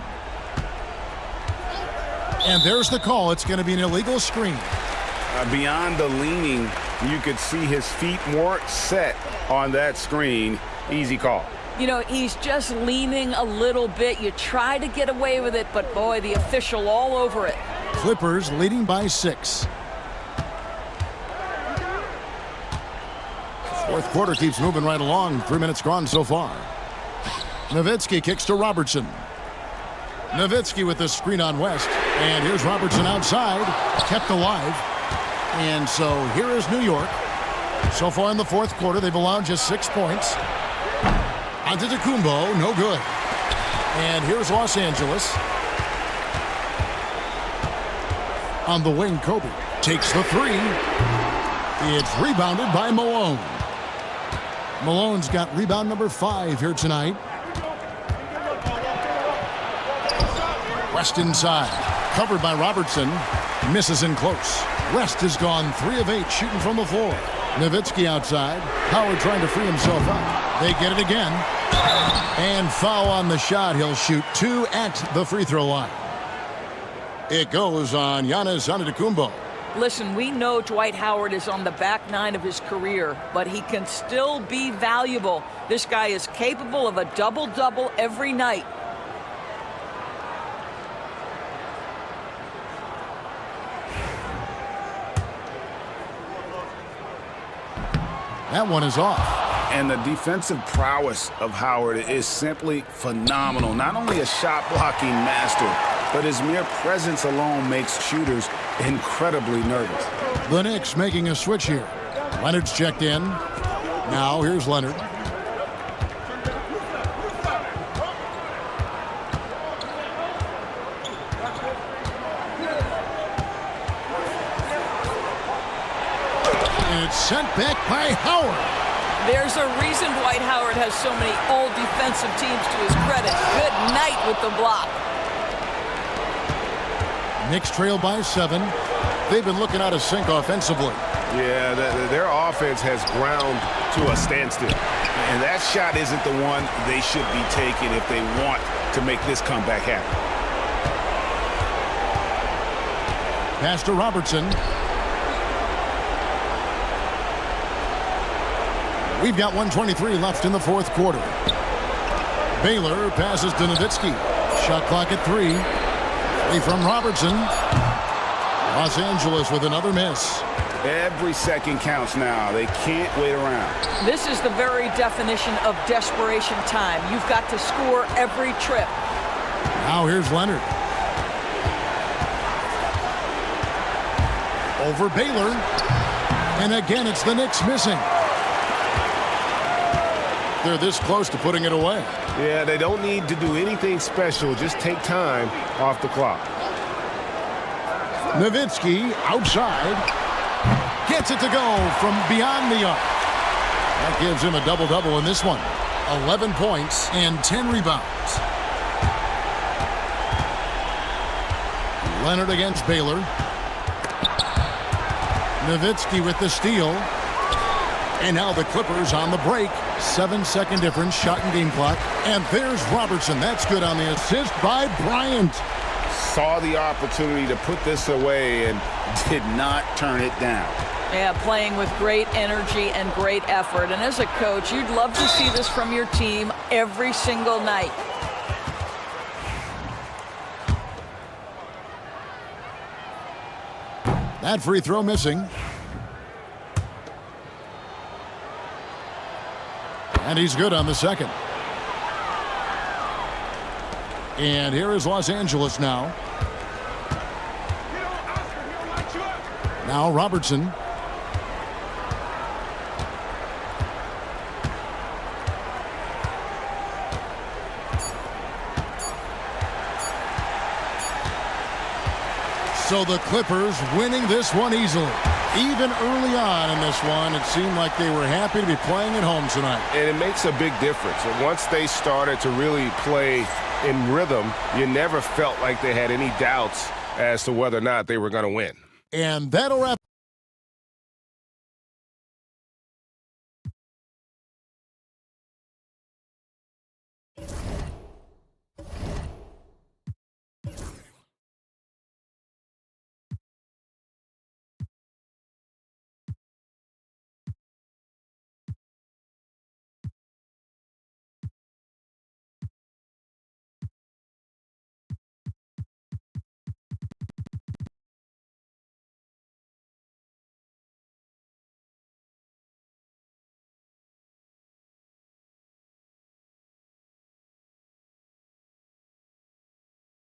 And there's the call. It's going to be an illegal screen. Beyond the leaning, you could see his feet weren't set on that screen. Easy call. You know, he's just leaning a little bit. You try to get away with it, but boy, the official all over it. Clippers leading by 6. Fourth quarter keeps moving right along. 3 minutes gone so far. Nowitzki kicks to Robertson. Nowitzki with the screen on West. And here's Robertson outside. Kept alive. And so here is New York. So far in the fourth quarter, they've allowed just 6 points. Antetokounmpo, no good. And here's Los Angeles. On the wing, Kobe takes the 3. It's rebounded by Malone. Malone's got rebound number 5 here tonight. West inside. Covered by Robertson. Misses in close. West has gone 3 of 8 shooting from the floor. Nowitzki outside. Howard trying to free himself up. They get it again. And foul on the shot. He'll shoot 2 at the free throw line. It goes on Giannis Antetokounmpo. Listen, we know Dwight Howard is on the back 9 of his career, but he can still be valuable. This guy is capable of a double-double every night. That one is off. And the defensive prowess of Howard is simply phenomenal. Not only a shot-blocking master, but his mere presence alone makes shooters incredibly nervous. The Knicks making a switch here. Leonard's checked in. Now here's Leonard. And it's sent back by Howard. There's a reason Dwight Howard has so many all-defensive teams to his credit. Good night with the block. Knicks trail by 7. They've been looking out of sync offensively. Yeah, their offense has ground to a standstill. And that shot isn't the one they should be taking if they want to make this comeback happen. Pass to Robertson. We've got 1:23 left in the fourth quarter. Baylor passes to Nowitzki. Shot clock at 3. Free from Robertson. Los Angeles with another miss. Every second counts now. They can't wait around. This is the very definition of desperation time. You've got to score every trip. Now here's Leonard. Over Baylor. And again, it's the Knicks missing. They're this close to putting it away. Yeah, they don't need to do anything special. Just take time off the clock. Nowitzki outside. Gets it to go from beyond the arc. That gives him a double-double in this one. 11 points and 10 rebounds. Leonard against Baylor. Nowitzki with the steal. And now the Clippers on the break. 7-second difference, shot and game clock. And there's Robertson. That's good on the assist by Bryant. Saw the opportunity to put this away and did not turn it down. Yeah, playing with great energy and great effort. And as a coach, you'd love to see this from your team every single night. That free throw missing. And he's good on the second. And here is Los Angeles now. Now Robertson. So the Clippers winning this one easily. Even early on in this one, it seemed like they were happy to be playing at home tonight. And it makes a big difference. And once they started to really play in rhythm, you never felt like they had any doubts as to whether or not they were going to win. And that'll wrap